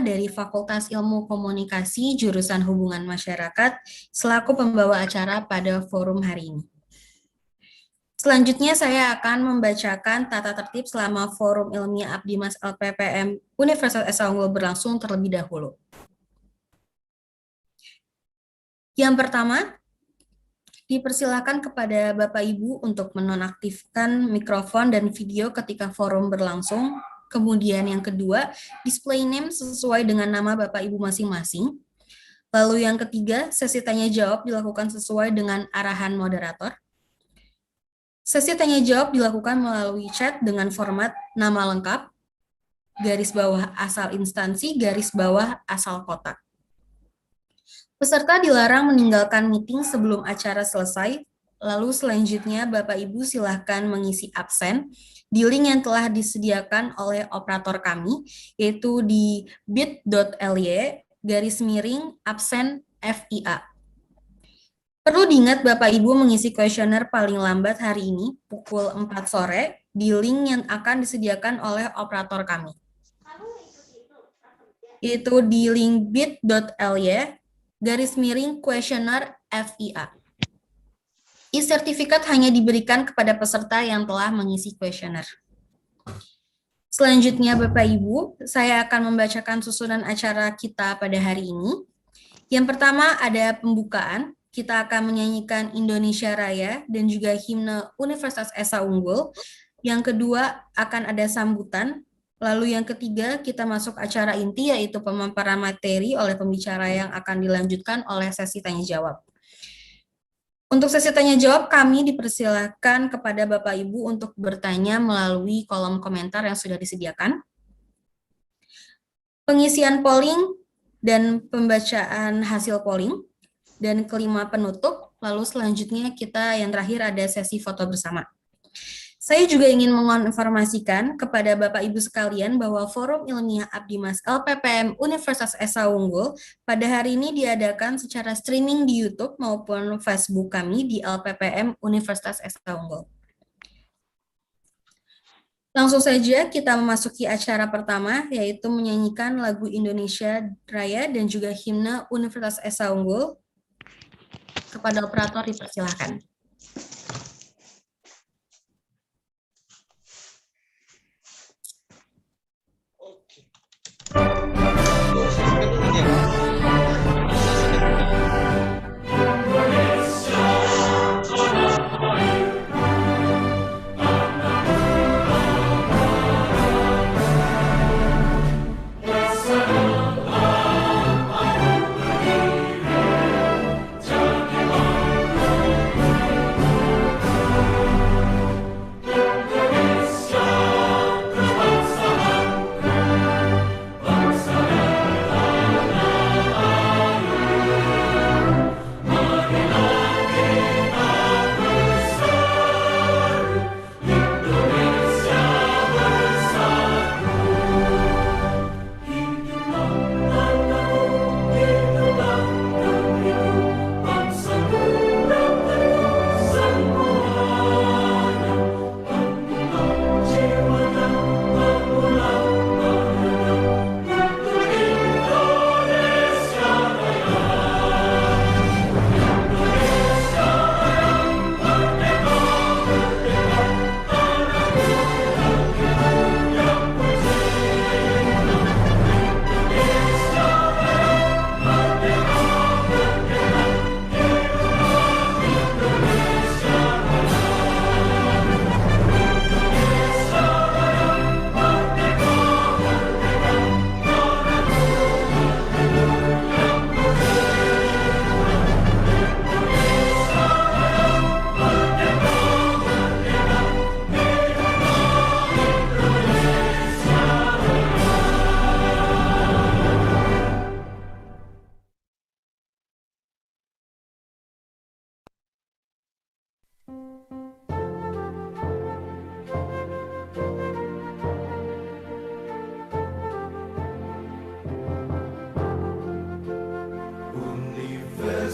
dari Fakultas Ilmu Komunikasi Jurusan Hubungan Masyarakat selaku pembawa acara pada forum hari ini. Selanjutnya saya akan membacakan tata tertib selama forum ilmiah Abdimas LPPM Universitas Esa Unggul berlangsung terlebih dahulu. Yang pertama, dipersilakan kepada Bapak Ibu untuk menonaktifkan mikrofon dan video ketika forum berlangsung. Kemudian yang kedua, display name sesuai dengan nama Bapak Ibu masing-masing. Lalu yang ketiga, sesi tanya jawab dilakukan sesuai dengan arahan moderator. Sesi tanya jawab dilakukan melalui chat dengan format nama lengkap, garis bawah asal instansi, garis bawah asal kota. Peserta dilarang meninggalkan meeting sebelum acara selesai. Lalu selanjutnya Bapak Ibu silahkan mengisi absen di link yang telah disediakan oleh operator kami, yaitu di bit.ly/absen FIA. Perlu diingat Bapak Ibu mengisi kuesioner paling lambat hari ini pukul 4 sore di link yang akan disediakan oleh operator kami. Yaitu di link bit.ly/kuesioner FIA. E-sertifikat hanya diberikan kepada peserta yang telah mengisi kuesioner. Selanjutnya Bapak Ibu, saya akan membacakan susunan acara kita pada hari ini. Yang pertama ada pembukaan. Kita akan menyanyikan Indonesia Raya dan juga himne Universitas Esa Unggul. Yang kedua akan ada sambutan. Lalu yang ketiga kita masuk acara inti yaitu pemaparan materi oleh pembicara yang akan dilanjutkan oleh sesi tanya jawab. Untuk sesi tanya jawab kami dipersilakan kepada Bapak Ibu untuk bertanya melalui kolom komentar yang sudah disediakan. Pengisian polling dan pembacaan hasil polling. Dan kelima penutup, lalu selanjutnya kita yang terakhir ada sesi foto bersama. Saya juga ingin menginformasikan kepada Bapak Ibu sekalian bahwa Forum Ilmiah Abdimas LPPM Universitas Esa Unggul pada hari ini diadakan secara streaming di YouTube maupun Facebook kami di LPPM Universitas Esa Unggul. Langsung saja kita memasuki acara pertama, yaitu menyanyikan lagu Indonesia Raya dan juga himne Universitas Esa Unggul. Kepada operator dipersilakan.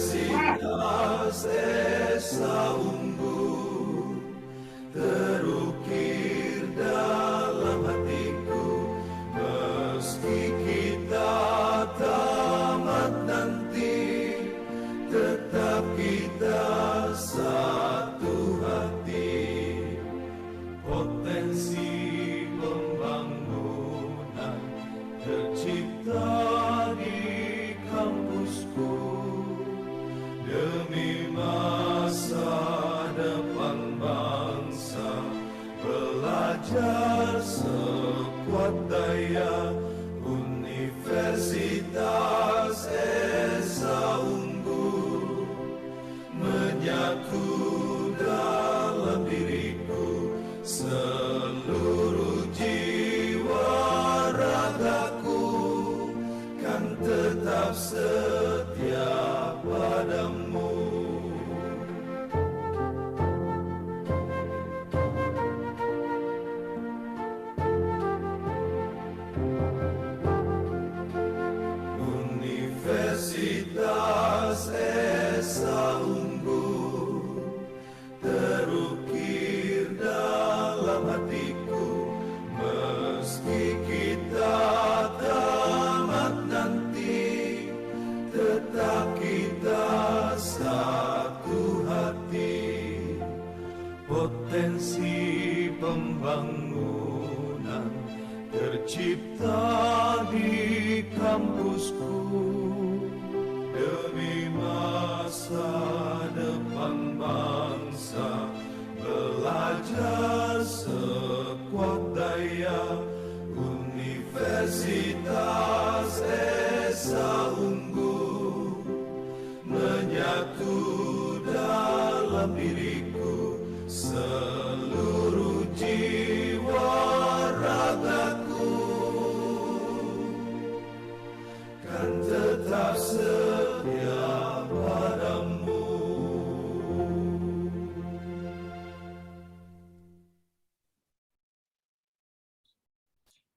Universitas Esa Unggul terukir dalam hatiku meski kita tercipta di kampusku demi masa depan bangsa, belajar sekuat daya. Universitas Esa Unggul menyatu dalam diriku, seluruh jiwa ragaku kan tetap setia padamu. Universitas Esa Unggul terukir dalam hatiku, meski kita tamat nanti, tetap kita satu hati. Potensi pembangunan tercipta di kampusku demi masa depan bangsa, belajar sekuat daya. Universitas Esa Unggul menyatu dalam diriku, seluruh jiwa ragaku kan tetap setia padamu.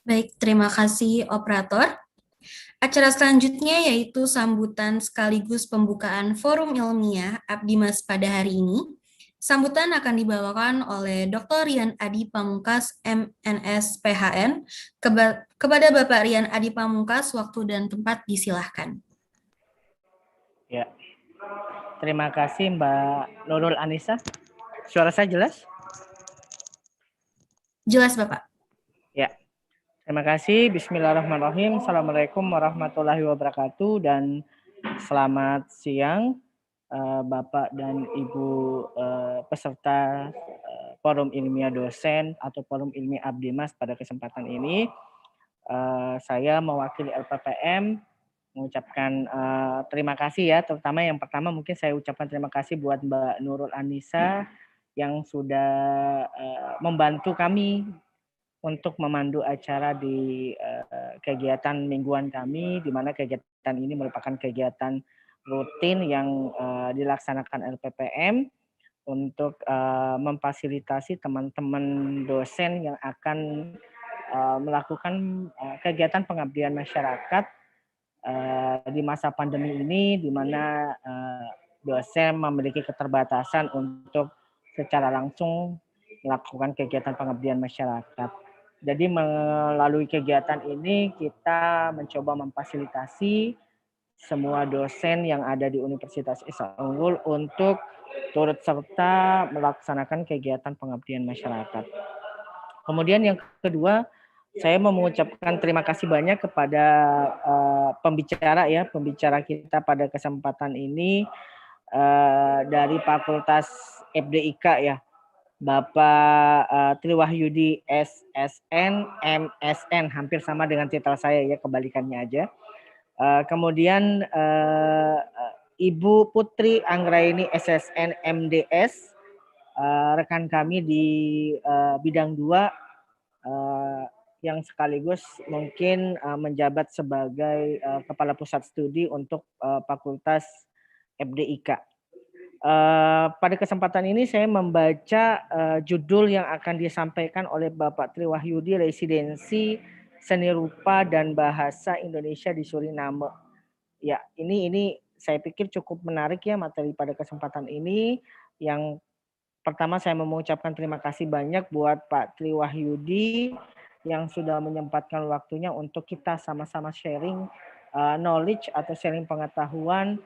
Baik, terima kasih operator. Acara selanjutnya yaitu sambutan sekaligus pembukaan forum ilmiah Abdimas pada hari ini. Sambutan akan dibawakan oleh Dr. Rian Adi Pamungkas, MNS PHN. Kepada Bapak Rian Adi Pamungkas, waktu dan tempat disilahkan. Ya, terima kasih Mbak Nurul Anissa. Suara saya jelas? Jelas, Bapak. Ya, terima kasih. Bismillahirrahmanirrahim. Assalamualaikum warahmatullahi wabarakatuh dan selamat siang Bapak dan Ibu peserta Forum Ilmiah Dosen atau Forum Ilmiah Abdimas pada kesempatan ini. Saya mewakili LPPM mengucapkan terima kasih ya, terutama yang pertama mungkin saya ucapkan terima kasih buat Mbak Nurul Anissa yang sudah membantu kami untuk memandu acara di kegiatan mingguan kami, di mana kegiatan ini merupakan kegiatan rutin yang dilaksanakan LPPM untuk memfasilitasi teman-teman dosen yang akan melakukan kegiatan pengabdian masyarakat di masa pandemi ini, di mana dosen memiliki keterbatasan untuk secara langsung melakukan kegiatan pengabdian masyarakat. Jadi melalui kegiatan ini kita mencoba memfasilitasi semua dosen yang ada di Universitas Esa Unggul untuk turut serta melaksanakan kegiatan pengabdian masyarakat. Kemudian yang kedua, saya mau mengucapkan terima kasih banyak kepada pembicara kita pada kesempatan ini dari Fakultas FDIK ya, Bapak Triwahyudi SSN, MSN, hampir sama dengan titel saya ya, kebalikannya aja. Kemudian Ibu Putri Anggraini SSN MDS, rekan kami di bidang 2 yang sekaligus mungkin menjabat sebagai Kepala Pusat Studi untuk Fakultas FDIK. Pada kesempatan ini saya membaca judul yang akan disampaikan oleh Bapak Triwahyudi, Residensi Seni Rupa dan Bahasa Indonesia di Suriname. Ya, ini saya pikir cukup menarik ya materi pada kesempatan ini. Yang pertama saya mau mengucapkan terima kasih banyak buat Pak Triwahyudi yang sudah menyempatkan waktunya untuk kita sama-sama sharing knowledge atau sharing pengetahuan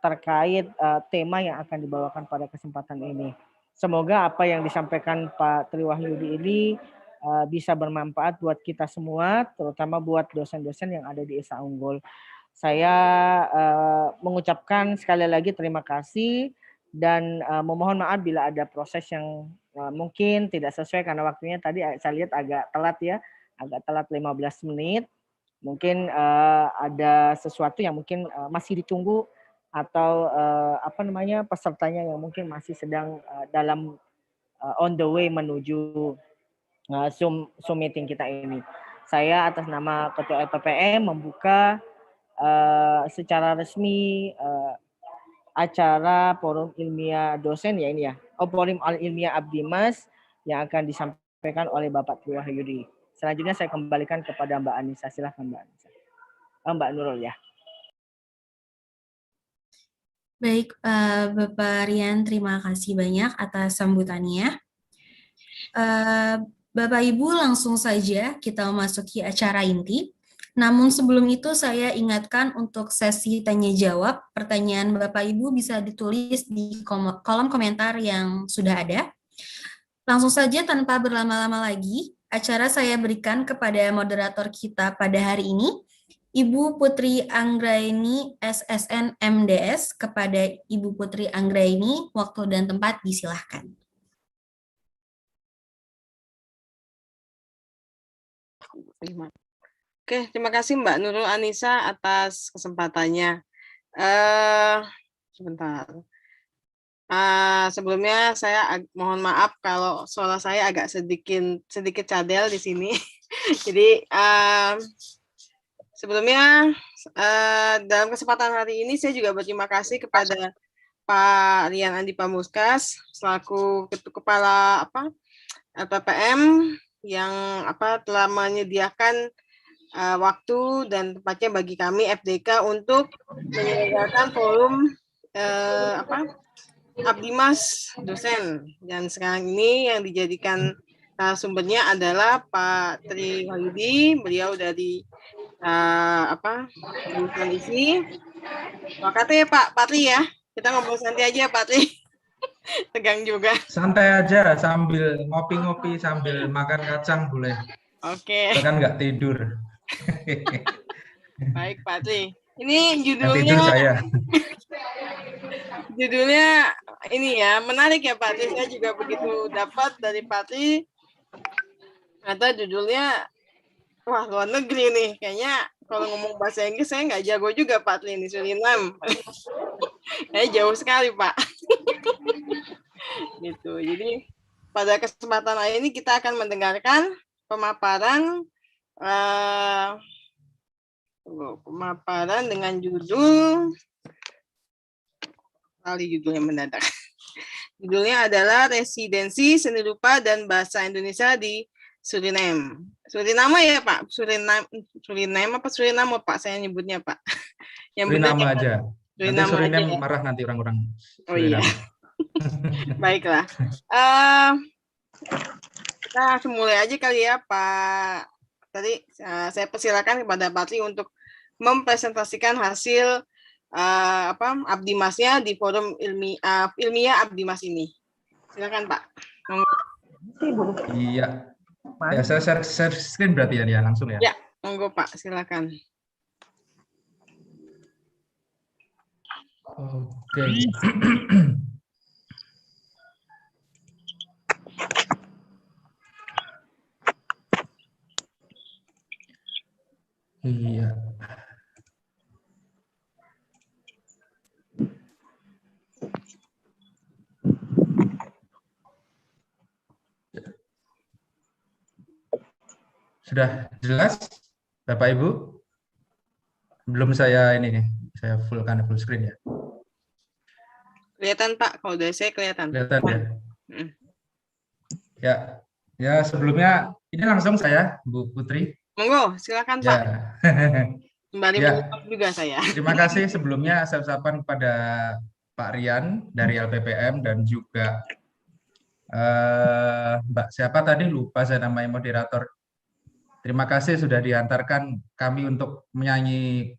terkait tema yang akan dibawakan pada kesempatan ini. Semoga apa yang disampaikan Pak Triwahyudi ini bisa bermanfaat buat kita semua, terutama buat dosen-dosen yang ada di Esa Unggul. Saya mengucapkan sekali lagi terima kasih dan memohon maaf bila ada proses yang mungkin tidak sesuai karena waktunya tadi saya lihat agak telat ya, agak telat 15 menit. Mungkin ada sesuatu yang mungkin masih ditunggu atau pesertanya yang mungkin masih sedang dalam on the way menuju Zoom meeting kita ini. Saya atas nama Ketua LPPM membuka secara resmi acara Forum Ilmiah Dosen ya ini ya. Forum Ilmiah Abdimas yang akan disampaikan oleh Bapak Tri Wahyudi. Selanjutnya saya kembalikan kepada Mbak Anissa. Silahkan Mbak Anissa. Mbak Nurul ya. Baik, Bapak Rian, terima kasih banyak atas sambutannya. Bapak Ibu, langsung saja kita memasuki acara inti. Namun sebelum itu saya ingatkan untuk sesi tanya jawab, pertanyaan Bapak Ibu bisa ditulis di kolom komentar yang sudah ada. Langsung saja tanpa berlama-lama lagi, acara saya berikan kepada moderator kita pada hari ini, Ibu Putri Anggraini SSN MDS. Kepada Ibu Putri Anggraini, waktu dan tempat disilahkan. Oke, terima kasih Mbak Nurul Anissa atas kesempatannya. Sebentar. Sebelumnya saya mohon maaf kalau suara saya agak sedikit cadel di sini. Jadi sebelumnya dalam kesempatan hari ini saya juga berterima kasih kepada Pak Rian Andi Pamuskas selaku Kepala LPPM yang telah menyediakan waktu dan tempatnya bagi kami FDK untuk menyelenggarakan forum Abdimas dosen, dan sekarang ini yang dijadikan sumbernya adalah Pak Tri Wahyudi, beliau dari jurusan isi. Makasih ya Pak Tri ya, kita ngobrol santai aja Pak Tri. Tegang juga. Santai aja sambil ngopi-ngopi sambil makan kacang boleh. Oke. Bahkan nggak tidur. Baik Pak Tri. Ini judulnya. Tidur saya. Judulnya ini ya menarik ya Pak Tri. Saya juga begitu dapat dari Pak Tri. Atau judulnya wah luar negeri nih. Kayaknya kalau ngomong bahasa Inggris saya nggak jago juga Pak Tri ini Suriname. Kayaknya jauh sekali Pak. Gitu. Jadi pada kesempatan hari ini kita akan mendengarkan pemaparan dengan judul judulnya mendadak. Judulnya adalah Residensi Seni Rupa dan Bahasa Indonesia di Suriname. Suriname ya Pak? Suriname apa Suriname Pak? Saya nyebutnya Pak. Yang Suriname aja. Suriname nanti Suriname aja, ya? Marah nanti orang-orang. Oh iya. Baiklah. Kita langsung mulai aja kali ya Pak. Tadi saya persilakan kepada Pak Tri untuk mempresentasikan hasil Abdimasnya di forum ilmiah Abdimas ini. Silakan Pak. Iya. Ya, saya share screen berarti ya langsung ya. Ya, monggo Pak, silakan. Oke. Iya. Sudah jelas, Bapak Ibu? Belum saya ini nih, saya full screen ya. Kelihatan Pak, kalau dari saya kelihatan. Kelihatan ya. Ya sebelumnya ini langsung saya, Bu Putri. Monggo, silakan Pak. Kembali menyimak juga saya. Terima kasih sebelumnya saya ucapkan kepada Pak Rian dari LPPM dan juga Mbak siapa tadi lupa saya namanya moderator. Terima kasih sudah diantarkan kami untuk menyanyi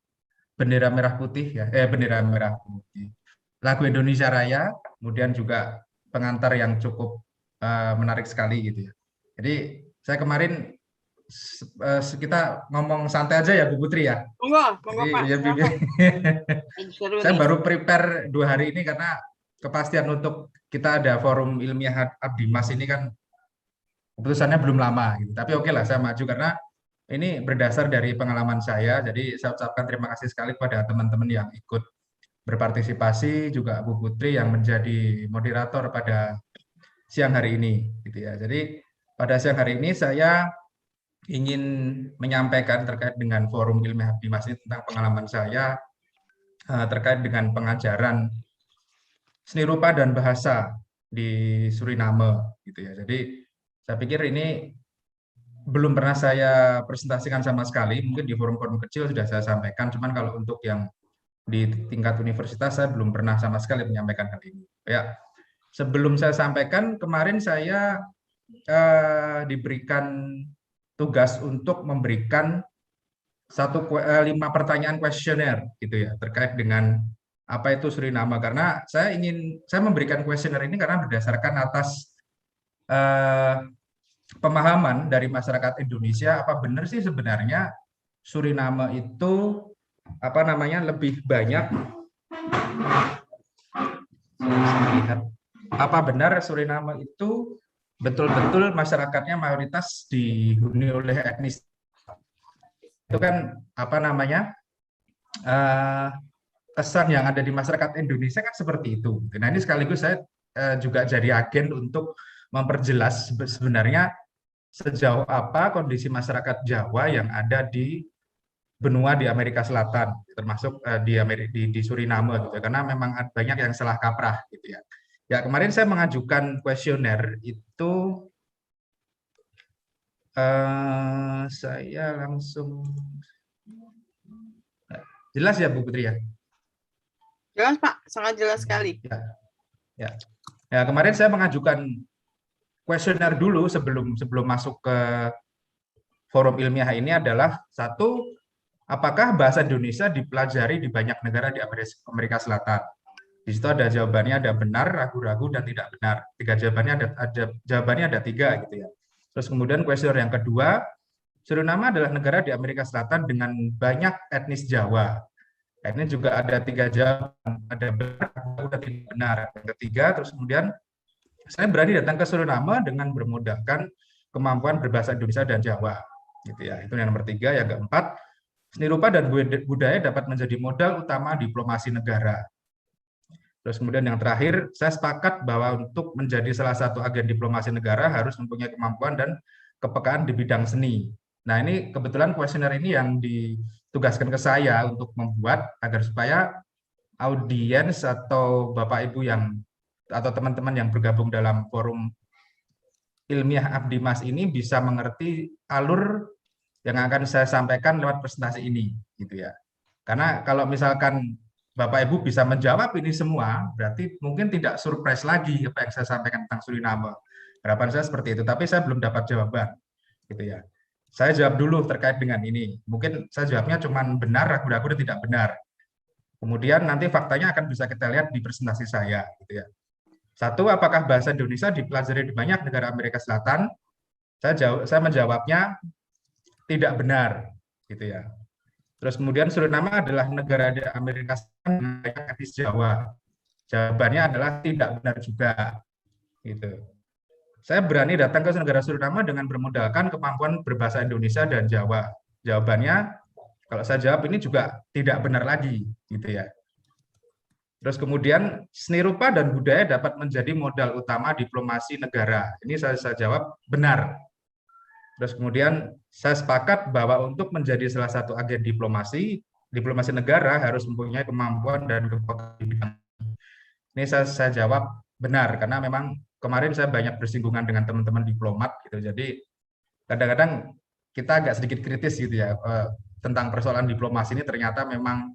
bendera merah putih ya, bendera merah putih. Lagu Indonesia Raya, kemudian juga pengantar yang cukup menarik sekali gitu ya. Jadi saya kemarin kita ngomong santai aja ya Bu Putri ya. Monggo Jadi, Pak. ya, Silakan. Seru saya nih. baru prepare 2 hari ini karena kepastian untuk kita ada forum ilmiah Abdimas ini kan keputusannya belum lama gitu. Tapi oke lah saya maju karena ini berdasar dari pengalaman saya. Jadi saya ucapkan terima kasih sekali kepada teman-teman yang ikut berpartisipasi, juga Bu Putri yang menjadi moderator pada siang hari ini gitu ya. Jadi pada siang hari ini saya ingin menyampaikan terkait dengan forum ilmiah Abdimas ini tentang pengalaman saya terkait dengan pengajaran seni rupa dan bahasa di Suriname gitu ya. Jadi saya pikir ini belum pernah saya presentasikan sama sekali. Mungkin di forum-forum kecil sudah saya sampaikan, cuman kalau untuk yang di tingkat universitas saya belum pernah sama sekali menyampaikan hal ini. Ya, sebelum saya sampaikan, kemarin saya diberikan tugas untuk memberikan 5 pertanyaan kuesioner gitu ya terkait dengan apa itu Suriname, karena saya memberikan kuesioner ini karena berdasarkan atas pemahaman dari masyarakat Indonesia, apa benar sih sebenarnya Suriname itu apa namanya lebih banyak apa benar Suriname itu betul-betul masyarakatnya mayoritas dihuni oleh etnis, itu kan apa namanya kesan yang ada di masyarakat Indonesia kan seperti itu. Nah ini sekaligus saya juga jadi agen untuk memperjelas sebenarnya sejauh apa kondisi masyarakat Jawa yang ada di benua di Amerika Selatan, termasuk di Suriname gitu, karena memang banyak yang salah kaprah gitu ya. Ya kemarin saya mengajukan kuesioner itu saya langsung jelas ya Bu Putri ya. Jelas Pak, sangat jelas sekali. Ya kemarin saya mengajukan kuesioner dulu sebelum masuk ke forum ilmiah ini adalah satu, apakah bahasa Indonesia dipelajari di banyak negara di Amerika Selatan? Di situ ada jawabannya, ada benar, ragu-ragu, dan tidak benar. Jawabannya ada 3 gitu ya. Terus kemudian kuesioner yang kedua, Suriname adalah negara di Amerika Selatan dengan banyak etnis Jawa. Ini juga ada 3 jawaban, ada benar, ada tidak benar. Yang ketiga, terus kemudian saya berani datang ke Suriname dengan bermodalkan kemampuan berbahasa Indonesia dan Jawa. Gitu ya. Itu yang nomor 3. Yang keempat, seni rupa dan budaya dapat menjadi modal utama diplomasi negara. Terus kemudian yang terakhir, saya sepakat bahwa untuk menjadi salah satu agen diplomasi negara harus mempunyai kemampuan dan kepekaan di bidang seni. Nah ini kebetulan kuesioner ini yang ditugaskan ke saya untuk membuat agar supaya audiens atau Bapak Ibu atau teman-teman yang bergabung dalam forum ilmiah Abdimas ini bisa mengerti alur yang akan saya sampaikan lewat presentasi ini gitu ya. Karena kalau misalkan Bapak Ibu bisa menjawab ini semua, berarti mungkin tidak surprise lagi apa yang saya sampaikan tentang Suriname. Harapan saya seperti itu, tapi saya belum dapat jawaban, gitu ya. Saya jawab dulu terkait dengan ini. Mungkin saya jawabnya cuma benar, ragu-ragu, dan tidak benar. Kemudian nanti faktanya akan bisa kita lihat di presentasi saya, gitu ya. Satu, apakah bahasa Indonesia dipelajari di banyak negara Amerika Selatan? Saya menjawabnya tidak benar, gitu ya. Terus kemudian Suriname adalah negara di Amerika Selatan yang etnis Jawa. Jawabannya adalah tidak benar juga. Gitu. Saya berani datang ke negara Suriname dengan bermodalkan kemampuan berbahasa Indonesia dan Jawa. Jawabannya, kalau saya jawab ini juga tidak benar lagi, gitu ya. Terus kemudian seni rupa dan budaya dapat menjadi modal utama diplomasi negara. Ini saya jawab benar. Terus kemudian saya sepakat bahwa untuk menjadi salah satu agen diplomasi negara harus mempunyai kemampuan dan kepekaan di bidang. Ini saya jawab benar karena memang kemarin saya banyak bersinggungan dengan teman-teman diplomat gitu. Jadi kadang-kadang kita agak sedikit kritis gitu ya tentang persoalan diplomasi ini, ternyata memang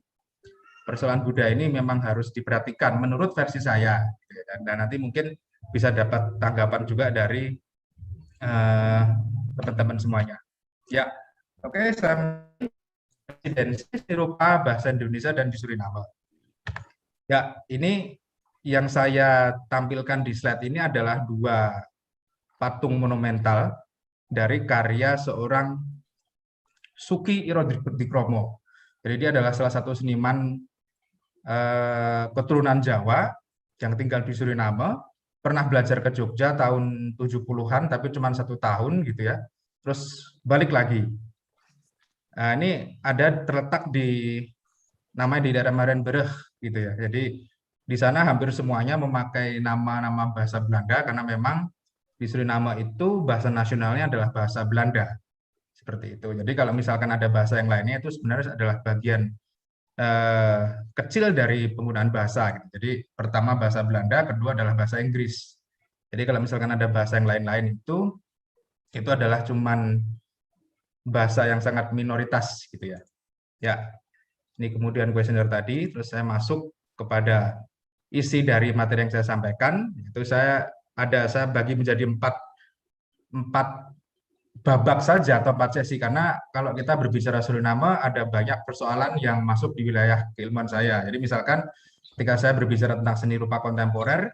persoalan budaya ini memang harus diperhatikan menurut versi saya. Gitu. Dan nanti mungkin bisa dapat tanggapan juga dari teman-teman semuanya. Ya, oke, presidensi seni rupa bahasa Indonesia dan di Suriname. Ya, ini yang saya tampilkan di slide ini adalah 2 patung monumental dari karya seorang Suki Irodikromo. Jadi dia adalah salah satu seniman keturunan Jawa yang tinggal di Suriname, pernah belajar ke Jogja tahun 70-an, tapi cuma 1 tahun gitu ya, terus balik lagi. Nah, ini ada terletak namanya di daerah Marenberg gitu ya. Jadi di sana hampir semuanya memakai nama-nama bahasa Belanda karena memang di Suriname itu bahasa nasionalnya adalah bahasa Belanda. Seperti itu. Jadi kalau misalkan ada bahasa yang lainnya itu sebenarnya adalah bagian kecil dari penggunaan bahasa. Gitu. Jadi pertama bahasa Belanda, kedua adalah bahasa Inggris. Jadi kalau misalkan ada bahasa yang lain-lain itu adalah cuman bahasa yang sangat minoritas gitu ya. Ya, ini kemudian questionnaire tadi, terus saya masuk kepada isi dari materi yang saya sampaikan. Itu saya bagi menjadi empat babak saja atau 4 sesi, karena kalau kita berbicara Suriname ada banyak persoalan yang masuk di wilayah keilmuan saya. Jadi misalkan ketika saya berbicara tentang seni rupa kontemporer,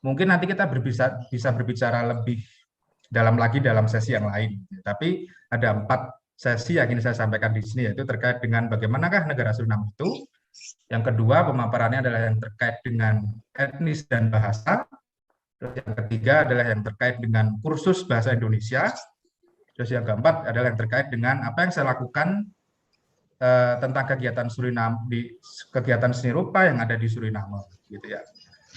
mungkin nanti kita bisa berbicara lebih dalam lagi dalam sesi yang lain. Tapi ada 4 sesi yang ingin saya sampaikan di sini, yaitu terkait dengan bagaimanakah negara Suriname itu. Yang kedua, pemaparannya adalah yang terkait dengan etnis dan bahasa. Terus yang ketiga adalah yang terkait dengan kursus bahasa Indonesia. Terus yang keempat adalah yang terkait dengan apa yang saya lakukan tentang kegiatan Suriname, kegiatan seni rupa yang ada di Suriname, gitu ya.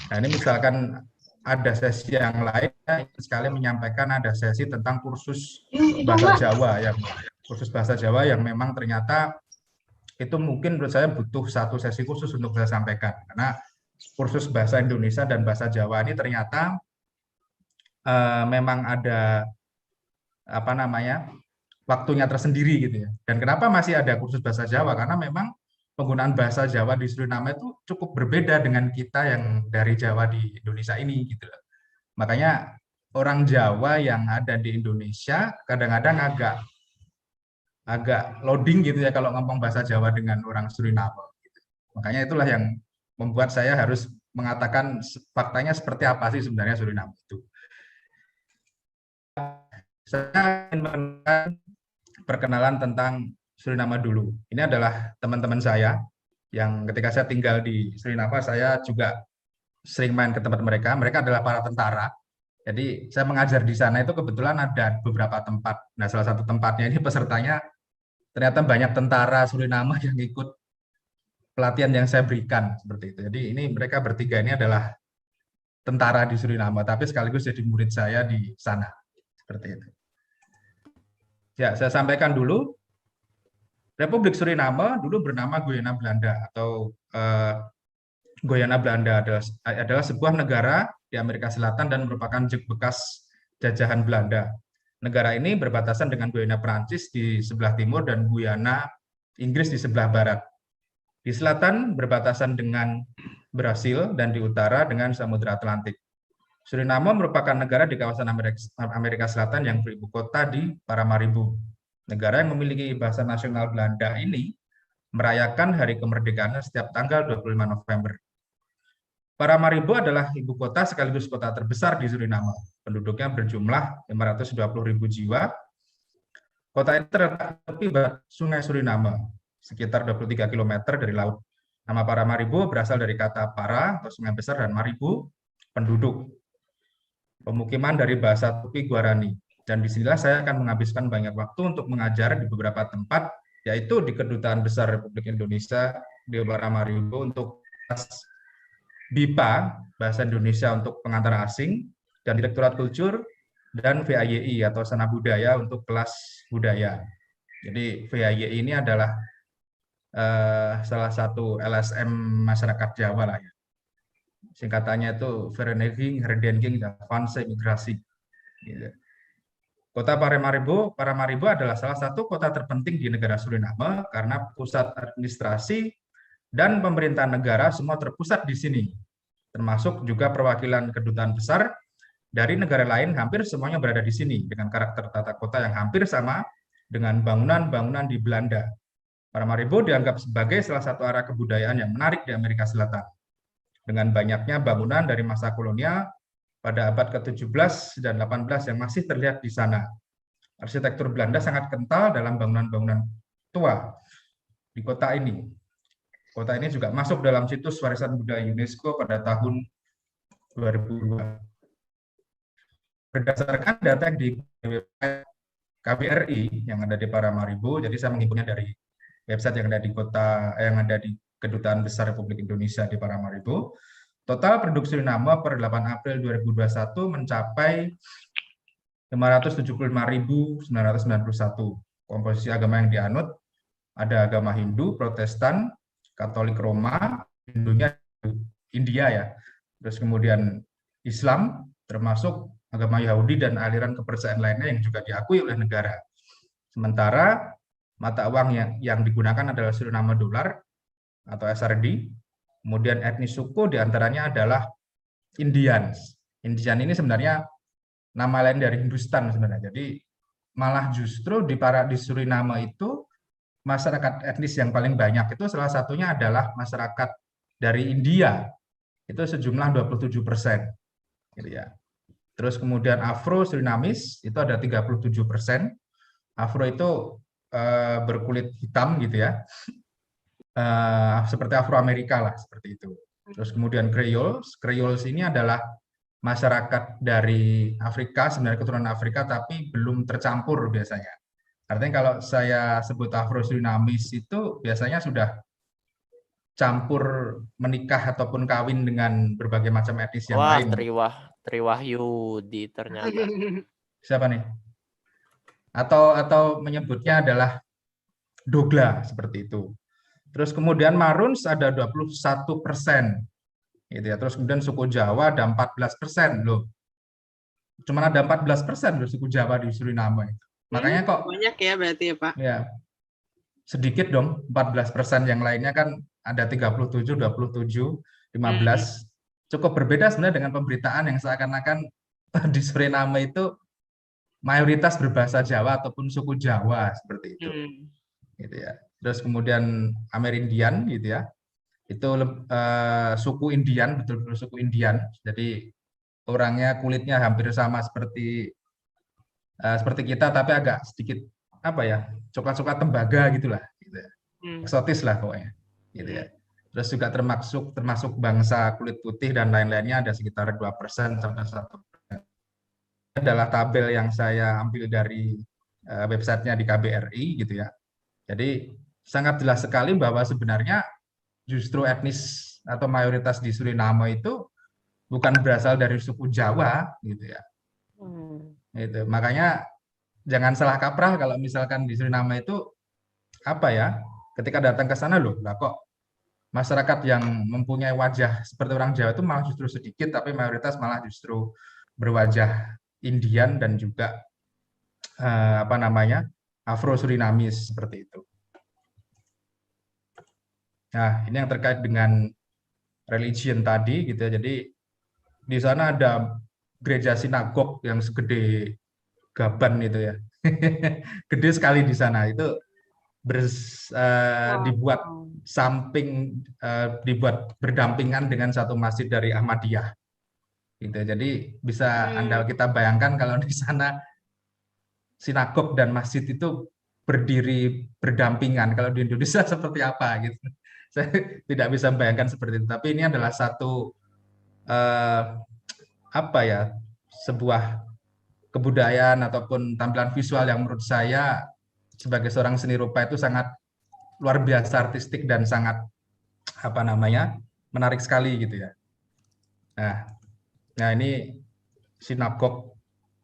Nah ini misalkan ada sesi yang lainnya, sekali menyampaikan ada sesi tentang kursus bahasa Jawa yang memang ternyata itu mungkin menurut saya butuh 1 sesi khusus untuk saya sampaikan, karena kursus bahasa Indonesia dan bahasa Jawa ini ternyata memang ada waktunya tersendiri gitu ya. Dan kenapa masih ada kursus bahasa Jawa? Karena memang penggunaan bahasa Jawa di Suriname itu cukup berbeda dengan kita yang dari Jawa di Indonesia ini gitu. Makanya orang Jawa yang ada di Indonesia kadang-kadang agak loading gitu ya kalau ngomong bahasa Jawa dengan orang Suriname gitu. Makanya itulah yang membuat saya harus mengatakan faktanya seperti apa sih sebenarnya Suriname itu. Saya ingin mengenalkan perkenalan tentang Suriname dulu. Ini adalah teman-teman saya yang ketika saya tinggal di Suriname, saya juga sering main ke tempat mereka. Mereka adalah para tentara. Jadi saya mengajar di sana itu kebetulan ada beberapa tempat. Nah, salah satu tempatnya ini pesertanya ternyata banyak tentara Suriname yang ikut pelatihan yang saya berikan seperti itu. Jadi ini mereka bertiga ini adalah tentara di Suriname, tapi sekaligus jadi murid saya di sana. Seperti itu. Ya, saya sampaikan dulu, Republik Suriname dulu bernama Guyana Belanda atau Guyana Belanda adalah sebuah negara di Amerika Selatan dan merupakan bekas jajahan Belanda. Negara ini berbatasan dengan Guyana Perancis di sebelah timur dan Guyana Inggris di sebelah barat. Di selatan berbatasan dengan Brasil dan di utara dengan Samudra Atlantik. Suriname merupakan negara di kawasan Amerika Selatan yang beribu kota di Paramaribo. Negara yang memiliki bahasa nasional Belanda ini merayakan hari kemerdekaannya setiap tanggal 25 November. Paramaribo adalah ibu kota sekaligus kota terbesar di Suriname. Penduduknya berjumlah 520.000 jiwa. Kota ini terletak di tepi barat Sungai Suriname, sekitar 23 km dari laut. Nama Paramaribo berasal dari kata para atau sungai besar dan maribo, penduduk. Pemukiman dari bahasa Tupi Guarani. Dan disinilah saya akan menghabiskan banyak waktu untuk mengajar di beberapa tempat, yaitu di Kedutaan Besar Republik Indonesia di Paramaribo untuk BIPA, Bahasa Indonesia untuk pengantar asing, dan Direktorat Kultur, dan VAYI atau Sana Budaya untuk kelas budaya. Jadi VAYI ini adalah salah satu LSM masyarakat Jawa lah ya. Singkatannya itu Vereniging Herdenking Avanse Migrasi. Gitu. Kota Paramaribo adalah salah satu kota terpenting di negara Suriname karena pusat administrasi dan pemerintahan negara semua terpusat di sini. Termasuk juga perwakilan kedutaan besar dari negara lain hampir semuanya berada di sini dengan karakter tata kota yang hampir sama dengan bangunan-bangunan di Belanda. Paramaribo dianggap sebagai salah satu area kebudayaan yang menarik di Amerika Selatan. Dengan banyaknya bangunan dari masa kolonial pada abad ke-17 dan 18 yang masih terlihat di sana. arsitektur Belanda sangat kental dalam bangunan-bangunan tua di kota ini. Kota ini juga masuk dalam situs warisan budaya UNESCO pada tahun 2002. Berdasarkan data yang di website KBRI yang ada di Paramaribo, jadi saya menghimpunnya dari website yang ada di Kedutaan Besar Republik Indonesia di Paramaribo. Total penduduk Suriname per 8 April 2021 mencapai 575.991. Komposisi agama yang dianut ada agama Hindu, Protestan, Katolik Roma, Hindunya India ya. Terus kemudian Islam, termasuk agama Yahudi dan aliran kepercayaan lainnya yang juga diakui oleh negara. Sementara mata uang yang digunakan adalah Suriname dolar atau SRD. Kemudian etnis suku diantaranya adalah Indians. Indian ini sebenarnya nama lain dari Hindustan sebenarnya. Jadi malah justru di Suriname itu masyarakat etnis yang paling banyak itu salah satunya adalah masyarakat dari India. Itu sejumlah 27%. Gitu ya. Terus kemudian Afro Surinamis itu ada 37%. Afro itu berkulit hitam gitu ya. Seperti Afro Amerika lah, seperti itu. Terus kemudian Creoles ini adalah masyarakat dari Afrika, sebenarnya keturunan Afrika, tapi belum tercampur biasanya. Artinya kalau saya sebut Afro Surinamis itu biasanya sudah campur menikah ataupun kawin dengan berbagai macam etnis yang Wah, lain. Triwahyudi ternyata. Siapa nih? Atau menyebutnya adalah Dogla, seperti itu. Terus kemudian Maroons ada 21%. Gitu ya. Terus kemudian suku Jawa ada 14% loh. Cuma ada 14% loh suku Jawa di Suriname. Makanya kok banyak ya berarti ya Pak? Ya. Sedikit dong, 14%, yang lainnya kan ada 37, 27, 15. Cukup berbeda sebenarnya dengan pemberitaan yang seakan-akan di Suriname itu mayoritas berbahasa Jawa ataupun suku Jawa seperti itu. Gitu ya. Terus kemudian Amerindian gitu ya. Itu suku Indian, betul-betul suku Indian. Jadi orangnya kulitnya hampir sama seperti kita, tapi agak sedikit apa ya, coklat-coklat tembaga gitulah, gitu ya. Eksotis lah pokoknya, gitu ya. Terus juga termasuk bangsa kulit putih dan lain-lainnya ada sekitar 2% sampai 1%. Adalah tabel yang saya ambil dari websitenya di KBRI gitu ya. Jadi sangat jelas sekali bahwa sebenarnya justru etnis atau mayoritas di Suriname itu bukan berasal dari suku Jawa gitu ya. Gitu. Makanya jangan salah kaprah kalau misalkan di Suriname itu apa ya, ketika datang ke sana loh, lah kok masyarakat yang mempunyai wajah seperti orang Jawa itu malah justru sedikit, tapi mayoritas malah justru berwajah Indian dan juga Afro Surinamis seperti itu. Nah, ini yang terkait dengan religion tadi gitu ya. Jadi di sana ada gereja sinagog yang segede gaban itu ya. Gede sekali di sana. Itu dibuat dibuat berdampingan dengan satu masjid dari Ahmadiyah. Gitu. Jadi bisa kita bayangkan kalau di sana sinagog dan masjid itu berdiri berdampingan. Kalau di Indonesia seperti apa gitu. Saya tidak bisa membayangkan seperti itu. Tapi ini adalah satu sebuah kebudayaan ataupun tampilan visual yang menurut saya sebagai seorang seni rupa itu sangat luar biasa artistik dan sangat menarik sekali gitu ya. Nah ini sinagog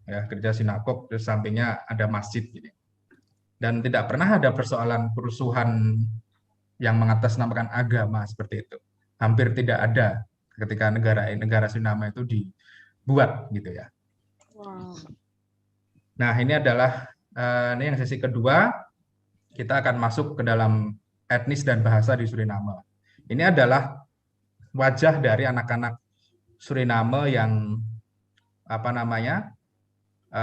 ya, gereja sinagog, terus sampingnya ada masjid gitu. Dan tidak pernah ada persoalan kerusuhan yang mengatasnamakan agama seperti itu. Hampir tidak ada ketika negara Suriname itu dibuat gitu ya. Nah, ini adalah ini yang sesi kedua, kita akan masuk ke dalam etnis dan bahasa di Suriname. Ini adalah wajah dari anak-anak Suriname yang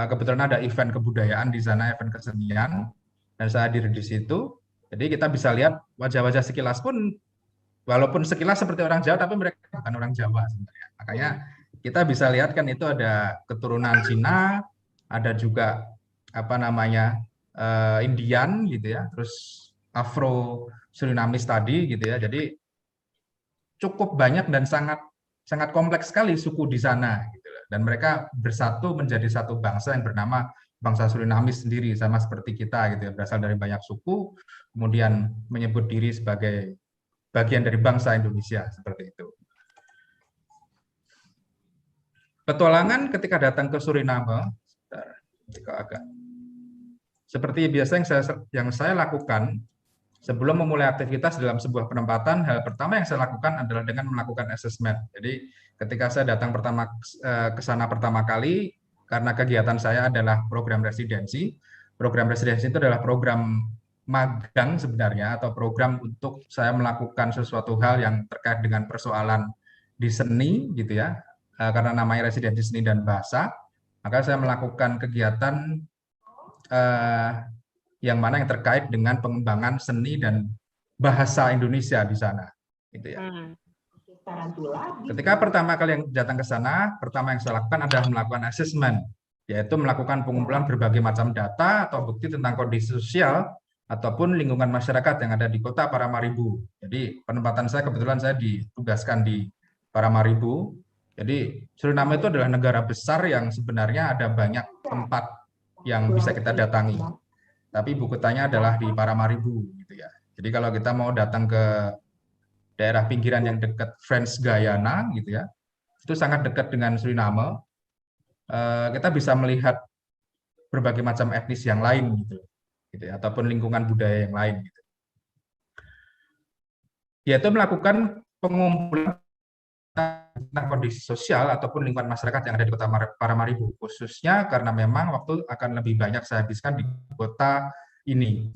kebetulan ada event kebudayaan di sana, event kesenian, dan saya hadir di situ. Jadi kita bisa lihat wajah-wajah sekilas pun, walaupun sekilas seperti orang Jawa, tapi mereka bukan orang Jawa sebenarnya. Makanya kita bisa lihat kan itu ada keturunan Cina, ada juga apa namanya Indian gitu ya, terus Afro Surinamis tadi gitu ya. Jadi cukup banyak dan sangat kompleks sekali suku di sana gitu loh. Dan mereka bersatu menjadi satu bangsa yang bernama bangsa Surinamis sendiri, sama seperti kita gitu ya, berasal dari banyak suku, kemudian menyebut diri sebagai bagian dari bangsa Indonesia seperti itu. Petualangan ketika datang ke Suriname, seperti biasa yang saya lakukan sebelum memulai aktivitas dalam sebuah penempatan, hal pertama yang saya lakukan adalah dengan melakukan assessment. Jadi ketika saya datang ke sana pertama kali, karena kegiatan saya adalah program residensi. Program residensi itu adalah program magang sebenarnya, atau program untuk saya melakukan sesuatu hal yang terkait dengan persoalan di seni gitu ya. Karena namanya residensi seni dan bahasa, maka saya melakukan kegiatan yang mana yang terkait dengan pengembangan seni dan bahasa Indonesia di sana, gitu ya. Ketika pertama kali yang datang ke sana, pertama yang saya lakukan adalah melakukan assessment, yaitu melakukan pengumpulan berbagai macam data atau bukti tentang kondisi sosial ataupun lingkungan masyarakat yang ada di kota Paramaribo. Jadi penempatan saya kebetulan saya ditugaskan di Paramaribo. Jadi Suriname itu adalah negara besar yang sebenarnya ada banyak tempat yang bisa kita datangi. Tapi ibu kotanya adalah di Paramaribo gitu ya. Jadi kalau kita mau datang ke daerah pinggiran yang dekat French Guyana gitu ya, itu sangat dekat dengan Suriname. Kita bisa melihat berbagai macam etnis yang lain gitu ya, ataupun lingkungan budaya yang lain gitu. Yaitu melakukan pengumpulan tentang kondisi sosial ataupun lingkungan masyarakat yang ada di kota Paramaribo, khususnya karena memang waktu akan lebih banyak saya habiskan di kota ini.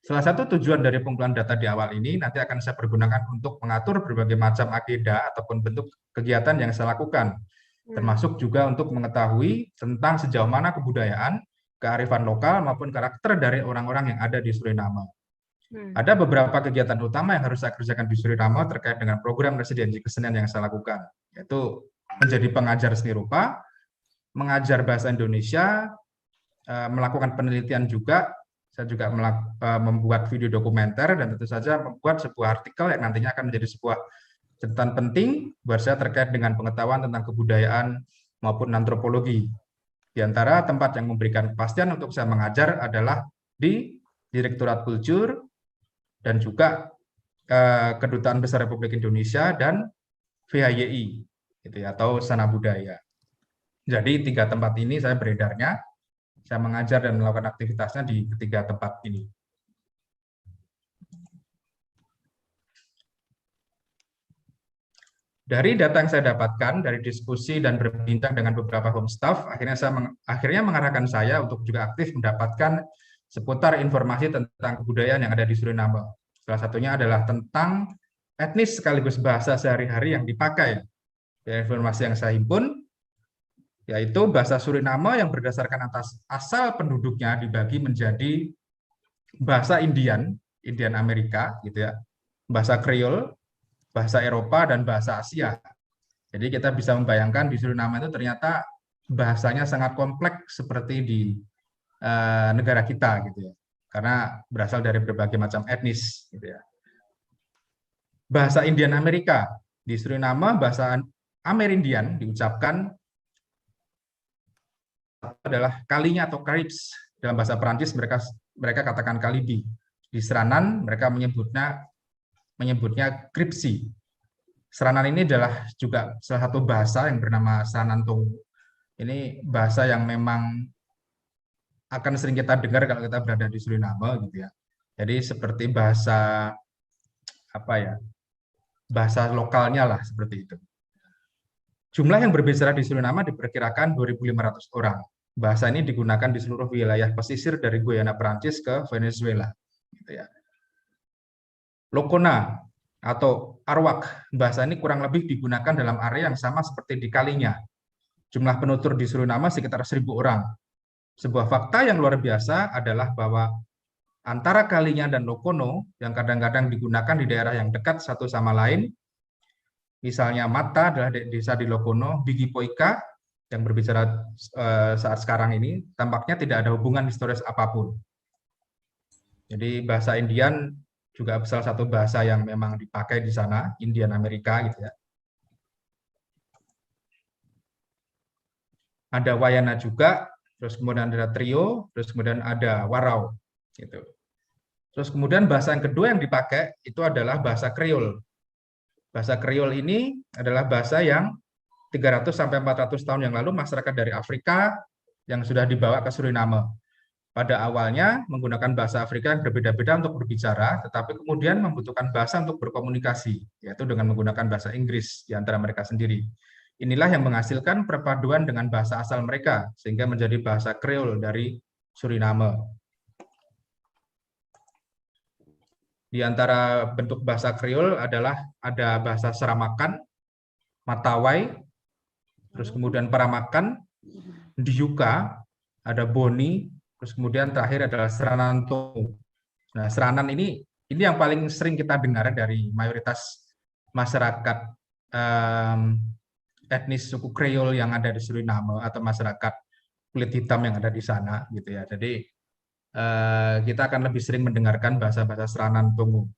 Salah satu tujuan dari pengumpulan data di awal ini nanti akan saya pergunakan untuk mengatur berbagai macam agenda ataupun bentuk kegiatan yang saya lakukan, termasuk juga untuk mengetahui tentang sejauh mana kebudayaan, kearifan lokal maupun karakter dari orang-orang yang ada di Suriname. Ada beberapa kegiatan utama yang harus saya kerjakan di Suriname terkait dengan program residensi kesenian yang saya lakukan, yaitu menjadi pengajar seni rupa, mengajar bahasa Indonesia, melakukan penelitian juga. Saya juga membuat video dokumenter dan tentu saja membuat sebuah artikel yang nantinya akan menjadi sebuah catatan penting buat saya terkait dengan pengetahuan tentang kebudayaan maupun antropologi. Di antara tempat yang memberikan kepastian untuk saya mengajar adalah di Direktorat Kultur dan juga Kedutaan Besar Republik Indonesia dan VHYI gitu ya, atau Sana Budaya. Jadi 3 tempat ini saya beredarnya, saya mengajar dan melakukan aktivitasnya di ketiga tempat ini. Dari data yang saya dapatkan dari diskusi dan berbincang dengan beberapa home staff, akhirnya mengarahkan saya untuk juga aktif mendapatkan seputar informasi tentang kebudayaan yang ada di Suriname. Salah satunya adalah tentang etnis sekaligus bahasa sehari-hari yang dipakai. Ya, informasi yang saya himpun yaitu bahasa Suriname yang berdasarkan atas asal penduduknya dibagi menjadi bahasa Indian Amerika gitu ya, bahasa Creole, bahasa Eropa, dan bahasa Asia. Jadi kita bisa membayangkan di Suriname itu ternyata bahasanya sangat kompleks seperti di negara kita gitu ya, karena berasal dari berbagai macam etnis gitu ya. Bahasa Indian Amerika di Suriname, bahasa Amerindian diucapkan adalah kalinya atau Caribs. Dalam bahasa Perancis mereka katakan Kalibi. Di Seranan mereka menyebutnya Kripsi. Seranan ini adalah juga salah satu bahasa yang bernama Seranantung. Ini bahasa yang memang akan sering kita dengar kalau kita berada di Suriname gitu ya. Jadi seperti bahasa bahasa lokalnya lah seperti itu. Jumlah yang berbicara di Suriname diperkirakan 2.500 orang. Bahasa ini digunakan di seluruh wilayah pesisir dari Guyana Perancis ke Venezuela. Gitu ya. Lokona atau Arawak, bahasa ini kurang lebih digunakan dalam area yang sama seperti di Kalinya. Jumlah penutur di Suriname sekitar 1.000 orang. Sebuah fakta yang luar biasa adalah bahwa antara Kalinya dan Lokono yang kadang-kadang digunakan di daerah yang dekat satu sama lain, misalnya Mata adalah desa di Lokono, Bigi Poika yang berbicara saat sekarang ini tampaknya tidak ada hubungan historis apapun. Jadi bahasa Indian juga salah satu bahasa yang memang dipakai di sana, Indian Amerika gitu ya. Ada Wayana juga, terus kemudian ada trio, terus kemudian ada warau gitu. Terus kemudian bahasa yang kedua yang dipakai itu adalah bahasa Kriol. Bahasa Kriol ini adalah bahasa yang 300 sampai 400 tahun yang lalu masyarakat dari Afrika yang sudah dibawa ke Suriname. Pada awalnya menggunakan bahasa Afrika yang berbeda-beda untuk berbicara, tetapi kemudian membutuhkan bahasa untuk berkomunikasi, yaitu dengan menggunakan bahasa Inggris di antara mereka sendiri. Inilah yang menghasilkan perpaduan dengan bahasa asal mereka, sehingga menjadi bahasa Kriol dari Suriname. Di antara bentuk bahasa Kriol adalah ada bahasa Seramakan, Matawai, terus kemudian Paramakan, Diyuka, ada Boni, terus kemudian terakhir adalah Seranan Tongu. Nah, Seranan ini yang paling sering kita dengar dari mayoritas masyarakat etnis suku Kriol yang ada di Suriname atau masyarakat kulit hitam yang ada di sana, gitu ya. Jadi kita akan lebih sering mendengarkan bahasa-bahasa Seranan Tongu.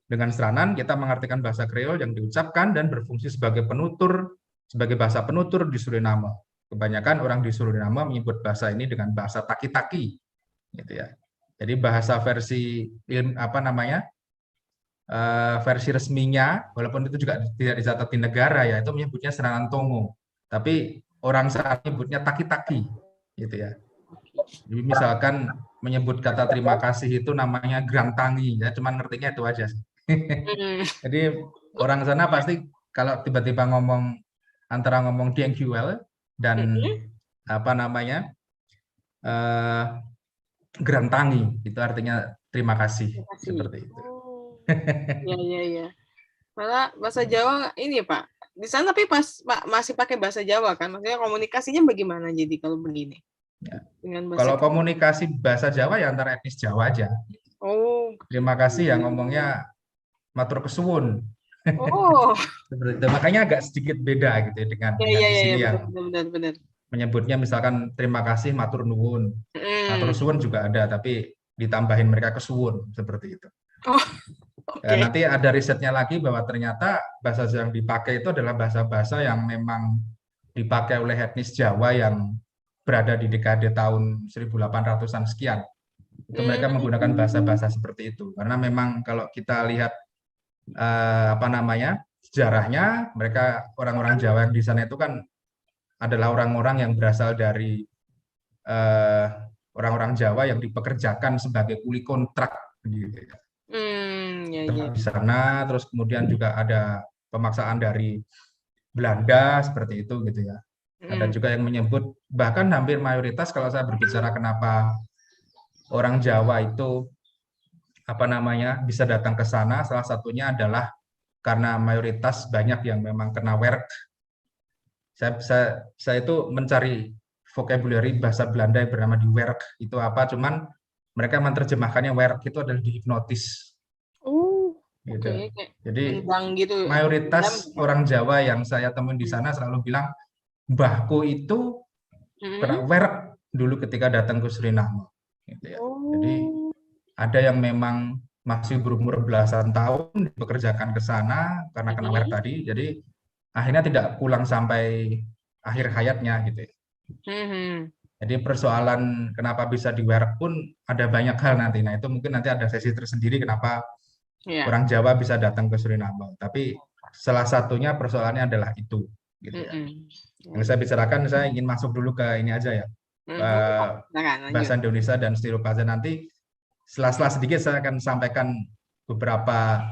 Dengan Seranan kita mengartikan bahasa Kriol yang diucapkan dan berfungsi sebagai penutur, sebagai bahasa penutur di Suriname. Kebanyakan orang di Suriname menyebut bahasa ini dengan bahasa taki-taki, gitu ya. Jadi bahasa versi versi resminya, walaupun itu juga tidak dicatat di negara ya, itu menyebutnya Seranan Tongu. Tapi orang sana menyebutnya taki-taki, gitu ya. Jadi misalkan menyebut kata terima kasih itu namanya grantangi, ya cuman ngertinya itu aja. Jadi orang sana pasti kalau tiba-tiba antara ngomong thank you well dan grantangi, itu artinya terima kasih. Seperti itu. Iya. Malah bahasa Jawa ini Pak, di sana tapi masih pakai bahasa Jawa kan? Maksudnya komunikasinya bagaimana jadi kalau begini? Ya. Dengan bahasa Kalau komunikasi bahasa Jawa ya antara etnis Jawa aja. Oh. Terima kasih ya ngomongnya matur kesuwun. Oh. Seperti itu. Makanya agak sedikit beda gitu ya dengan di sini yang benar. menyebutnya misalkan terima kasih matur nuwun. Matur suwun juga ada tapi ditambahin mereka kesuwun seperti itu. Oh. Okay. Nanti ada risetnya lagi bahwa ternyata bahasa yang dipakai itu adalah bahasa-bahasa yang memang dipakai oleh etnis Jawa yang berada di dekade tahun 1800-an sekian. Itu mereka menggunakan bahasa-bahasa seperti itu. Karena memang kalau kita lihat sejarahnya, mereka orang-orang Jawa yang di sana itu kan adalah orang-orang yang berasal dari orang-orang Jawa yang dipekerjakan sebagai kuli kontrak gitu ya. Di sana, terus kemudian juga ada pemaksaan dari Belanda seperti itu gitu ya. Ada juga yang menyebut bahkan hampir mayoritas kalau saya berbicara kenapa orang Jawa itu bisa datang ke sana, salah satunya adalah karena mayoritas banyak yang memang kena werk. Saya itu mencari vocabulary bahasa Belanda yang bernama di werk itu apa, cuman mereka menerjemahkannya werk itu adalah dihipnotis. Gitu. Okay. Jadi mayoritas orang Jawa yang saya temui di sana selalu bilang mbahku itu kena werk dulu ketika datang ke Suriname. Gitu ya. Jadi ada yang memang masih berumur belasan tahun dipekerjakan ke sana karena kena werk tadi. Jadi akhirnya tidak pulang sampai akhir hayatnya gitu ya. Jadi persoalan kenapa bisa di werk pun ada banyak hal nanti. Nah itu mungkin nanti ada sesi tersendiri kenapa orang Jawa bisa datang ke Suriname. Tapi salah satunya persoalannya adalah itu. Gitu ya. Yang saya bicarakan, saya ingin masuk dulu ke ini aja ya. Bahasa Indonesia dan Stiropase nanti setelah sedikit saya akan sampaikan beberapa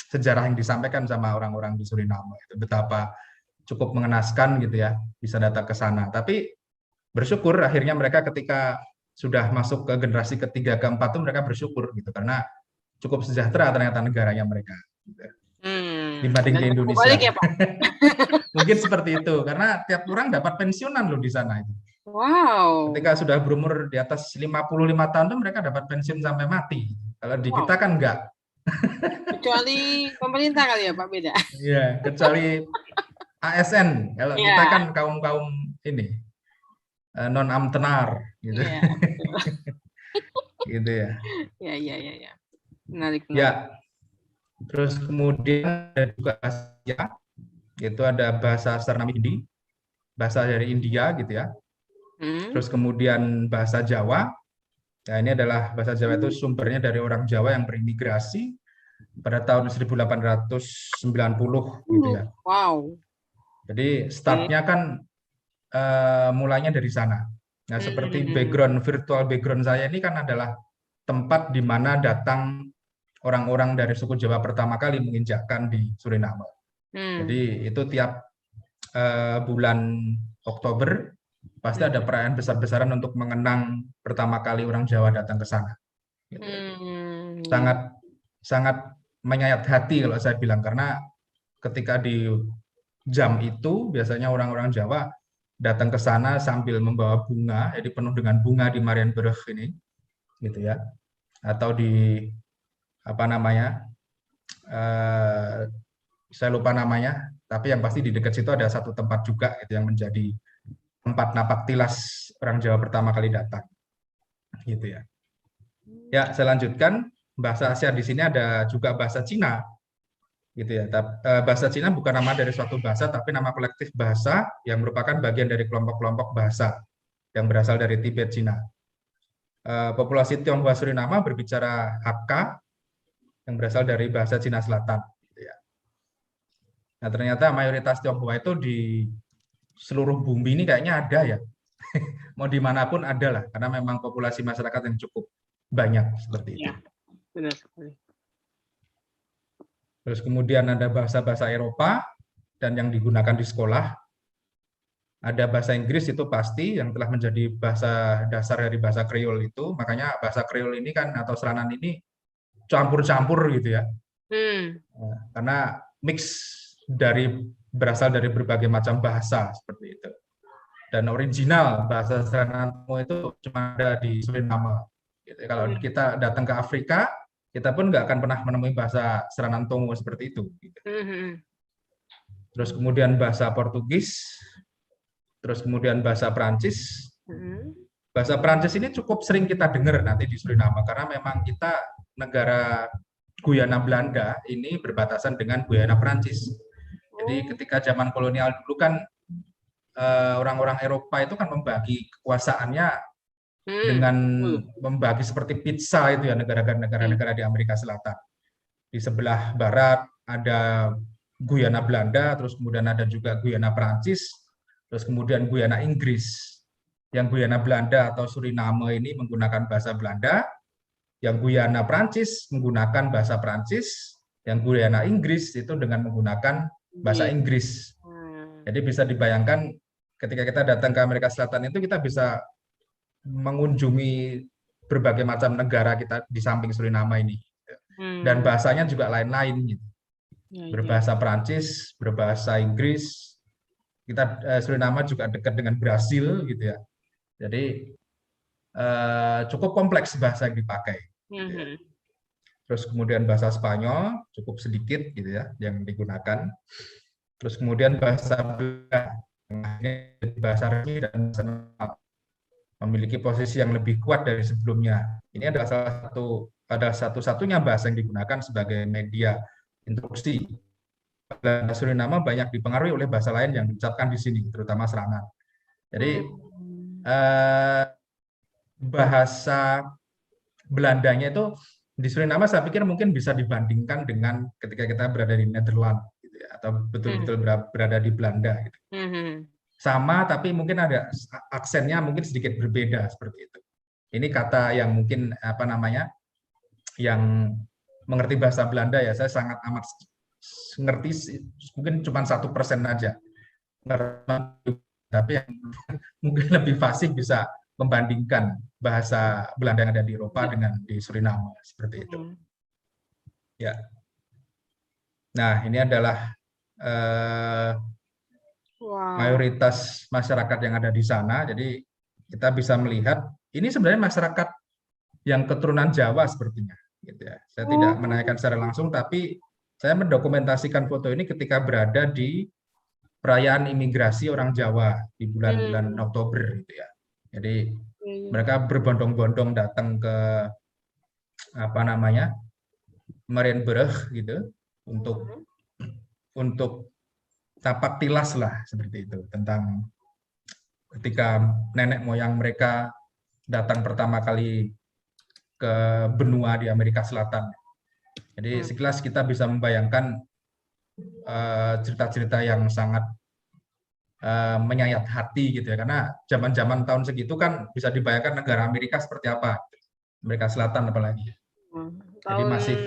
sejarah yang disampaikan sama orang-orang di Suriname. Itu betapa cukup mengenaskan gitu ya, bisa datang ke sana. Tapi bersyukur akhirnya mereka ketika sudah masuk ke generasi ketiga, keempat itu mereka bersyukur gitu karena cukup sejahtera ternyata negaranya mereka. Gitu. Dibanding di Indonesia. Ya, Pak? Mungkin seperti itu karena tiap orang dapat pensiunan loh di sana itu. Wow. Ketika sudah berumur di atas 55 tahun itu mereka dapat pensiun sampai mati. Kalau di kita kan enggak. Kecuali pemerintah kali ya Pak, beda. Iya, kecuali ASN. Kalau Iya. kita kan kaum ini non amtenar gitu. Iya. Gitu ya. Ya. Menarik. Ya. Terus kemudian ada juga Asia, itu ada bahasa Sernami Hindi, bahasa dari India gitu ya. Terus kemudian bahasa Jawa. Nah, ini adalah bahasa Jawa itu sumbernya dari orang Jawa yang berimigrasi pada tahun 1890 gitu ya. Wow. Jadi startnya kan mulainya dari sana. Nah, seperti virtual background saya ini kan adalah tempat di mana datang orang-orang dari suku Jawa pertama kali menginjakkan di Suriname. Jadi itu tiap bulan Oktober pasti ada perayaan besar-besaran untuk mengenang pertama kali orang Jawa datang ke sana. Gitu. Sangat menyayat hati kalau saya bilang, karena ketika di jam itu biasanya orang-orang Jawa datang ke sana sambil membawa bunga, jadi penuh dengan bunga di Marienburg ini, gitu ya, atau di apa namanya, saya lupa namanya, tapi yang pasti di dekat situ ada satu tempat juga itu yang menjadi tempat napak tilas orang Jawa pertama kali datang, gitu ya. Ya, saya lanjutkan. Bahasa Asia di sini ada juga bahasa Cina, gitu ya. Bahasa Cina bukan nama dari suatu bahasa, tapi nama kolektif bahasa yang merupakan bagian dari kelompok-kelompok bahasa yang berasal dari Tibet, Cina. Populasi Tionghoa Suriname berbicara Hakka yang berasal dari bahasa Cina Selatan. Gitu ya. Nah, ternyata mayoritas Tionghoa itu di seluruh bumi ini kayaknya ada ya. Mau dimanapun ada lah, karena memang populasi masyarakat yang cukup banyak seperti itu. Ya, benar sekali. Terus kemudian ada bahasa-bahasa Eropa dan yang digunakan di sekolah. Ada bahasa Inggris itu pasti yang telah menjadi bahasa dasar dari bahasa Kreol itu. Makanya bahasa Kreol ini kan atau Seranan ini campur-campur gitu ya. Karena mix berasal dari berbagai macam bahasa seperti itu. Dan original bahasa Seranan itu cuma ada di Suriname. Gitu. Kalau kita datang ke Afrika, kita pun nggak akan pernah menemui bahasa Seranan Tongo seperti itu. Gitu. Terus kemudian bahasa Portugis, terus kemudian bahasa Prancis. Bahasa Prancis ini cukup sering kita dengar nanti di Suriname, karena memang kita negara Guyana Belanda ini berbatasan dengan Guyana Prancis. Jadi ketika zaman kolonial dulu kan orang-orang Eropa itu kan membagi kekuasaannya dengan membagi seperti pizza itu ya, negara-negara di Amerika Selatan. Di sebelah barat ada Guyana Belanda, terus kemudian ada juga Guyana Prancis, terus kemudian Guyana Inggris. Yang Guyana Belanda atau Suriname ini menggunakan bahasa Belanda, yang Guyana Prancis menggunakan bahasa Prancis, yang Guyana Inggris itu dengan menggunakan bahasa Inggris. Jadi bisa dibayangkan ketika kita datang ke Amerika Selatan itu kita bisa mengunjungi berbagai macam negara kita di samping Suriname ini. Dan bahasanya juga lain-lain gitu. Berbahasa Prancis, berbahasa Inggris. Kita Suriname juga dekat dengan Brasil gitu ya. Jadi cukup kompleks bahasa yang dipakai. Gitu ya. Terus kemudian bahasa Spanyol cukup sedikit gitu ya yang digunakan. Terus kemudian bahasa Belanda, bahasa resmi dan memiliki posisi yang lebih kuat dari sebelumnya. Ini adalah satu-satunya bahasa yang digunakan sebagai media instruksi. Bahasa Suriname banyak dipengaruhi oleh bahasa lain yang diucapkan di sini, terutama Seranan. Jadi bahasa Belandanya itu di Suriname saya pikir mungkin bisa dibandingkan dengan ketika kita berada di Nederland gitu ya, atau betul-betul berada di Belanda gitu. Sama tapi mungkin ada aksennya mungkin sedikit berbeda seperti itu. Ini kata yang mungkin apa namanya, yang mengerti bahasa Belanda ya, saya sangat amat ngerti, mungkin cuma 1% aja. Tapi yang mungkin lebih fasih bisa membandingkan bahasa Belanda yang ada di Eropa dengan di Suriname seperti itu. Ya. Nah, ini adalah mayoritas masyarakat yang ada di sana. Jadi kita bisa melihat ini sebenarnya masyarakat yang keturunan Jawa sepertinya. Gitu ya. Saya tidak menanyakan secara langsung, tapi saya mendokumentasikan foto ini ketika berada di perayaan imigrasi orang Jawa di bulan-bulan Oktober gitu ya. Jadi mereka berbondong-bondong datang ke apa namanya Marienburg gitu untuk tapak tilas lah seperti itu tentang ketika nenek moyang mereka datang pertama kali ke benua di Amerika Selatan. Jadi sekilas kita bisa membayangkan cerita-cerita yang sangat menyayat hati gitu ya, karena zaman-zaman tahun segitu kan bisa dibayangkan negara Amerika seperti apa, Amerika Selatan apalagi. Jadi masih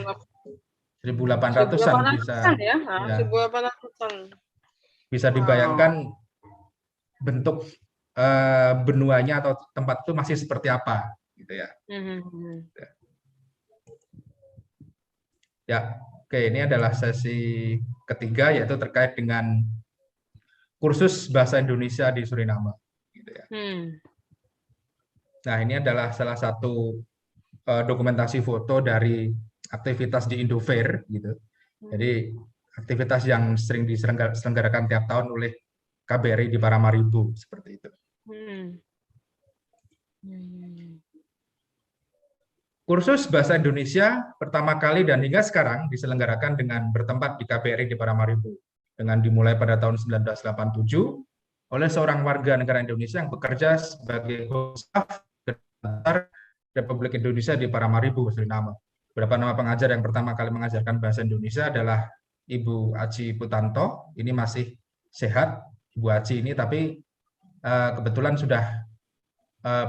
1800-an bisa ya, ya, 1800-an. bisa dibayangkan bentuk benuanya atau tempat itu masih seperti apa gitu ya. Ya, oke, ini adalah sesi ketiga yaitu terkait dengan kursus bahasa Indonesia di Suriname. Gitu ya. Nah, ini adalah salah satu dokumentasi foto dari aktivitas di Indofair, gitu. Jadi aktivitas yang sering diselenggarakan tiap tahun oleh KBRI di Paramaribo seperti itu. Kursus bahasa Indonesia pertama kali dan hingga sekarang diselenggarakan dengan bertempat di KBRI di Paramaribo dengan dimulai pada tahun 1987 oleh seorang warga negara Indonesia yang bekerja sebagai staf Republik Indonesia di Paramaribo, Suriname. Beberapa nama pengajar yang pertama kali mengajarkan bahasa Indonesia adalah Ibu Aci Putanto. Ini masih sehat, Ibu Aci ini, tapi kebetulan sudah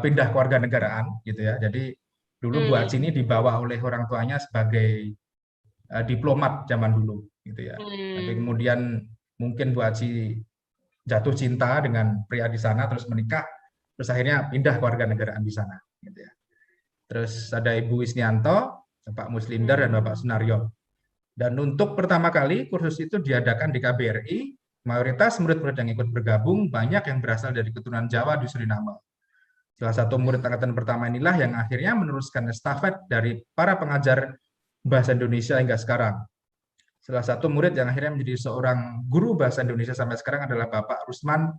pindah kewarganegaraan, gitu ya. Jadi dulu Bu Aci ini dibawa oleh orang tuanya sebagai diplomat zaman dulu, gitu ya. Tapi kemudian mungkin Bu Aci jatuh cinta dengan pria di sana, terus menikah, terus akhirnya pindah kewarganegaraan di sana, gitu ya. Terus ada Ibu Wisnianto, Bapak Muslinder, dan Bapak Sunaryo. Dan untuk pertama kali kursus itu diadakan di KBRI, mayoritas murid-murid yang ikut bergabung banyak yang berasal dari keturunan Jawa di Suriname. Salah satu murid angkatan pertama inilah yang akhirnya meneruskan estafet dari para pengajar bahasa Indonesia hingga sekarang. Salah satu murid yang akhirnya menjadi seorang guru bahasa Indonesia sampai sekarang adalah Bapak Rusman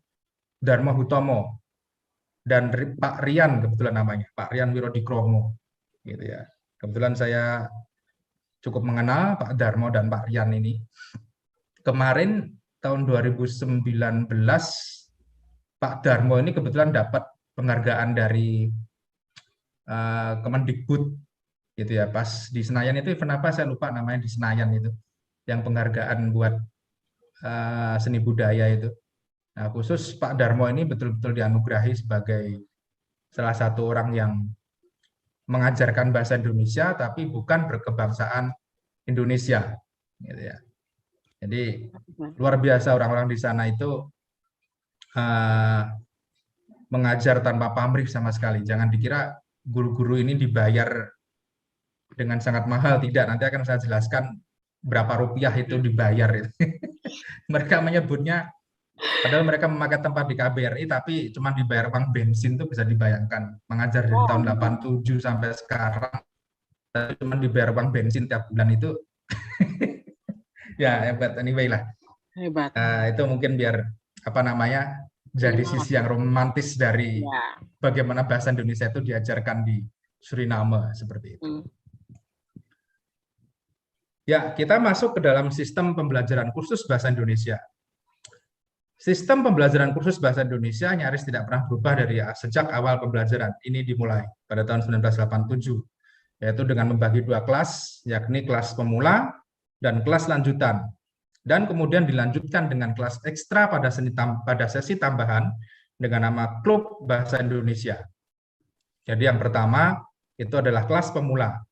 Darmo Hutomo dan Pak Rian, kebetulan namanya, Pak Rian Wirodikromo. Gitu ya. Kebetulan saya cukup mengenal Pak Darmo dan Pak Rian ini. Kemarin tahun 2019 Pak Darmo ini kebetulan dapat penghargaan dari Kemendikbud gitu ya, pas di Senayan itu event apa saya lupa namanya, di Senayan itu yang penghargaan buat seni budaya itu. Nah, khusus Pak Darmo ini betul-betul dianugerahi sebagai salah satu orang yang mengajarkan bahasa Indonesia tapi bukan berkebangsaan Indonesia gitu ya. Jadi luar biasa orang-orang di sana itu mengajar tanpa pamrih sama sekali. Jangan dikira guru-guru ini dibayar dengan sangat mahal, tidak. Nanti akan saya jelaskan berapa rupiah itu dibayar. Mereka menyebutnya, padahal mereka memakai tempat di KBRI, tapi cuma dibayar uang bensin itu bisa dibayangkan. Mengajar dari tahun 87 sampai sekarang, cuma dibayar uang bensin tiap bulan itu. Ya, hebat. Anyway lah. Hebat. Itu mungkin biar, apa namanya, jadi sisi yang romantis dari bagaimana bahasa Indonesia itu diajarkan di Suriname seperti itu. Ya, kita masuk ke dalam sistem pembelajaran kursus bahasa Indonesia. Sistem pembelajaran kursus bahasa Indonesia nyaris tidak pernah berubah dari sejak awal pembelajaran. Ini dimulai pada tahun 1987, yaitu dengan membagi dua kelas, yakni kelas pemula dan kelas lanjutan. Dan kemudian dilanjutkan dengan kelas ekstra pada sesi tambahan dengan nama Klub Bahasa Indonesia. Jadi yang pertama itu adalah kelas pemula.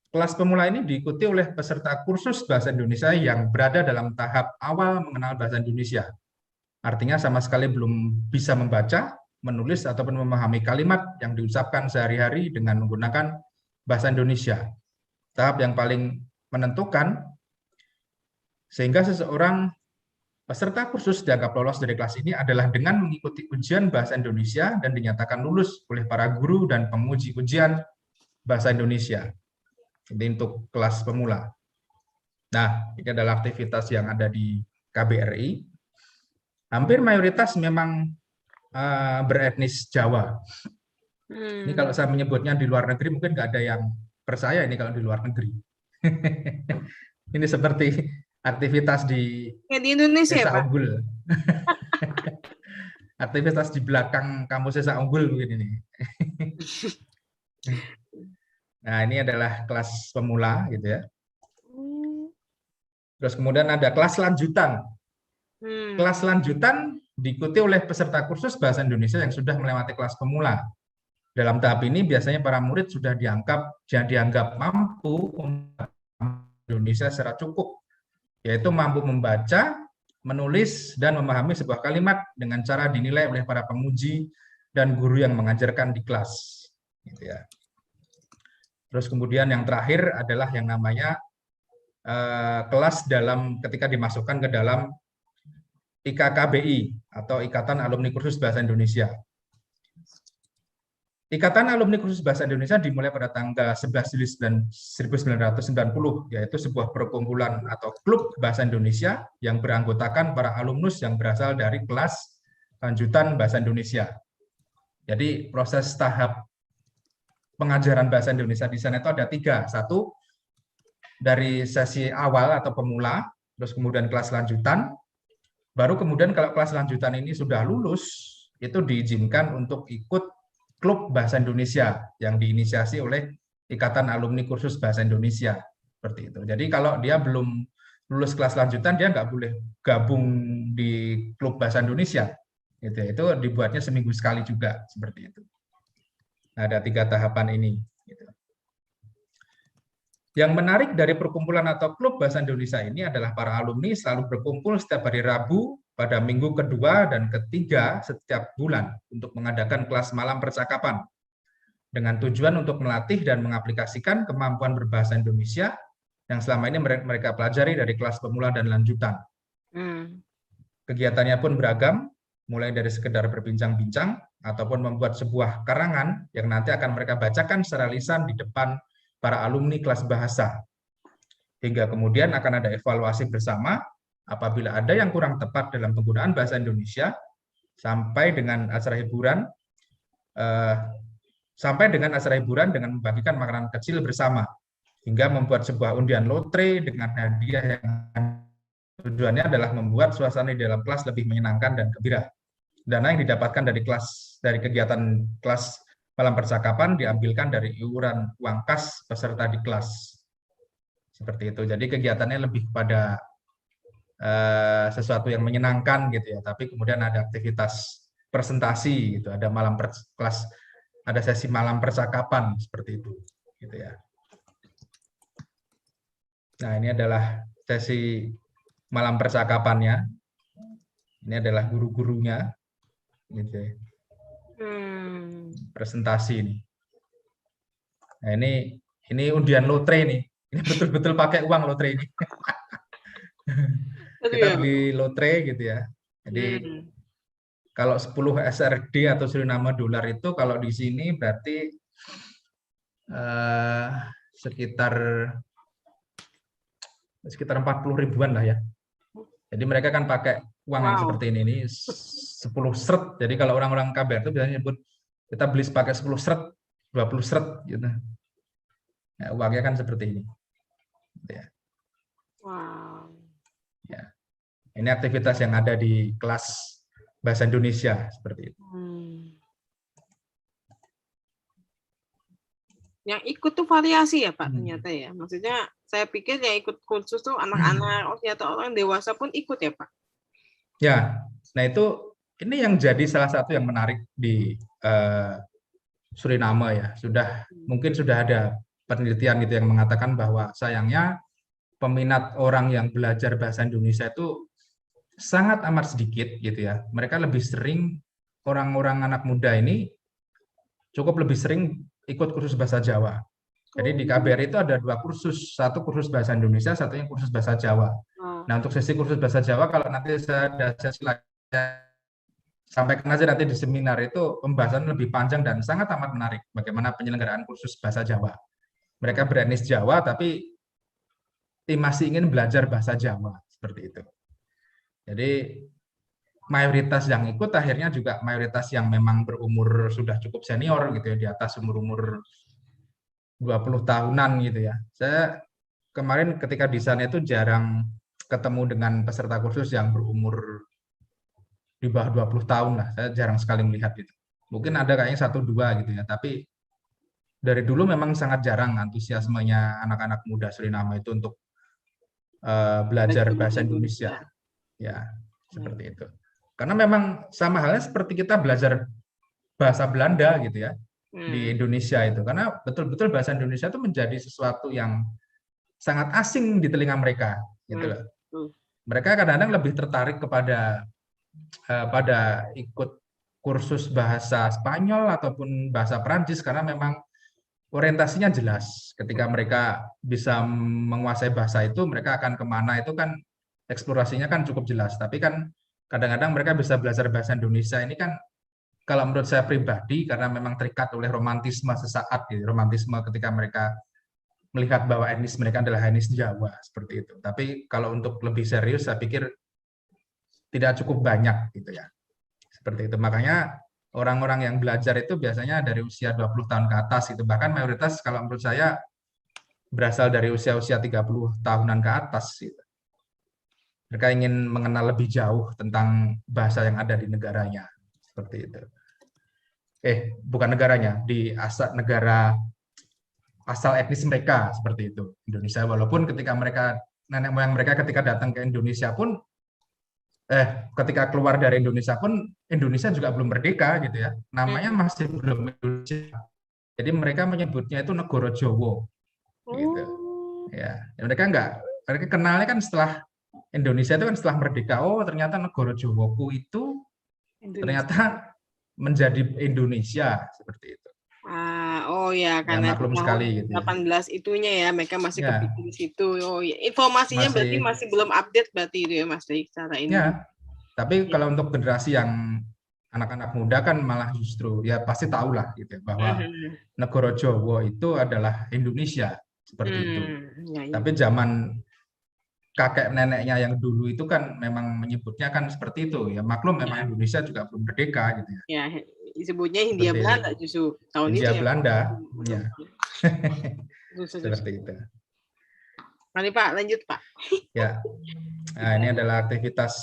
Kelas pemula ini diikuti oleh peserta kursus bahasa Indonesia yang berada dalam tahap awal mengenal bahasa Indonesia. Artinya sama sekali belum bisa membaca, menulis, ataupun memahami kalimat yang diucapkan sehari-hari dengan menggunakan bahasa Indonesia. Tahap yang paling menentukan sehingga seseorang peserta kursus dianggap lolos dari kelas ini adalah dengan mengikuti ujian bahasa Indonesia dan dinyatakan lulus oleh para guru dan penguji ujian bahasa Indonesia. Ini untuk kelas pemula. Nah, ini adalah aktivitas yang ada di KBRI. hampir mayoritas memang beretnis Jawa. Ini kalau saya menyebutnya di luar negeri mungkin nggak ada yang percaya ini kalau di luar negeri. Ini seperti aktivitas di Kayak di Indonesia ya, Desa Pak? Unggul. Aktivitas di belakang kampus Desa Unggul mungkin ini. Nah, ini adalah kelas pemula gitu ya. Terus kemudian ada kelas lanjutan. Kelas lanjutan diikuti oleh peserta kursus bahasa Indonesia yang sudah melewati kelas pemula. Dalam tahap ini biasanya para murid sudah dianggap mampu memahami Indonesia secara cukup, yaitu mampu membaca, menulis, dan memahami sebuah kalimat dengan cara dinilai oleh para penguji dan guru yang mengajarkan di kelas. Gitu ya. Terus kemudian yang terakhir adalah yang namanya kelas ketika dimasukkan ke dalam IKKBI atau Ikatan Alumni Kursus Bahasa Indonesia. Ikatan Alumni Kursus Bahasa Indonesia dimulai pada tanggal 11 Juli 1990, yaitu sebuah perkumpulan atau klub bahasa Indonesia yang beranggotakan para alumnus yang berasal dari kelas lanjutan bahasa Indonesia. Jadi proses tahap pengajaran bahasa Indonesia di sana itu ada 3. 1, dari sesi awal atau pemula, terus kemudian kelas lanjutan, baru kemudian kalau kelas lanjutan ini sudah lulus, itu diizinkan untuk ikut klub bahasa Indonesia yang diinisiasi oleh Ikatan Alumni Kursus Bahasa Indonesia. Seperti itu. Jadi kalau dia belum lulus kelas lanjutan, dia nggak boleh gabung di klub bahasa Indonesia. Itu dibuatnya seminggu sekali juga, seperti itu. Nah, ada 3 tahapan ini. Yang menarik dari perkumpulan atau klub bahasa Indonesia ini adalah para alumni selalu berkumpul setiap hari Rabu pada minggu kedua dan ketiga setiap bulan untuk mengadakan kelas malam percakapan dengan tujuan untuk melatih dan mengaplikasikan kemampuan berbahasa Indonesia yang selama ini mereka pelajari dari kelas pemula dan lanjutan. Kegiatannya pun beragam, mulai dari sekedar berbincang-bincang ataupun membuat sebuah karangan yang nanti akan mereka bacakan secara lisan di depan para alumni kelas bahasa. Hingga kemudian akan ada evaluasi bersama apabila ada yang kurang tepat dalam penggunaan bahasa Indonesia, sampai dengan acara hiburan dengan membagikan makanan kecil bersama, hingga membuat sebuah undian lotre dengan hadiah yang tujuannya adalah membuat suasana di dalam kelas lebih menyenangkan dan gembira. Dana yang didapatkan dari kegiatan kelas malam percakapan diambilkan dari iuran uang kas peserta di kelas. Seperti itu. Jadi kegiatannya lebih pada sesuatu yang menyenangkan gitu ya. Tapi kemudian ada aktivitas presentasi gitu, ada kelas, ada sesi malam percakapan seperti itu gitu ya. Nah, ini adalah sesi malam percakapannya. Ini adalah guru-gurunya gitu ya. Presentasi ini. Nah, ini undian lotre nih. Ini betul-betul pakai uang lotre ini. Kita beli lotre gitu ya. Jadi kalau 10 SRD atau Suriname dolar itu kalau di sini berarti sekitar 40 ribuan lah ya. Jadi mereka kan pakai uang yang seperti ini 10 seret. Jadi kalau orang-orang KBR itu biasanya nyebut kita beli pakai 10 seret, 20 seret gitu. Nah, uangnya kan seperti ini. Ya. Wow. Ya. Ini aktivitas yang ada di kelas bahasa Indonesia seperti itu. Yang ikut tuh variasi ya Pak ternyata ya. Maksudnya saya pikir yang ikut kursus tuh anak-anak, ternyata orang dewasa pun ikut ya Pak. Ya, nah ini yang jadi salah satu yang menarik di Suriname ya. Mungkin sudah ada penelitian gitu yang mengatakan bahwa sayangnya peminat orang yang belajar bahasa Indonesia itu sangat amat sedikit gitu ya. Mereka lebih sering, orang-orang anak muda ini cukup lebih sering ikut kursus bahasa Jawa. Jadi di KBR itu ada 2 kursus, satu kursus bahasa Indonesia, satunya kursus bahasa Jawa. Nah, untuk sesi kursus bahasa Jawa, kalau nanti saya ada sesi sampaikan aja nanti di seminar itu pembahasan lebih panjang dan sangat amat menarik bagaimana penyelenggaraan kursus bahasa Jawa. Mereka beretnis Jawa tapi masih ingin belajar bahasa Jawa seperti itu. Jadi mayoritas yang ikut akhirnya juga mayoritas yang memang berumur sudah cukup senior gitu ya, di atas umur-umur 20 tahunan gitu ya. Saya kemarin ketika di sana itu jarang ketemu dengan peserta kursus yang berumur di bawah 20 tahun lah. Saya jarang sekali melihat itu. Mungkin ada kayaknya 1-2 gitu ya, tapi dari dulu memang sangat jarang antusiasmenya anak-anak muda Suriname itu untuk belajar bahasa Indonesia. Ya, seperti itu. Karena memang sama halnya seperti kita belajar bahasa Belanda gitu ya di Indonesia itu. Karena betul-betul bahasa Indonesia itu menjadi sesuatu yang sangat asing di telinga mereka gitu loh. Mereka kadang-kadang lebih tertarik kepada pada ikut kursus bahasa Spanyol ataupun bahasa Perancis karena memang orientasinya jelas. Ketika mereka bisa menguasai bahasa itu, mereka akan kemana itu kan eksplorasinya kan cukup jelas. Tapi kan kadang-kadang mereka bisa belajar bahasa Indonesia ini kan kalau menurut saya pribadi karena memang terikat oleh romantisme sesaat, gitu. Romantisme ketika mereka melihat bahwa etnis mereka adalah etnis Jawa seperti itu. Tapi kalau untuk lebih serius, saya pikir tidak cukup banyak gitu ya. Seperti itu. Makanya orang-orang yang belajar itu biasanya dari usia 20 tahun ke atas itu. Bahkan mayoritas kalau menurut saya berasal dari usia-usia 30 tahunan ke atas gitu. Mereka ingin mengenal lebih jauh tentang bahasa yang ada di negaranya. Seperti itu. Bukan negaranya, di negara asal etnis mereka seperti itu, Indonesia. Walaupun ketika mereka nenek moyang mereka ketika datang ke Indonesia pun ketika keluar dari Indonesia pun Indonesia juga belum merdeka gitu ya. Namanya masih belum Indonesia. Jadi mereka menyebutnya itu Negoro Jowo. Gitu. Ya, mereka kenalnya kan setelah Indonesia itu kan setelah merdeka. Oh, ternyata Negoro Jowoku itu ternyata menjadi Indonesia seperti itu. Oh ya, karena maklum sekali gitu 18 itunya ya, mereka masih kepikir di situ. Oh ya, informasinya berarti masih belum update berarti itu ya Mas Dik cara ini. Ya, tapi kalau untuk generasi yang anak-anak muda kan malah justru ya pasti tahu lah gitu ya, bahwa Negoro Jowo itu adalah Indonesia seperti itu. Tapi zaman kakek neneknya yang dulu itu kan memang menyebutnya kan seperti itu ya, maklum memang Indonesia juga belum merdeka gitu ya. Ya, disebutnya Hindia Belanda justru tahun Hindia itu Belanda, ya. Seperti itu. Mari Pak, lanjut Pak. Ya, nah ini adalah aktivitas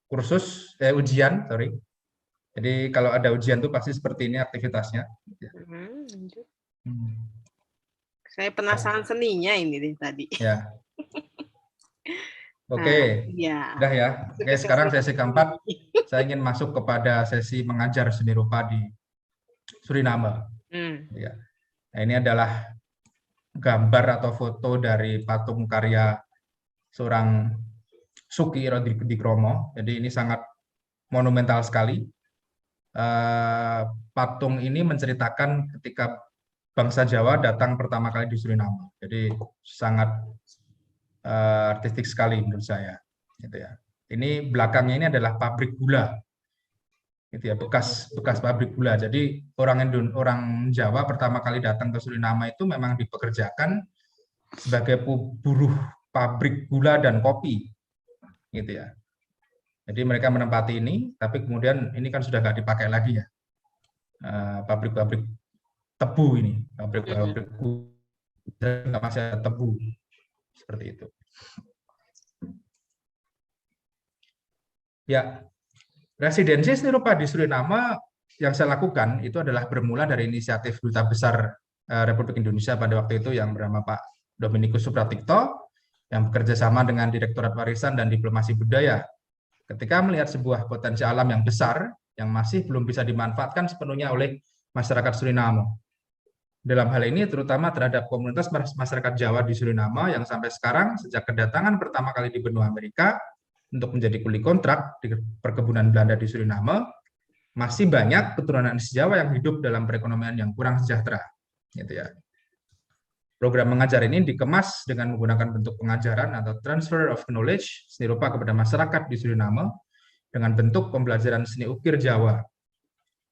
kursus, ujian, sorry. Jadi kalau ada ujian tuh pasti seperti ini aktivitasnya. Lanjut. Saya penasaran seninya ini deh tadi. Ya. Oke, udah ya. Oke, sekarang sesi keempat, saya ingin masuk kepada sesi mengajar seni rupa di Suriname. Ya. Nah, ini adalah gambar atau foto dari patung karya seorang Suki Rodrikromo. Jadi ini sangat monumental sekali. Patung ini menceritakan ketika bangsa Jawa datang pertama kali di Suriname. Jadi sangat artistik sekali menurut saya. Gitu ya. Ini belakangnya ini adalah pabrik gula. Gitu ya, bekas pabrik gula. Jadi orang Jawa pertama kali datang ke Suriname itu memang dipekerjakan sebagai buruh pabrik gula dan kopi, gitu ya. Jadi mereka menempati ini, tapi kemudian ini kan sudah nggak dipakai lagi ya, pabrik-pabrik tebu ini, pabrik-pabrik gula nggak masih ada tebu, seperti itu. Ya. Residensi seni rupa di Suriname yang saya lakukan itu adalah bermula dari inisiatif Duta Besar Republik Indonesia pada waktu itu yang bernama Pak Dominikus Supratikto yang bekerja sama dengan Direktorat Warisan dan Diplomasi Budaya. Ketika melihat sebuah potensi alam yang besar yang masih belum bisa dimanfaatkan sepenuhnya oleh masyarakat Suriname. Dalam hal ini terutama terhadap komunitas masyarakat Jawa di Suriname yang sampai sekarang sejak kedatangan pertama kali di benua Amerika untuk menjadi kuli kontrak di perkebunan Belanda di Suriname, masih banyak keturunan Jawa yang hidup dalam perekonomian yang kurang sejahtera. Gitu ya. Program mengajar ini dikemas dengan menggunakan bentuk pengajaran atau transfer of knowledge seni rupa kepada masyarakat di Suriname dengan bentuk pembelajaran seni ukir Jawa.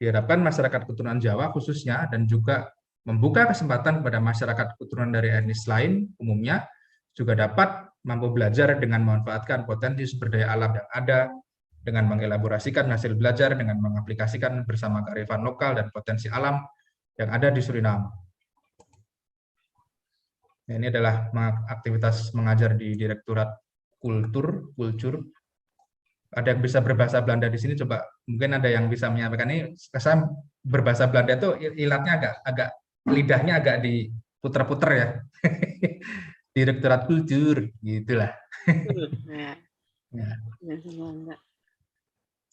Diharapkan masyarakat keturunan Jawa khususnya dan juga membuka kesempatan kepada masyarakat keturunan dari etnis lain umumnya juga dapat mampu belajar dengan memanfaatkan potensi sumber daya alam yang ada dengan mengelaborasikan hasil belajar dengan mengaplikasikan bersama kearifan lokal dan potensi alam yang ada di Suriname. Nah, ini adalah aktivitas mengajar di Direktorat Kultur. Ada yang bisa berbahasa Belanda di sini, coba mungkin ada yang bisa menyampaikan ini. Saya berbahasa Belanda itu ilatnya agak lidahnya agak diputer-puter ya. Direktorat Kultur, gitulah. Ya.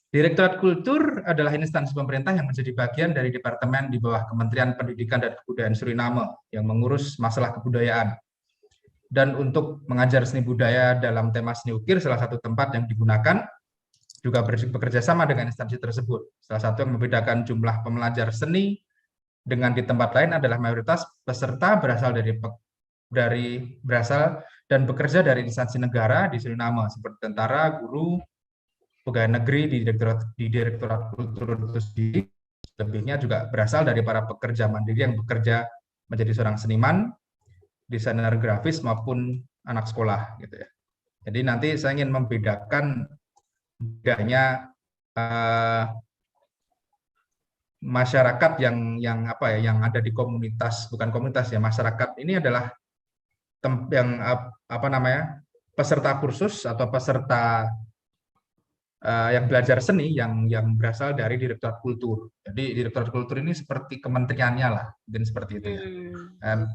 Direktorat Kultur adalah instansi pemerintah yang menjadi bagian dari departemen di bawah Kementerian Pendidikan dan Kebudayaan Suriname yang mengurus masalah kebudayaan. Dan untuk mengajar seni budaya dalam tema seni ukir, salah satu tempat yang digunakan juga bekerja sama dengan instansi tersebut. Salah satu yang membedakan jumlah pembelajar seni dengan di tempat lain adalah mayoritas peserta berasal dan bekerja dari instansi negara di Suriname seperti tentara, guru, pegawai negeri di Direktorat Kultur itu sendiri. Lebihnya juga berasal dari para pekerja mandiri yang bekerja menjadi seorang seniman, desainer grafis maupun anak sekolah gitu ya. Jadi nanti saya ingin membedakan bedanya masyarakat yang ada di komunitas, bukan komunitas ya, masyarakat ini adalah peserta kursus atau peserta yang belajar seni yang berasal dari Direktorat Kultur. Jadi Direktorat Kultur ini seperti kementeriannya lah, mungkin seperti itu ya.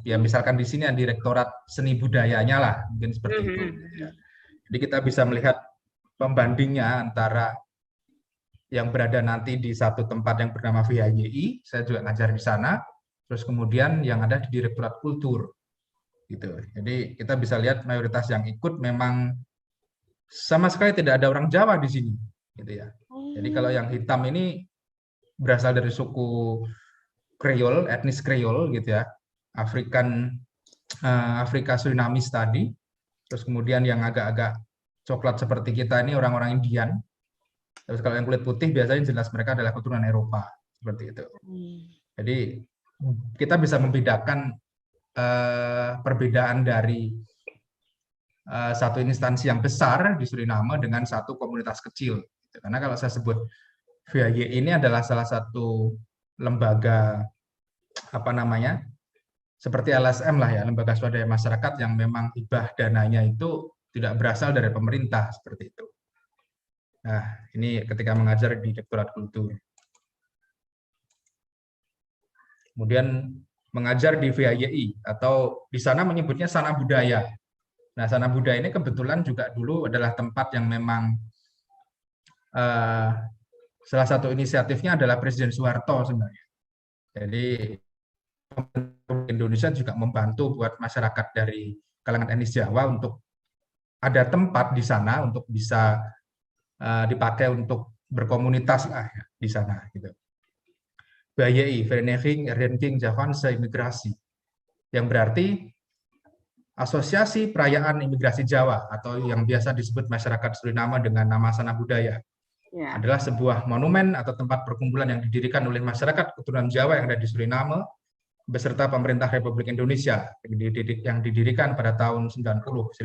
Ya misalkan di sini ada Direktorat Seni Budayanya lah, mungkin seperti itu. Ya. Jadi kita bisa melihat pembandingnya antara yang berada nanti di satu tempat yang bernama VHYI, saya juga ngajar di sana, terus kemudian yang ada di Direktorat Kultur. Gitu. Jadi kita bisa lihat mayoritas yang ikut memang sama sekali tidak ada orang Jawa di sini, gitu ya. Jadi kalau yang hitam ini berasal dari suku Kreol, etnis Kreol, gitu ya, Afrika Surinamis tadi. Terus kemudian yang agak-agak coklat seperti kita ini orang-orang Indian. Terus kalau yang kulit putih biasanya jelas mereka adalah keturunan Eropa, seperti itu. Jadi kita bisa membedakan perbedaan dari satu instansi yang besar di Suriname dengan satu komunitas kecil. Karena kalau saya sebut VHY ini adalah salah satu lembaga seperti LSM lah ya, lembaga swadaya masyarakat yang memang hibah dananya itu tidak berasal dari pemerintah seperti itu. Nah, ini ketika mengajar di Direktorat Kultur. Kemudian mengajar di VHYI atau di sana menyebutnya Sana Budaya. Nah, Sana Budaya ini kebetulan juga dulu adalah tempat yang memang salah satu inisiatifnya adalah Presiden Soeharto sebenarnya. Jadi Indonesia juga membantu buat masyarakat dari kalangan etnis Jawa untuk ada tempat di sana untuk bisa dipakai untuk berkomunitas lah ya, di sana. Gitu. VHYI, Vereniging Hereniging Javaanse Imigrasi, yang berarti Asosiasi Perayaan Imigrasi Jawa atau yang biasa disebut masyarakat Suriname dengan nama Sana Budaya. Adalah sebuah monumen atau tempat perkumpulan yang didirikan oleh masyarakat keturunan Jawa yang ada di Suriname beserta pemerintah Republik Indonesia yang didirikan pada tahun 1990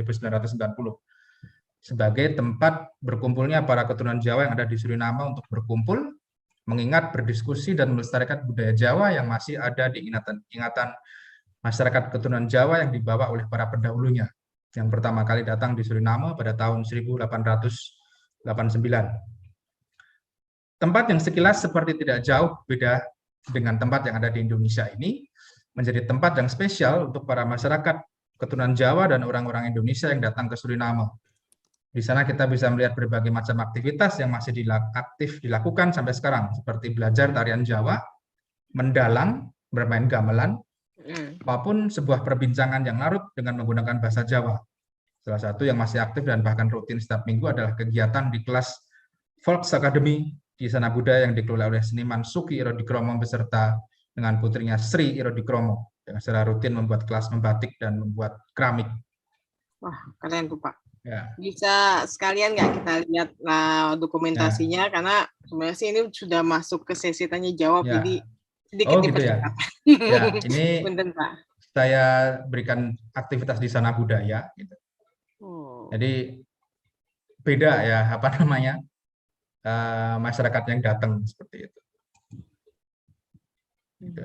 sebagai tempat berkumpulnya para keturunan Jawa yang ada di Suriname untuk berkumpul, mengingat, berdiskusi, dan melestarikan budaya Jawa yang masih ada di ingatan masyarakat keturunan Jawa yang dibawa oleh para pendahulunya, yang pertama kali datang di Suriname pada tahun 1889. Tempat yang sekilas seperti tidak jauh beda dengan tempat yang ada di Indonesia ini, menjadi tempat yang spesial untuk para masyarakat keturunan Jawa dan orang-orang Indonesia yang datang ke Suriname. Di sana kita bisa melihat berbagai macam aktivitas yang masih aktif dilakukan sampai sekarang, seperti belajar tarian Jawa, mendalang, bermain gamelan, apapun sebuah perbincangan yang larut dengan menggunakan bahasa Jawa. Salah satu yang masih aktif dan bahkan rutin setiap minggu adalah kegiatan di kelas Volks Academy di Sana Budaya yang dikelola oleh seniman Suki Irodikromo beserta dengan putrinya Sri Irodikromo yang secara rutin membuat kelas membatik dan membuat keramik. Wah, keren tuh Pak. Ya. Bisa sekalian nggak kita lihat dokumentasinya, karena sebenarnya sih ini sudah masuk ke sesi tanya jawab, jadi sedikit dipercepat. Ya, ini Punten, Pak. saya berikan aktivitas di Sana Budaya. Gitu. Jadi beda ya, masyarakat yang datang seperti itu. Gitu.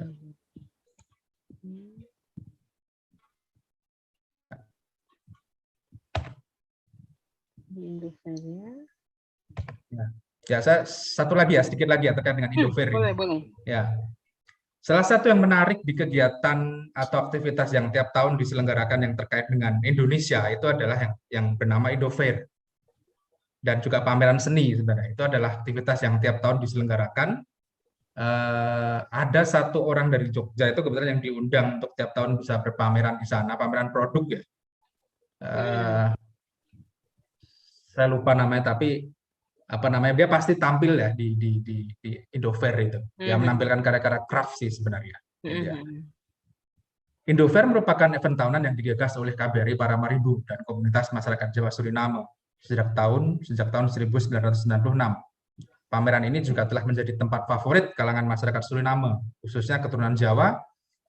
Ya, saya satu lagi ya, sedikit lagi ya terkait dengan Indofair ini. Boleh. Ya, salah satu yang menarik di kegiatan atau aktivitas yang tiap tahun diselenggarakan yang terkait dengan Indonesia itu adalah yang bernama Indofair dan juga pameran seni sebenarnya. Itu adalah aktivitas yang tiap tahun diselenggarakan. Ada satu orang dari Jogja itu kebetulan yang diundang untuk tiap tahun bisa berpameran di sana, pameran produk ya. Saya lupa namanya, tapi apa namanya, dia pasti tampil ya di Indofair itu. Dia menampilkan karya-karya craft sih sebenarnya. Ya. Indofair merupakan event tahunan yang digagas oleh KBRI Paramaribo dan komunitas masyarakat Jawa Suriname sejak tahun 1996. Pameran ini juga telah menjadi tempat favorit kalangan masyarakat Suriname, khususnya keturunan Jawa,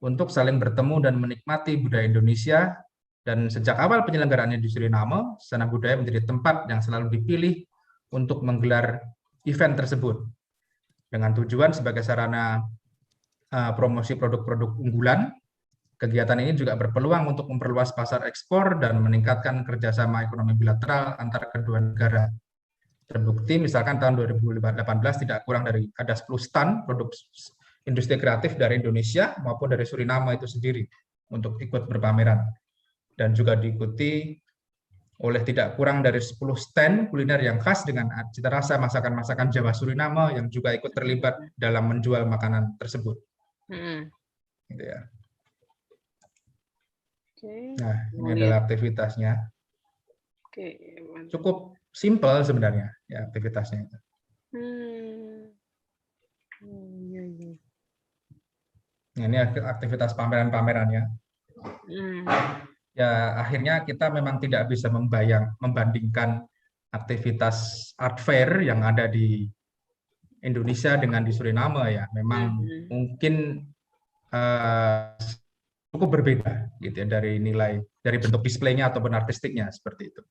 untuk saling bertemu dan menikmati budaya Indonesia. Dan sejak awal penyelenggaraannya di Suriname, Sana Budaya menjadi tempat yang selalu dipilih untuk menggelar event tersebut. Dengan tujuan sebagai sarana promosi produk-produk unggulan, kegiatan ini juga berpeluang untuk memperluas pasar ekspor dan meningkatkan kerjasama ekonomi bilateral antar kedua negara. Terbukti misalkan tahun 2018 tidak kurang dari ada 10 stand produk industri kreatif dari Indonesia maupun dari Suriname itu sendiri untuk ikut berpameran. Dan juga diikuti oleh tidak kurang dari 10 stand kuliner yang khas dengan cita rasa masakan-masakan Jawa Suriname yang juga ikut terlibat dalam menjual makanan tersebut. Gitu ya. Nah, ini adalah aktivitasnya. Cukup simpel sebenarnya ya aktivitasnya itu. Nah, ini aktivitas pameran-pamerannya. Ya akhirnya kita memang tidak bisa membandingkan aktivitas art fair yang ada di Indonesia dengan di Suriname ya. Memang mungkin cukup berbeda gitu ya dari nilai, dari bentuk displaynya ataupun artistiknya seperti itu.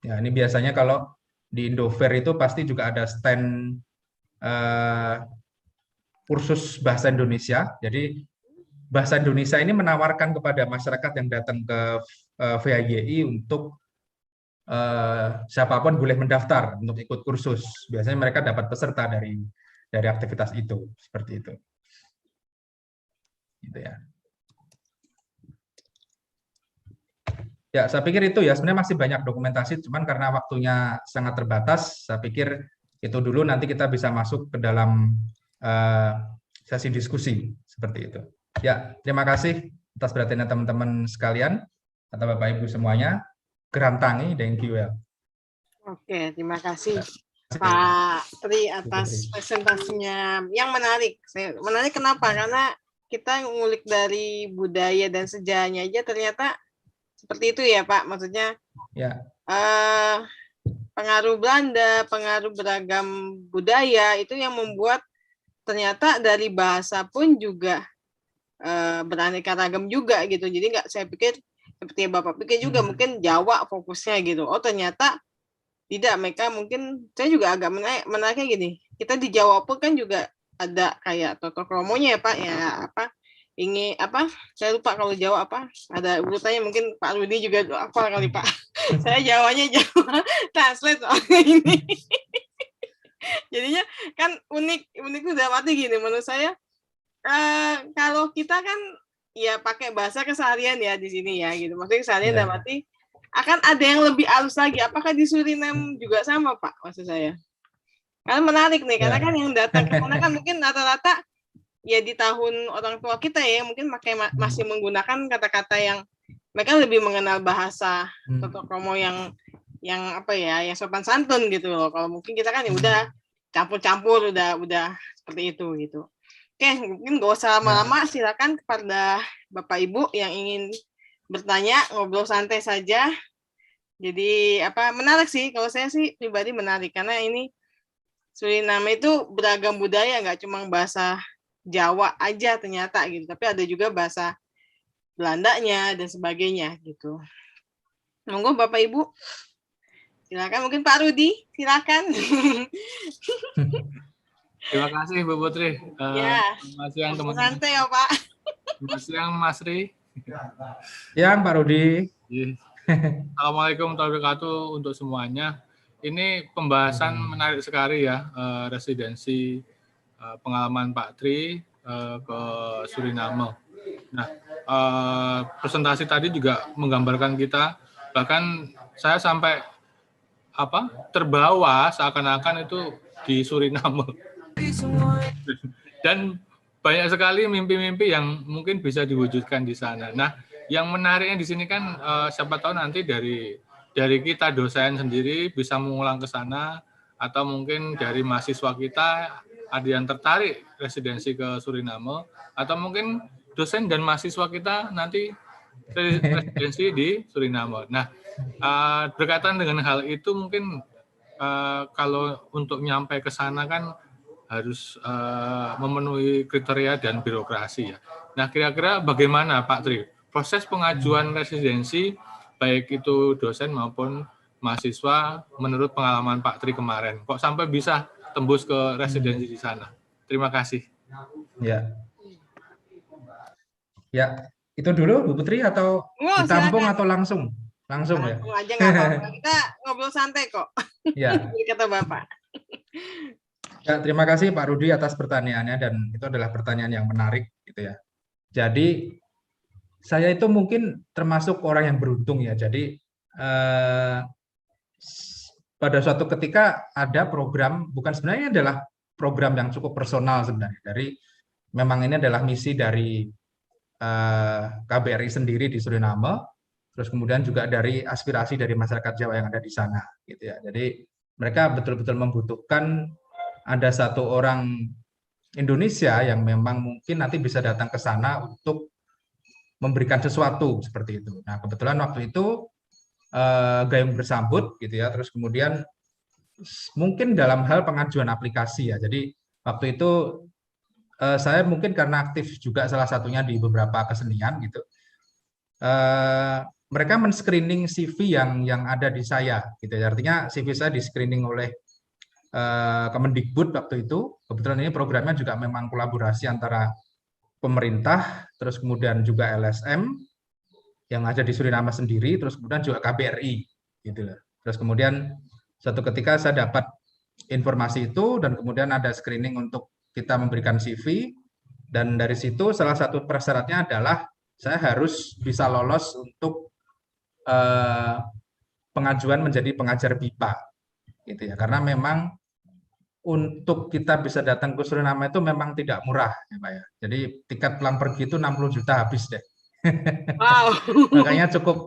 Ya ini biasanya kalau di Indofair itu pasti juga ada stand kursus bahasa Indonesia. Jadi bahasa Indonesia ini menawarkan kepada masyarakat yang datang ke VIGI untuk siapapun boleh mendaftar untuk ikut kursus. Biasanya mereka dapat peserta dari aktivitas itu, seperti itu. Gitu ya. Ya, saya pikir itu ya. Sebenarnya masih banyak dokumentasi, cuman karena waktunya sangat terbatas, saya pikir itu dulu. Nanti kita bisa masuk ke dalam sesi diskusi seperti itu. Ya, terima kasih atas perhatiannya teman-teman sekalian atau Bapak Ibu semuanya. Gerantangi, thank you ya. Oke, terima kasih Pak Tri atas presentasinya yang menarik. Menarik kenapa? Karena kita ngulik dari budaya dan sejarahnya aja ternyata seperti itu ya Pak. Maksudnya ya. Pengaruh Belanda, pengaruh beragam budaya itu yang membuat ternyata dari bahasa pun juga beraneka ragam juga gitu. Jadi nggak, saya pikir seperti yang Bapak pikir juga mungkin Jawa fokusnya gitu. Oh ternyata tidak, mereka mungkin, saya juga agak menariknya gini. Kita di Jawa pun kan juga ada kayak Toto Kromonya ya Pak, ya apa? Ini apa? Saya lupa kalau Jawa apa? Ada urutannya, mungkin Pak Rudi juga apa kali Pak. Saya Jawanya Jawa translate soalnya ini. Jadinya kan unik itu dalam arti gini menurut saya. Kalau kita kan ya pakai bahasa keseharian ya di sini ya gitu. Maksudnya keseharian dalam arti akan ada yang lebih halus lagi. Apakah di Suriname juga sama Pak? Maksud saya. Karena menarik nih, karena kan yang datang ke sana kan mungkin rata-rata ya di tahun orang tua kita ya mungkin masih menggunakan kata-kata yang mereka lebih mengenal bahasa Toto Kromo yang apa ya, yang sopan santun gitu loh. Kalau mungkin kita kan ya udah campur-campur udah seperti itu gitu. Oke, mungkin nggak usah lama-lama, silakan kepada Bapak Ibu yang ingin bertanya, ngobrol santai saja. Jadi apa menarik sih, kalau saya sih pribadi menarik karena ini Suriname itu beragam budaya, nggak cuma bahasa Jawa aja ternyata gitu, tapi ada juga bahasa Belandanya dan sebagainya gitu. Monggo Bapak Ibu, Silakan, mungkin Pak Rudi, silakan. Terima kasih Bu Putri. Ya, Selamat siang ngobrol teman-teman. santai ya Pak. Selamat siang Mas Ri. Yang Pak Rudi. Iya. Assalamualaikum warahmatullahi wabarakatuh untuk semuanya. Ini pembahasan menarik sekali ya, residensi pengalaman Pak Tri ke Suriname. Nah, presentasi tadi juga menggambarkan kita, bahkan saya sampai terbawa seakan-akan itu di Suriname. Dan banyak sekali mimpi-mimpi yang mungkin bisa diwujudkan di sana. Nah, yang menariknya di sini kan siapa tahu nanti dari kita dosen sendiri bisa mengulang ke sana, atau mungkin dari mahasiswa kita ada yang tertarik residensi ke Suriname, atau mungkin dosen dan mahasiswa kita nanti residensi di Suriname. Nah, berkaitan dengan hal itu mungkin kalau untuk nyampe ke sana kan harus memenuhi kriteria dan birokrasi ya. Nah, kira-kira bagaimana Pak Tri proses pengajuan residensi baik itu dosen maupun mahasiswa menurut pengalaman Pak Tri kemarin? Kok sampai bisa tembus ke residensi di sana? Terima kasih. Ya. Ya, itu dulu Bu Putri atau ditampung silakan. atau langsung? Langsung ya. Langsung aja nggak apa-apa. Kita ngobrol santai kok. Ya. Kata Bapak. Ya, terima kasih Pak Rudi atas pertanyaannya, dan itu adalah pertanyaan yang menarik gitu ya. Jadi saya itu mungkin termasuk orang yang beruntung ya. Jadi pada suatu ketika ada program, bukan sebenarnya adalah program yang cukup personal sebenarnya. Memang ini adalah misi dari KBRI sendiri di Suriname, terus kemudian juga dari aspirasi dari masyarakat Jawa yang ada di sana gitu ya. Jadi mereka betul-betul membutuhkan ada satu orang Indonesia yang memang mungkin nanti bisa datang ke sana untuk memberikan sesuatu seperti itu. Nah, kebetulan waktu itu gayung bersambut gitu ya. Terus kemudian mungkin dalam hal pengajuan aplikasi ya. Jadi waktu itu saya mungkin karena aktif juga salah satunya di beberapa kesenian gitu. Mereka men-screening CV yang ada di saya gitu. Artinya CV saya di-screening oleh Kemendikbud waktu itu. Kebetulan ini programnya juga memang kolaborasi antara pemerintah, terus kemudian juga LSM yang ada di Suriname sendiri, terus kemudian juga KBRI gitu. Terus kemudian suatu ketika saya dapat informasi itu, dan kemudian ada screening untuk kita memberikan CV, dan dari situ salah satu persyaratnya adalah saya harus bisa lolos untuk pengajuan menjadi pengajar BIPA gitu ya, karena memang untuk kita bisa datang ke Suriname itu memang tidak murah ya Pak ya. Jadi tiket pulang pergi itu 60 juta habis deh. Wow. Makanya cukup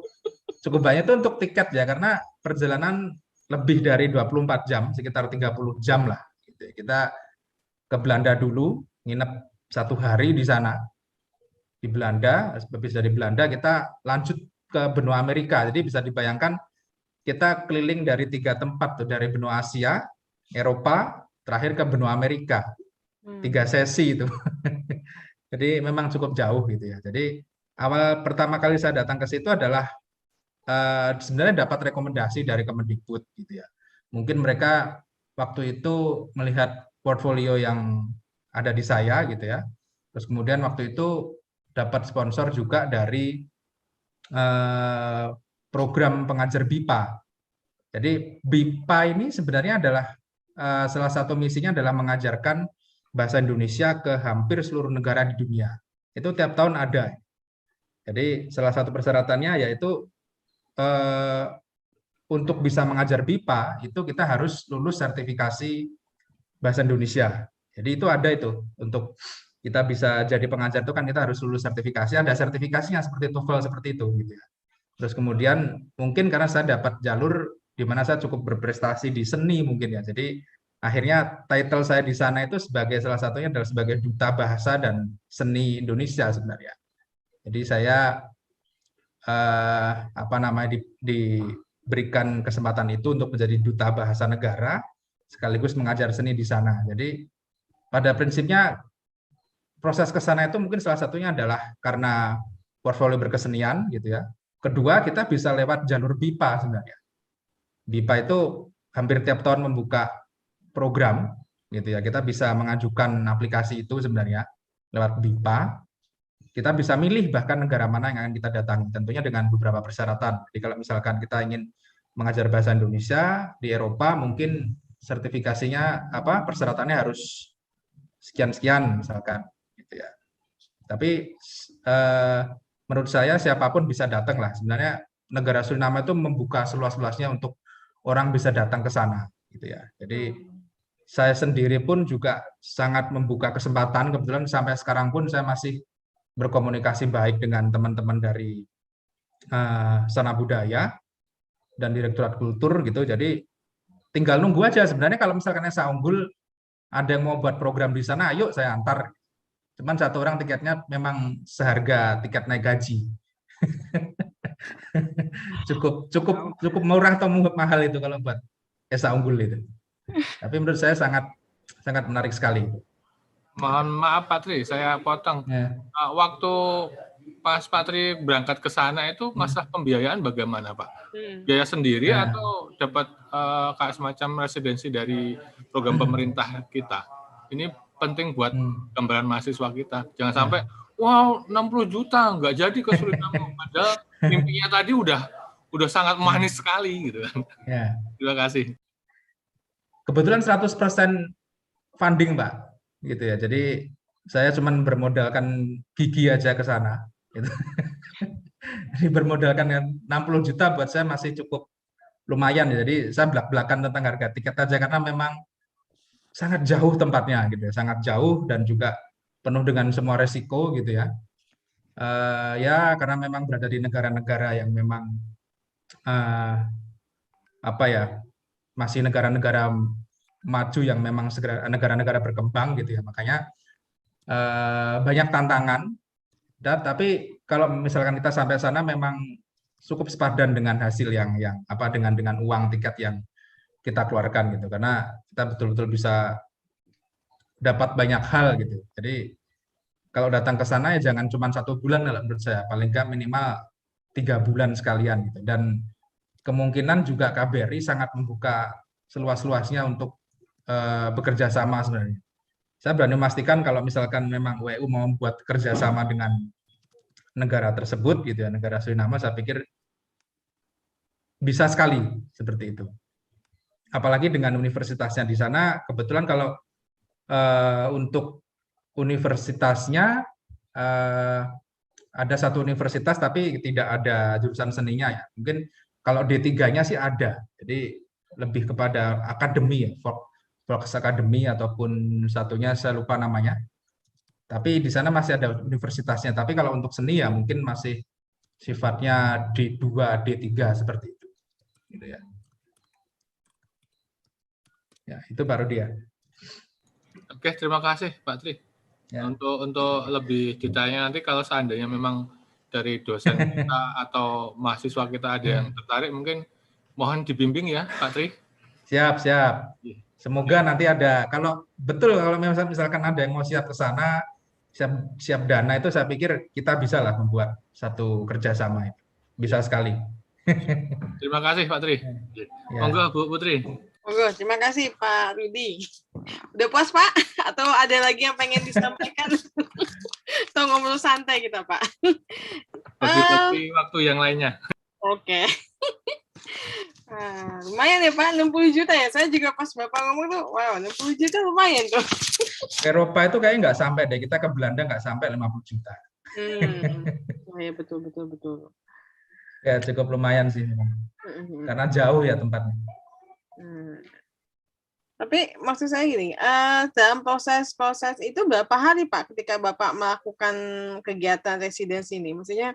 banyak itu untuk tiket ya, karena perjalanan lebih dari 24 jam, sekitar 30 jam lah gitu. Kita ke Belanda dulu, nginep 1 hari di sana di Belanda. Habis dari Belanda kita lanjut ke benua Amerika. Jadi bisa dibayangkan kita keliling dari 3 tempat tuh, dari benua Asia, Eropa, terakhir ke benua Amerika. 3 sesi itu. Jadi memang cukup jauh gitu ya. Jadi awal pertama kali saya datang ke situ adalah sebenarnya dapat rekomendasi dari Kemendikbud gitu ya. Mungkin mereka waktu itu melihat portfolio yang ada di saya gitu ya. Terus kemudian waktu itu dapat sponsor juga dari program pengajar BIPA. Jadi BIPA ini sebenarnya adalah salah satu misinya adalah mengajarkan bahasa Indonesia ke hampir seluruh negara di dunia. Itu tiap tahun ada. Jadi salah satu persyaratannya yaitu untuk bisa mengajar BIPA itu kita harus lulus sertifikasi bahasa Indonesia. Jadi itu ada itu, untuk kita bisa jadi pengajar itu kan kita harus lulus sertifikasi, ada sertifikasinya seperti TOEFL seperti itu gitu ya. Terus kemudian mungkin karena saya dapat jalur di mana saya cukup berprestasi di seni mungkin ya. Jadi akhirnya title saya di sana itu sebagai salah satunya adalah sebagai duta bahasa dan seni Indonesia sebenarnya. Jadi saya diberikan kesempatan itu untuk menjadi duta bahasa negara sekaligus mengajar seni di sana. Jadi pada prinsipnya proses ke sana itu mungkin salah satunya adalah karena portfolio berkesenian gitu ya. Kedua, kita bisa lewat jalur BIPA sebenarnya. BIPA itu hampir tiap tahun membuka program gitu ya. Kita bisa mengajukan aplikasi itu sebenarnya lewat BIPA. Kita bisa milih bahkan negara mana yang akan kita datangi, tentunya dengan beberapa persyaratan. Jadi kalau misalkan kita ingin mengajar bahasa Indonesia di Eropa, mungkin sertifikasinya persyaratannya harus sekian-sekian misalkan gitu ya. Tapi menurut saya siapapun bisa datang lah. Sebenarnya negara Suriname itu membuka seluas-luasnya untuk orang bisa datang ke sana gitu ya. Jadi saya sendiri pun juga sangat membuka kesempatan, kebetulan sampai sekarang pun saya masih berkomunikasi baik dengan teman-teman dari Sana Budaya dan Direktorat Kultur gitu. Jadi tinggal nunggu aja. Sebenarnya kalau misalkan Esa Unggul ada yang mau buat program di sana, ayo saya antar. Cuman satu orang tiketnya memang seharga tiket naik gaji. cukup murah atau mahal itu kalau buat Esa Unggul itu. Tapi menurut saya sangat menarik sekali. Mohon maaf Pak Tri, saya potong. Ya. Waktu pas Pak Tri berangkat ke sana itu masalah pembiayaan bagaimana Pak? Biaya sendiri atau dapat kayak semacam residensi dari program pemerintah kita? Ini penting buat gambaran mahasiswa kita. Jangan sampai, wow 60 juta nggak jadi ke Suriname. Padahal mimpinya tadi udah sangat manis sekali gitu kan. Ya. Terima kasih. Kebetulan 100% funding Pak, gitu ya. Jadi saya cuma bermodalkan gigi aja ke sana. Gitu. Jadi bermodalkan 60 juta buat saya masih cukup lumayan ya. Jadi saya belak-belakan tentang harga tiket aja karena memang sangat jauh tempatnya gitu ya, sangat jauh dan juga penuh dengan semua resiko gitu ya. Ya karena memang berada di negara-negara yang memang masih negara-negara maju yang memang negara-negara berkembang gitu ya. Makanya banyak tantangan. Tapi kalau misalkan kita sampai sana memang cukup sepadan dengan hasil yang dengan uang tiket yang kita keluarkan gitu. Karena kita betul-betul bisa dapat banyak hal gitu. Jadi kalau datang ke sana ya jangan cuma 1 bulan menurut saya, paling nggak minimal 3 bulan sekalian gitu. Dan kemungkinan juga KBRI sangat membuka seluas-luasnya untuk bekerja sama sebenarnya. Saya berani memastikan kalau misalkan memang WU mau membuat kerjasama dengan negara tersebut gitu ya, negara Suriname, saya pikir bisa sekali seperti itu. Apalagi dengan universitasnya di sana, kebetulan kalau untuk universitasnya ada satu universitas tapi tidak ada jurusan seninya ya. Mungkin kalau D3-nya sih ada. Jadi lebih kepada akademi ya, Volks Academy ataupun satunya saya lupa namanya. Tapi di sana masih ada universitasnya. Tapi kalau untuk seni ya mungkin masih sifatnya D2, D3 seperti itu. Gitu ya. Ya, itu baru dia. Oke, terima kasih Pak Tri. Ya. Untuk lebih detailnya nanti kalau seandainya memang dari dosen kita atau mahasiswa kita ada yang tertarik, mungkin mohon dibimbing ya Pak Tri. Siap. Semoga nanti ada, kalau misalkan ada yang mau siap ke sana, siap dana itu, saya pikir kita bisa lah membuat satu kerjasama itu. Bisa sekali. Terima kasih Pak Tri. Ya. Monggo Bu Putri. Monggo, terima kasih Pak Rudi. Udah puas Pak? Atau ada lagi yang pengen disampaikan? Atau ngobrol santai kita Pak? Bagi waktu yang lainnya. Oke. Lumayan ya Pak, 60 juta ya. Saya juga pas Bapak ngomong tuh, wow 60 juta lumayan tuh. Eropa itu kayaknya nggak sampai deh, kita ke Belanda nggak sampai 50 juta. Oh ya betul. Ya cukup lumayan sih memang. Karena jauh ya tempatnya. Tapi maksud saya gini, dalam proses itu berapa hari Pak ketika Bapak melakukan kegiatan residensi ini? Maksudnya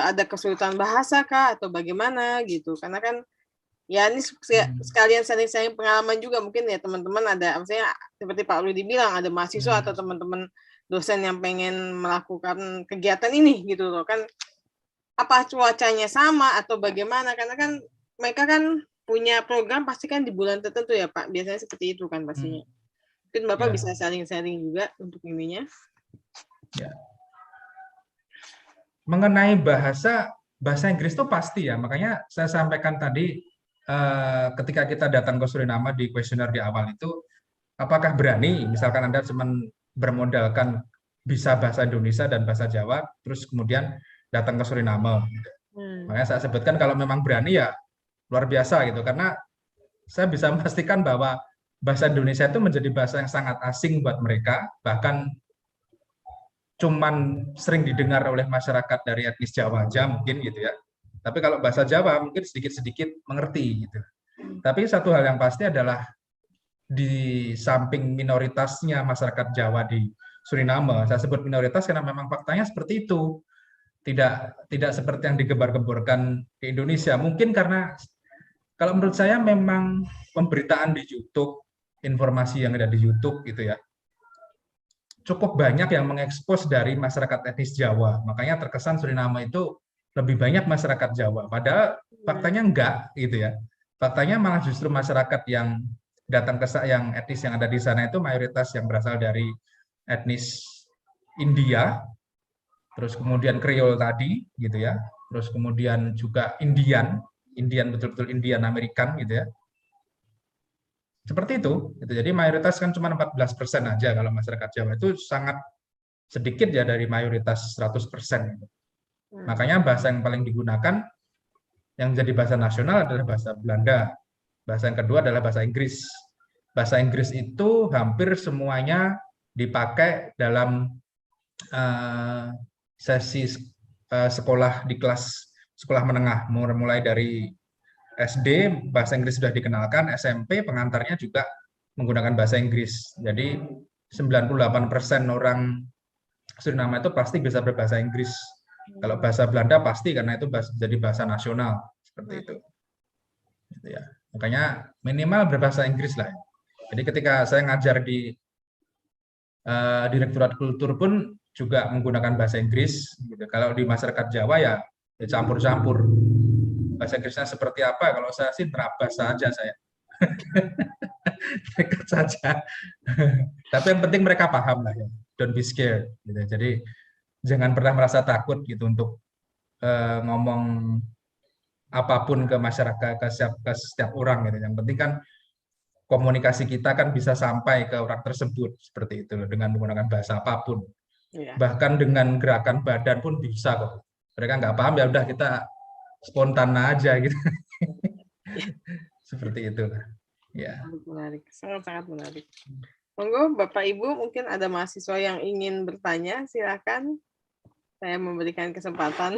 ada kesulitan bahasa kah atau bagaimana gitu? Karena kan ya ini sekalian sharing pengalaman juga mungkin ya teman-teman ada, maksudnya seperti Pak Rudi bilang ada mahasiswa atau teman-teman dosen yang pengen melakukan kegiatan ini gitu loh kan, apa cuacanya sama atau bagaimana? Karena kan mereka kan punya program pasti kan di bulan tertentu ya Pak, biasanya seperti itu kan pastinya. Mungkin Bapak bisa sharing juga untuk ininya. Ya. Mengenai bahasa Inggris itu pasti ya, makanya saya sampaikan tadi ketika kita datang ke Suriname di kuesioner di awal itu, apakah berani, misalkan Anda cuma bermodalkan bisa bahasa Indonesia dan bahasa Jawa, terus kemudian datang ke Suriname. Makanya saya sebutkan kalau memang berani ya luar biasa gitu, karena saya bisa memastikan bahwa bahasa Indonesia itu menjadi bahasa yang sangat asing buat mereka, bahkan cuman sering didengar oleh masyarakat dari etnis Jawa aja mungkin gitu ya. Tapi kalau bahasa Jawa mungkin sedikit-sedikit mengerti gitu. Tapi satu hal yang pasti adalah di samping minoritasnya masyarakat Jawa di Suriname, saya sebut minoritas karena memang faktanya seperti itu. Tidak seperti yang digembar-gemborkan di Indonesia. Mungkin karena kalau menurut saya memang pemberitaan di YouTube, informasi yang ada di YouTube gitu ya, cukup banyak yang mengekspos dari masyarakat etnis Jawa. Makanya terkesan Suriname itu lebih banyak masyarakat Jawa. Padahal faktanya enggak gitu ya. Faktanya malah justru masyarakat yang datang ke yang etnis yang ada di sana itu mayoritas yang berasal dari etnis India, terus kemudian Creole tadi gitu ya. Terus kemudian juga Indian betul-betul Indian American gitu ya. Seperti itu. Jadi mayoritas kan cuma 14% aja kalau masyarakat Jawa, itu sangat sedikit ya dari mayoritas 100%. Makanya bahasa yang paling digunakan yang menjadi bahasa nasional adalah bahasa Belanda. Bahasa yang kedua adalah bahasa Inggris. Bahasa Inggris itu hampir semuanya dipakai dalam sesi sekolah di kelas sekolah menengah, mulai dari SD bahasa Inggris sudah dikenalkan, SMP pengantarnya juga menggunakan bahasa Inggris. Jadi 98% orang Suriname itu pasti bisa berbahasa Inggris. Kalau bahasa Belanda pasti karena itu jadi bahasa nasional seperti itu. Gitu ya. Makanya minimal berbahasa Inggris lah. Jadi ketika saya ngajar di Direktorat Kultur pun juga menggunakan bahasa Inggris. Gitu. Kalau di masyarakat Jawa ya campur-campur. Bahasa Inggrisnya seperti apa? Kalau saya sih terabas saja saya. Dekat saja. Tapi yang penting mereka paham lah ya. Don't be scared. Gitu. Jadi jangan pernah merasa takut gitu untuk ngomong apapun ke masyarakat, ke setiap orang gitu. Yang penting kan komunikasi kita kan bisa sampai ke orang tersebut seperti itu dengan menggunakan bahasa apapun. Bahkan dengan gerakan badan pun bisa kok. Mereka nggak paham ya udah kita spontan aja gitu. Seperti itu. Ya. Menarik, sangat-sangat menarik. Monggo Bapak Ibu, mungkin ada mahasiswa yang ingin bertanya, silakan. Saya memberikan kesempatan.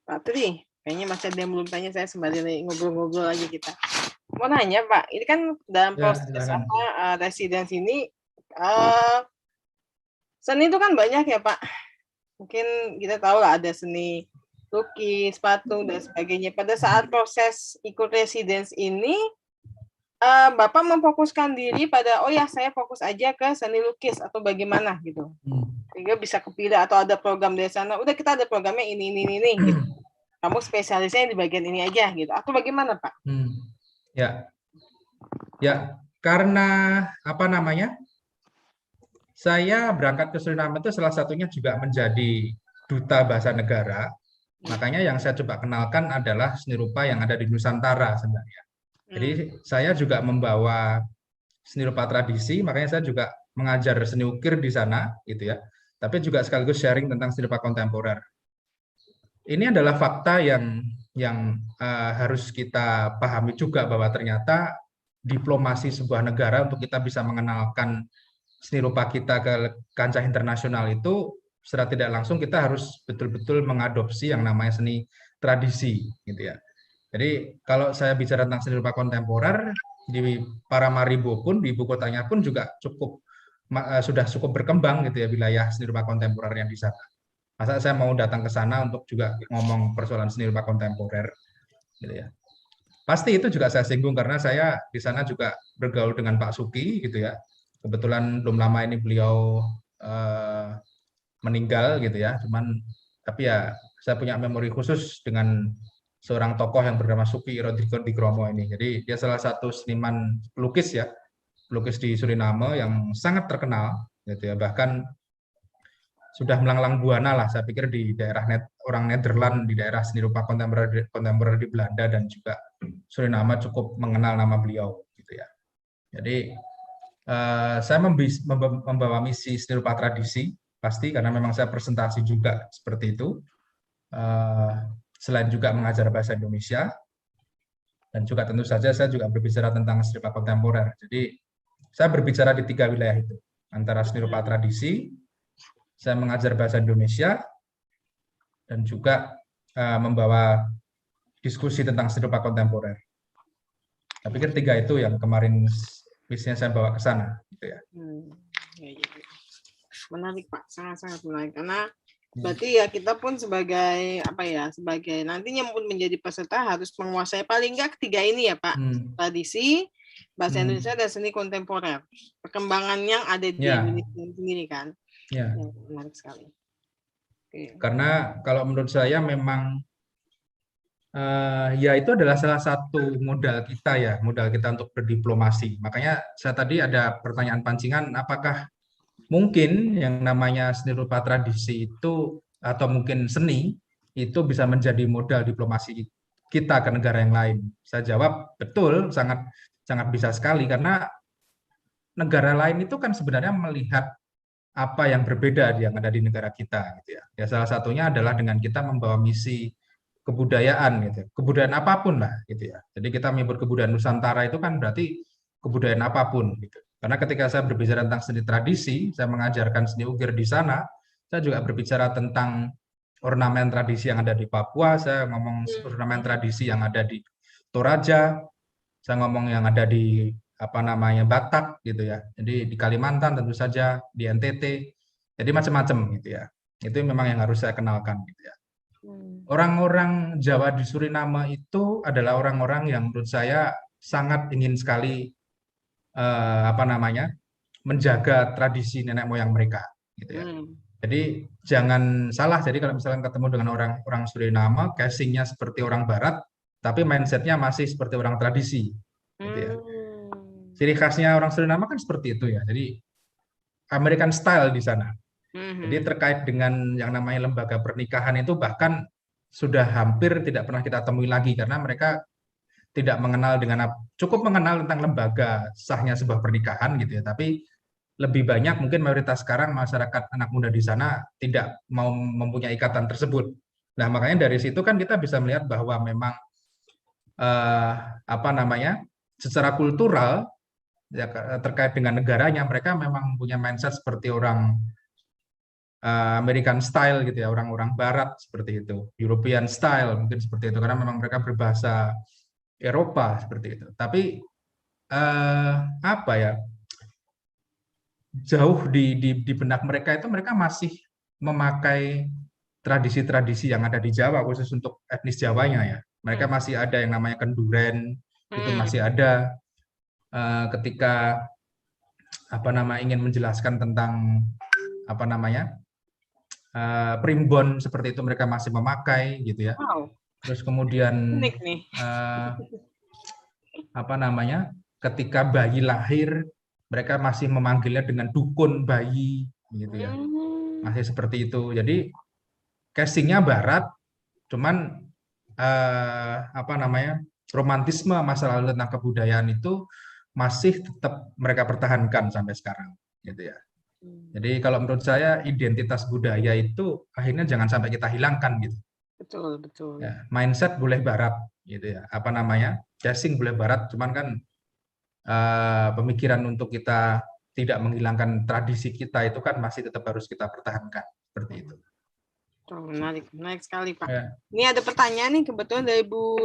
Pak Tri, kayaknya masih ada yang belum tanya, saya sembari ngobrol-ngobrol aja kita. Mau nanya Pak, ini kan dalam proses residence ini, seni itu kan banyak ya Pak. Mungkin kita tahu lah ada seni lukis, patung, dan sebagainya. Pada saat proses ikut residence ini, Bapak memfokuskan diri pada, oh ya saya fokus aja ke seni lukis atau bagaimana gitu. Sehingga bisa kepilih atau ada program dari sana, udah kita ada programnya ini gitu. Kamu spesialisnya di bagian ini aja gitu. Atau bagaimana Pak? Ya, karena apa namanya? Saya berangkat ke Suriname itu salah satunya juga menjadi duta bahasa negara. Makanya yang saya coba kenalkan adalah seni rupa yang ada di Nusantara sebenarnya. Jadi saya juga membawa seni rupa tradisi, makanya saya juga mengajar seni ukir di sana, gitu ya. Tapi juga sekaligus sharing tentang seni rupa kontemporer. Ini adalah fakta yang harus kita pahami juga bahwa ternyata diplomasi sebuah negara untuk kita bisa mengenalkan seni rupa kita ke kancah internasional itu secara tidak langsung kita harus betul-betul mengadopsi yang namanya seni tradisi, gitu ya. Jadi kalau saya bicara tentang seni rupa kontemporer di Paramaribo pun di ibu kotanya pun juga sudah cukup berkembang gitu ya wilayah seni rupa kontemporer yang di sana. Masa saya mau datang ke sana untuk juga ngomong persoalan seni rupa kontemporer, gitu ya. Pasti itu juga saya singgung karena saya di sana juga bergaul dengan Pak Suki, gitu ya. Kebetulan belum lama ini beliau meninggal gitu ya. Tapi ya saya punya memori khusus dengan seorang tokoh yang bernama Suki Rodrigo di Kromo ini. Jadi dia salah satu seniman pelukis ya, pelukis di Suriname yang sangat terkenal gitu ya. Bahkan sudah melanglang buana lah, saya pikir di daerah orang Nederland, di daerah seni rupa kontemporer di Belanda dan juga Suriname cukup mengenal nama beliau gitu ya. Jadi saya membawa misi seni rupa tradisi pasti karena memang saya presentasi juga seperti itu. Selain juga mengajar bahasa Indonesia dan juga tentu saja saya juga berbicara tentang seni rupa kontemporer. Jadi saya berbicara di 3 wilayah itu, antara seni rupa tradisi, saya mengajar bahasa Indonesia, dan juga membawa diskusi tentang seni rupa kontemporer. Saya pikir 3 itu yang kemarin misinya saya bawa ke sana. Gitu ya. Menarik Pak, sangat-sangat menarik. Karena berarti ya kita pun sebagai sebagai nantinya pun menjadi peserta harus menguasai paling enggak 3 ini ya Pak. Tradisi, bahasa Indonesia, dan seni kontemporer. Perkembangan yang ada di Indonesia sendiri kan. Ya, menarik sekali. Karena kalau menurut saya memang ya itu adalah salah satu modal kita untuk berdiplomasi. Makanya saya tadi ada pertanyaan pancingan, apakah mungkin yang namanya seni rupa tradisi itu atau mungkin seni itu bisa menjadi modal diplomasi kita ke negara yang lain? Saya jawab betul, sangat bisa sekali, karena negara lain itu kan sebenarnya melihat apa yang berbeda yang ada di negara kita gitu ya. Ya salah satunya adalah dengan kita membawa misi kebudayaan gitu. Kebudayaan apapun lah gitu ya. Jadi kita menyebut kebudayaan Nusantara itu kan berarti kebudayaan apapun gitu. Karena ketika saya berbicara tentang seni tradisi, saya mengajarkan seni ukir di sana, saya juga berbicara tentang ornamen tradisi yang ada di Papua, saya ngomong ornamen tradisi yang ada di Toraja, saya ngomong yang ada di Batak gitu ya. Jadi di Kalimantan tentu saja, di NTT. Jadi macam-macam gitu ya. Itu memang yang harus saya kenalkan gitu ya. Orang-orang Jawa di Suriname itu adalah orang-orang yang menurut saya sangat ingin sekali menjaga tradisi nenek moyang mereka gitu ya. Jadi jangan salah, jadi kalau misalnya ketemu dengan orang Suriname, casingnya seperti orang barat, tapi mindsetnya masih seperti orang tradisi gitu ya. Ciri khasnya orang Suriname kan seperti itu ya. Jadi American style di sana. Jadi terkait dengan yang namanya lembaga pernikahan itu bahkan sudah hampir tidak pernah kita temui lagi karena mereka tidak mengenal cukup mengenal tentang lembaga sahnya sebuah pernikahan gitu ya. Tapi lebih banyak mungkin mayoritas sekarang masyarakat anak muda di sana tidak mau mempunyai ikatan tersebut. Nah, makanya dari situ kan kita bisa melihat bahwa memang secara kultural ya, terkait dengan negaranya, mereka memang punya mindset seperti orang American style gitu ya, orang-orang Barat seperti itu, European style mungkin seperti itu, karena memang mereka berbahasa Eropa seperti itu. Tapi jauh di benak mereka itu mereka masih memakai tradisi-tradisi yang ada di Jawa, khusus untuk etnis Jawanya ya. Mereka masih ada yang namanya kenduren, itu masih ada. Ketika ingin menjelaskan tentang primbon seperti itu mereka masih memakai gitu ya. Terus kemudian ketika bayi lahir mereka masih memanggilnya dengan dukun bayi gitu ya. Masih seperti itu. Jadi casingnya barat, cuman romantisme masa lalu tentang kebudayaan itu masih tetap mereka pertahankan sampai sekarang gitu ya. Jadi kalau menurut saya identitas budaya itu akhirnya jangan sampai kita hilangkan gitu. Betul. Ya, mindset boleh barat gitu ya. Casing boleh barat, cuman kan pemikiran untuk kita tidak menghilangkan tradisi kita itu kan masih tetap harus kita pertahankan seperti itu. Menarik sekali Pak. Ya. Ini ada pertanyaan nih kebetulan dari Bu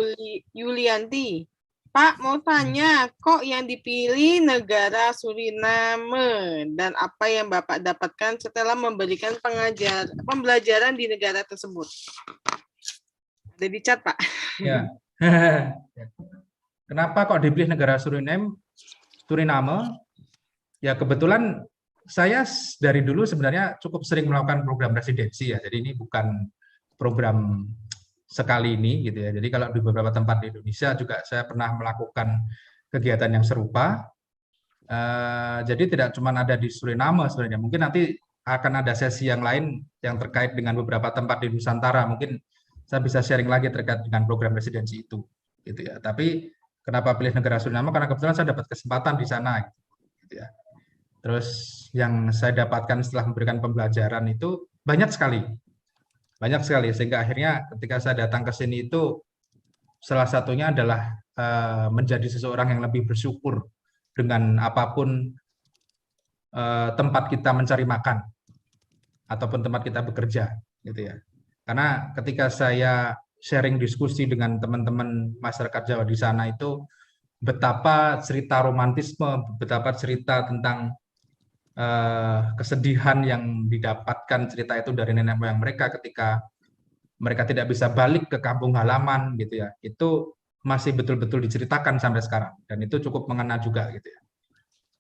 Yulianti. Pak mau tanya, kok yang dipilih negara Suriname dan apa yang Bapak dapatkan setelah memberikan pembelajaran di negara tersebut? Ada di chat Pak. Ya. Kenapa kok dipilih negara Suriname? Ya kebetulan saya dari dulu sebenarnya cukup sering melakukan program residensi ya. Jadi ini bukan program sekali ini gitu ya. Jadi kalau di beberapa tempat di Indonesia juga saya pernah melakukan kegiatan yang serupa. Jadi tidak cuma ada di Suriname sebenarnya. Mungkin nanti akan ada sesi yang lain yang terkait dengan beberapa tempat di Nusantara. Mungkin saya bisa sharing lagi terkait dengan program residensi itu, gitu ya. Tapi kenapa pilih negara Suriname? Karena kebetulan saya dapat kesempatan di sana, gitu ya. Terus yang saya dapatkan setelah memberikan pembelajaran itu banyak sekali, sehingga akhirnya ketika saya datang ke sini itu salah satunya adalah menjadi seseorang yang lebih bersyukur dengan apapun tempat kita mencari makan ataupun tempat kita bekerja, gitu ya. Karena ketika saya sharing diskusi dengan teman-teman masyarakat Jawa di sana itu betapa cerita romantisme, betapa cerita tentang kesedihan yang didapatkan cerita itu dari nenek moyang mereka ketika mereka tidak bisa balik ke kampung halaman, gitu ya. Itu masih betul-betul diceritakan sampai sekarang dan itu cukup mengena juga, gitu ya.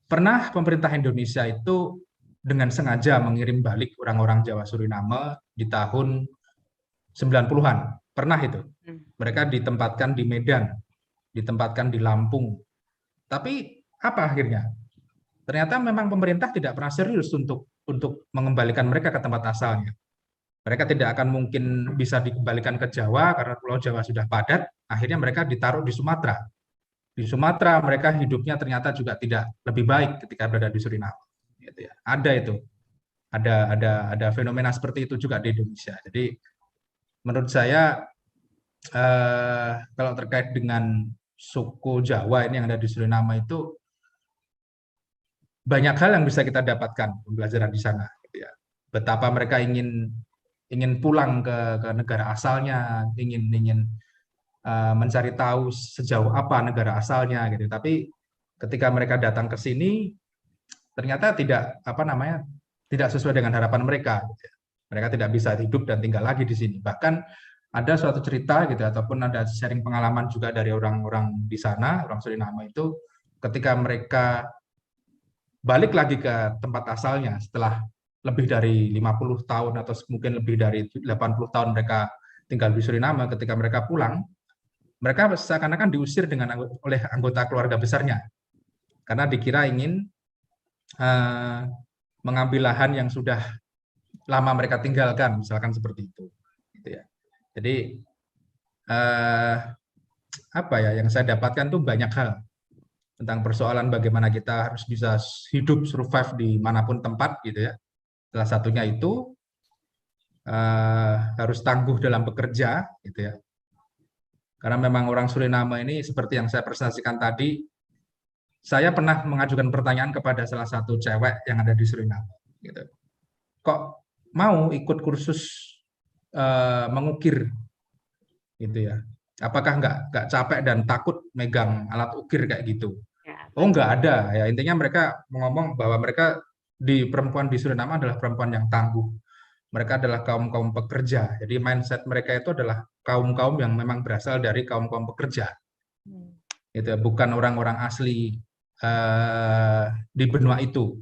Pernah pemerintah Indonesia itu dengan sengaja mengirim balik orang-orang Jawa Suriname di tahun 90-an. Pernah itu. Mereka ditempatkan di Medan, ditempatkan di Lampung. Tapi apa akhirnya? Ternyata memang pemerintah tidak pernah serius untuk mengembalikan mereka ke tempat asalnya. Mereka tidak akan mungkin bisa dikembalikan ke Jawa karena Pulau Jawa sudah padat. Akhirnya mereka ditaruh di Sumatera. Di Sumatera mereka hidupnya ternyata juga tidak lebih baik ketika berada di Suriname. Gitu ya. Ada itu, ada fenomena seperti itu juga di Indonesia. Jadi menurut saya kalau terkait dengan suku Jawa ini yang ada di Suriname itu banyak hal yang bisa kita dapatkan pembelajaran di sana. Gitu ya. Betapa mereka ingin pulang ke negara asalnya, ingin mencari tahu sejauh apa negara asalnya gitu. Tapi ketika mereka datang ke sini ternyata tidak tidak sesuai dengan harapan mereka. Gitu. Mereka tidak bisa hidup dan tinggal lagi di sini. Bahkan ada suatu cerita gitu ataupun ada sharing pengalaman juga dari orang-orang di sana, orang Suriname itu ketika mereka balik lagi ke tempat asalnya setelah lebih dari 50 tahun atau mungkin lebih dari 80 tahun mereka tinggal di Suriname, ketika mereka pulang, mereka seakan-akan diusir oleh anggota keluarga besarnya. Karena dikira ingin mengambil lahan yang sudah lama mereka tinggalkan, misalkan seperti itu. Gitu ya. Jadi yang saya dapatkan tuh banyak hal tentang persoalan bagaimana kita harus bisa hidup survive di manapun tempat gitu ya. Salah satunya itu harus tangguh dalam bekerja gitu ya. Karena memang orang Suriname ini seperti yang saya presentasikan tadi, saya pernah mengajukan pertanyaan kepada salah satu cewek yang ada di Suriname gitu. Kok mau ikut kursus mengukir gitu ya. Apakah nggak capek dan takut megang alat ukir kayak gitu? Oh, nggak ada. Ya, intinya mereka ngomong bahwa mereka perempuan di Suriname adalah perempuan yang tangguh. Mereka adalah kaum-kaum pekerja. Jadi mindset mereka itu adalah kaum-kaum yang memang berasal dari kaum-kaum pekerja. Itu bukan orang-orang asli di benua itu.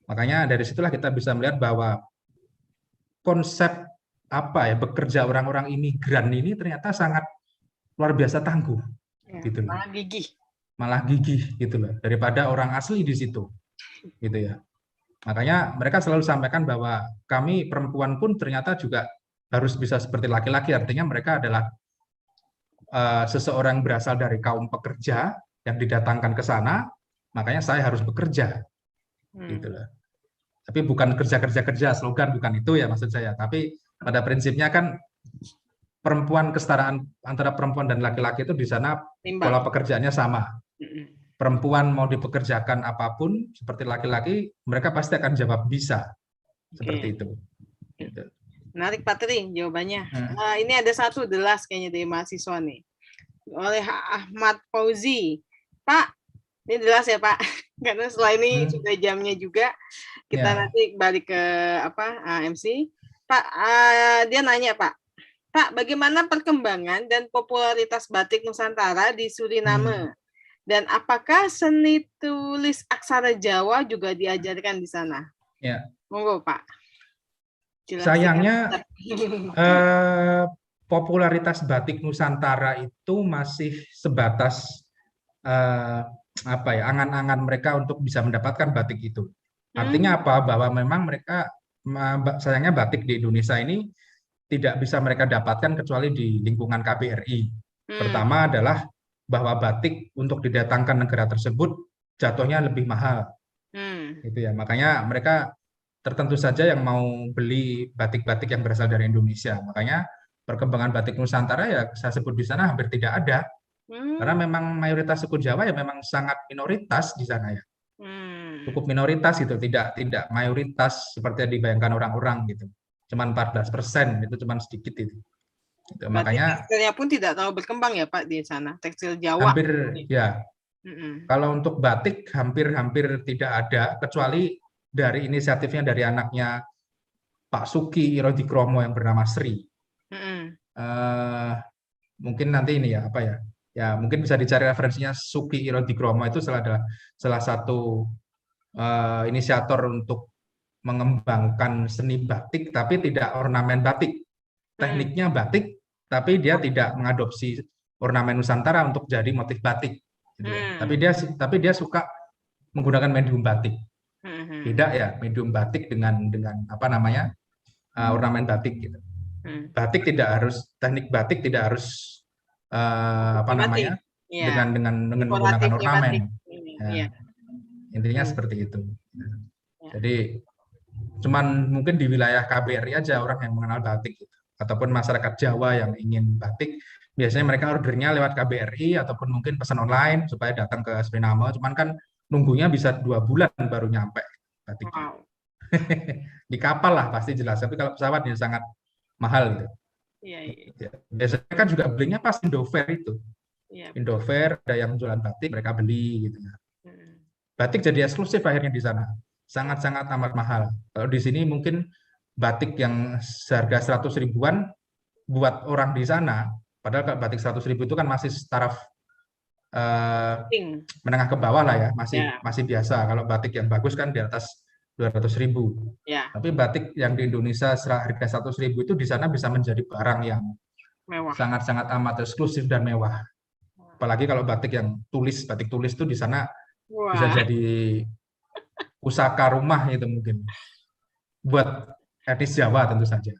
Makanya dari situlah kita bisa melihat bahwa konsep bekerja orang-orang imigran ini ternyata sangat luar biasa tangguh. Ya, gitu loh. Malah gigih gitu loh daripada orang asli di situ gitu ya. Makanya mereka selalu sampaikan bahwa kami perempuan pun ternyata juga harus bisa seperti laki-laki, artinya mereka adalah seseorang berasal dari kaum pekerja yang didatangkan ke sana, makanya saya harus bekerja gitu loh. Tapi bukan kerja slogan, bukan itu ya maksud saya, tapi pada prinsipnya kan perempuan, kesetaraan antara perempuan dan laki-laki itu di sana pola pekerjaannya sama. Perempuan mau dipekerjakan apapun seperti laki-laki, mereka pasti akan jawab bisa. Seperti itu. Gitu. Menarik Pak Tri jawabannya. Ini ada satu delas kayaknya dari mahasiswa nih. Oleh Ahmad Fauzi. Pak, ini delas ya Pak. Karena setelah ini sudah jamnya juga. Kita nanti balik ke MC. Pak, dia nanya Pak. Pak, bagaimana perkembangan dan popularitas batik Nusantara di Suriname? Dan apakah seni tulis aksara Jawa juga diajarkan di sana? Ya. Monggo, Pak. Jelaskan. Sayangnya popularitas batik Nusantara itu masih sebatas angan-angan mereka untuk bisa mendapatkan batik itu. Artinya apa? Bahwa memang mereka sayangnya batik di Indonesia ini tidak bisa mereka dapatkan kecuali di lingkungan KBRI. Pertama adalah bahwa batik untuk didatangkan negara tersebut jatuhnya lebih mahal. Gitu ya. Makanya mereka tertentu saja yang mau beli batik-batik yang berasal dari Indonesia. Makanya perkembangan batik Nusantara ya saya sebut di sana hampir tidak ada. Karena memang mayoritas suku Jawa ya memang sangat minoritas di sana ya. Cukup minoritas itu, tidak mayoritas seperti yang dibayangkan orang-orang gitu. Cuman 14%, itu cuman sedikit itu. Gitu. Makanya tekstilnya pun tidak terlalu berkembang ya Pak di sana, tekstil Jawa. Hampir ya. Kalau untuk batik hampir tidak ada, kecuali dari inisiatifnya dari anaknya Pak Suki Irodikromo yang bernama Sri. Mungkin nanti ini ya apa ya? Ya mungkin bisa dicari referensinya. Suki Irodikromo itu salah satu inisiator untuk mengembangkan seni batik, tapi tidak ornamen batik. Tekniknya batik, tapi dia tidak mengadopsi ornamen Nusantara untuk jadi motif batik. Gitu ya. Tapi dia suka menggunakan medium batik. Beda ya medium batik dengan apa namanya ornamen batik gitu. Batik tidak harus, teknik batik tidak harus apa namanya dengan menggunakan ornamen. Ya. Intinya seperti itu. Jadi cuman mungkin di wilayah KBRI aja orang yang mengenal batik gitu. Ataupun masyarakat Jawa yang ingin batik, biasanya mereka ordernya lewat KBRI ataupun mungkin pesan online supaya datang ke Suriname. Cuman kan nunggunya bisa 2 bulan baru nyampe batiknya. Di kapal lah pasti jelas, tapi kalau pesawat ya sangat mahal gitu. Biasanya kan juga belinya pas Indofair itu. Indofair ada yang jualan batik, mereka beli gitu ya. Batik jadi eksklusif akhirnya di sana. Sangat-sangat amat mahal. Kalau di sini mungkin batik yang seharga 100 ribuan buat orang di sana, padahal kalau batik 100 ribu itu kan masih taraf menengah ke bawah lah ya, masih biasa. Kalau batik yang bagus kan di atas 200 ribu. Tapi batik yang di Indonesia harga 100 ribu itu di sana bisa menjadi barang yang sangat-sangat amat eksklusif dan mewah. Apalagi kalau batik yang batik tulis itu di sana bisa jadi pusaka rumah itu mungkin buat etnis Jawa tentu saja.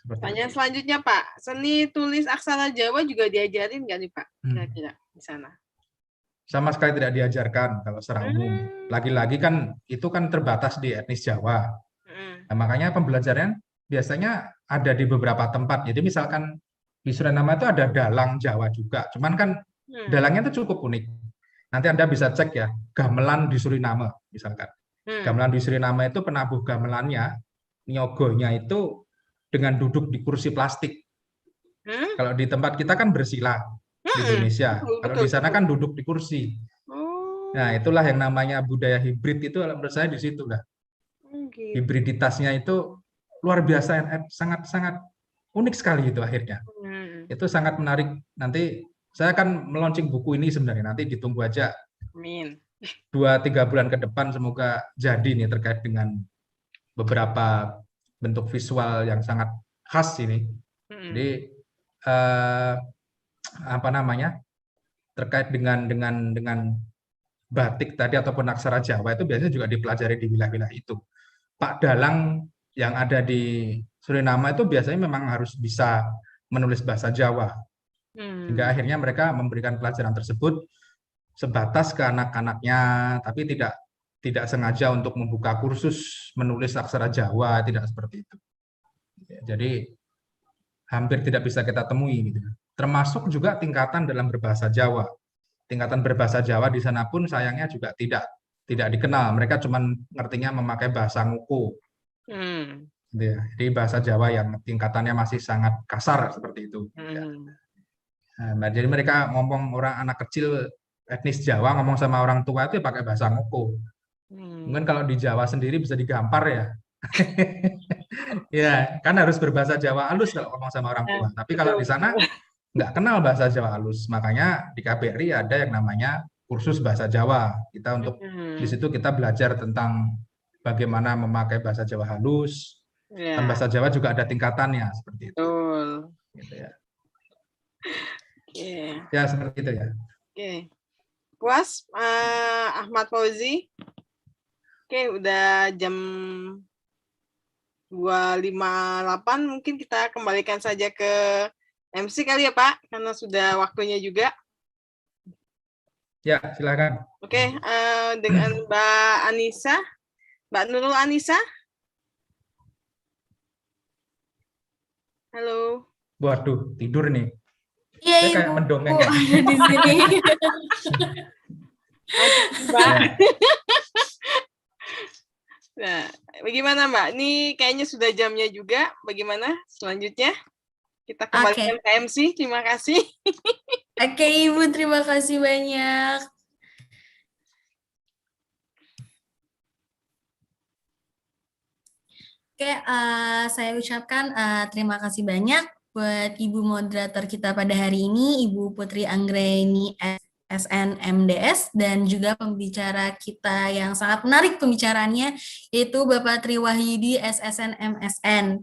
Pertanyaan selanjutnya Pak, seni tulis aksara Jawa juga diajarin nggak nih Pak? Kira-kira di sana? Sama sekali tidak diajarkan kalau secara umum. Lagi-lagi kan itu kan terbatas di etnis Jawa. Nah, makanya pembelajaran biasanya ada di beberapa tempat. Jadi misalkan di Suriname itu ada dalang Jawa juga. Cuman kan dalangnya itu cukup unik. Nanti Anda bisa cek ya, gamelan di Suriname misalkan. Gamelan di Suriname itu penabuh gamelannya, nyogonya itu dengan duduk di kursi plastik. Kalau di tempat kita kan bersila di Indonesia. Kalau di sana kan duduk di kursi. Nah, itulah yang namanya budaya hibrid itu menurut saya di situ lah. Hibriditasnya itu luar biasa, sangat-sangat unik sekali itu akhirnya. Itu sangat menarik. Nanti saya akan meluncing buku ini sebenarnya, nanti ditunggu aja. 2-3 bulan ke depan semoga jadi nih terkait dengan beberapa bentuk visual yang sangat khas ini. Jadi apa namanya? Terkait dengan batik tadi ataupun aksara Jawa itu biasanya juga dipelajari di wilayah-wilayah itu. Pak Dalang yang ada di Suriname itu biasanya memang harus bisa menulis bahasa Jawa. Hingga akhirnya mereka memberikan pelajaran tersebut sebatas ke anak-anaknya, tapi tidak sengaja untuk membuka kursus menulis aksara Jawa, tidak seperti itu. Jadi hampir tidak bisa kita temui gitu. Termasuk juga tingkatan dalam berbahasa Jawa. Tingkatan berbahasa Jawa di sana pun sayangnya juga tidak dikenal. Mereka cuma ngertinya memakai bahasa nguku. Jadi bahasa Jawa yang tingkatannya masih sangat kasar seperti itu. Nah, jadi mereka ngomong, orang anak kecil etnis Jawa ngomong sama orang tua itu pakai bahasa nguku. Mungkin kalau di Jawa sendiri bisa digampar ya. Ya, kan harus berbahasa Jawa halus kalau ngomong sama orang tua. Tapi kalau di sana nggak kenal bahasa Jawa halus. Makanya di KBRI ada yang namanya kursus bahasa Jawa. Kita untuk di situ kita belajar tentang bagaimana memakai bahasa Jawa halus. Ya, Dan bahasa Jawa juga ada tingkatannya seperti itu. betul. Gitu ya. Oke. Ya seperti itu ya. Oke. Puas, Ahmad Fauzi? Oke, udah jam 2.58, mungkin kita kembalikan saja ke MC kali ya Pak, karena sudah waktunya juga. Ya, silakan. Oke, dengan Mbak Anissa, Mbak Nurul Anissa. Halo. Waduh, tidur nih. Iya, Saya kayak Ibu, mendongeng. ada di sini. Mbak. Nah, bagaimana Mbak? Ini kayaknya sudah jamnya juga. Bagaimana selanjutnya? Kita kembalikan ke MC. Terima kasih. Oke, Ibu, terima kasih banyak. Oke, saya ucapkan terima kasih banyak buat Ibu moderator kita pada hari ini, Ibu Putri Anggreni SNMDS, dan juga pembicara kita yang sangat menarik pembicaraannya, yaitu Bapak Tri Wahyudi SSN MSN.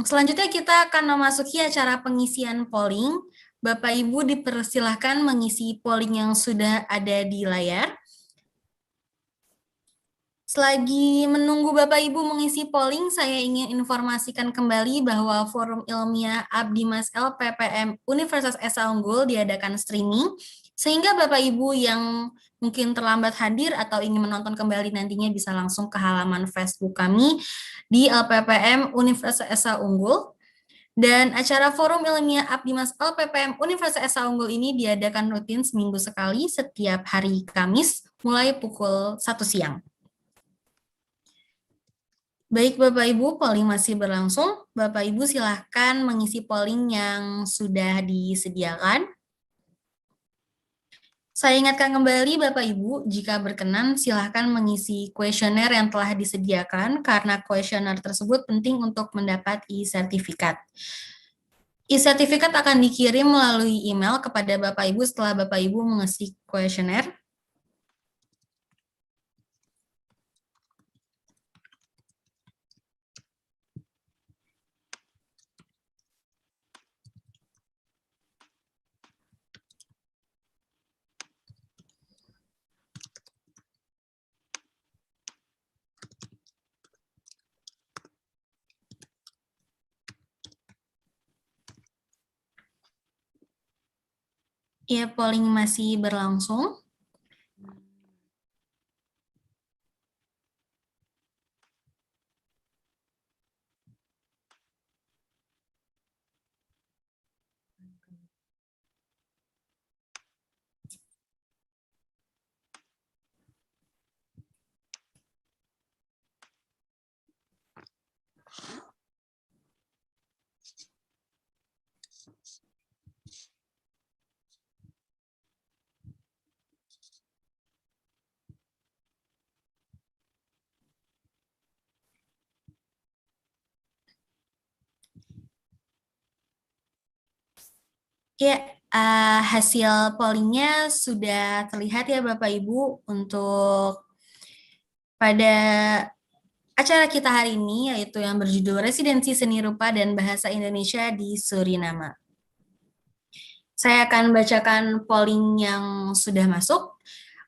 Selanjutnya kita akan memasuki acara pengisian polling. Bapak Ibu dipersilahkan mengisi polling yang sudah ada di layar. Selagi menunggu Bapak Ibu mengisi polling, saya ingin informasikan kembali bahwa Forum Ilmiah Abdi Mas LPPM Universitas Esa Unggul diadakan streaming, sehingga Bapak Ibu yang mungkin terlambat hadir atau ingin menonton kembali nantinya bisa langsung ke halaman Facebook kami di LPPM Universitas Esa Unggul. Dan acara Forum Ilmiah Abdi Mas LPPM Universitas Esa Unggul ini diadakan rutin seminggu sekali setiap hari Kamis mulai pukul 1 siang. Baik Bapak Ibu, polling masih berlangsung. Bapak Ibu silahkan mengisi polling yang sudah disediakan. Saya ingatkan kembali Bapak Ibu, jika berkenan silahkan mengisi kuesioner yang telah disediakan karena kuesioner tersebut penting untuk mendapat e-sertifikat. E-sertifikat akan dikirim melalui email kepada Bapak Ibu setelah Bapak Ibu mengisi kuesioner. Ya, polling masih berlangsung. Ya, hasil pollingnya sudah terlihat ya Bapak Ibu untuk pada acara kita hari ini, yaitu yang berjudul Residensi Seni Rupa dan Bahasa Indonesia di Suriname. Saya akan bacakan polling yang sudah masuk.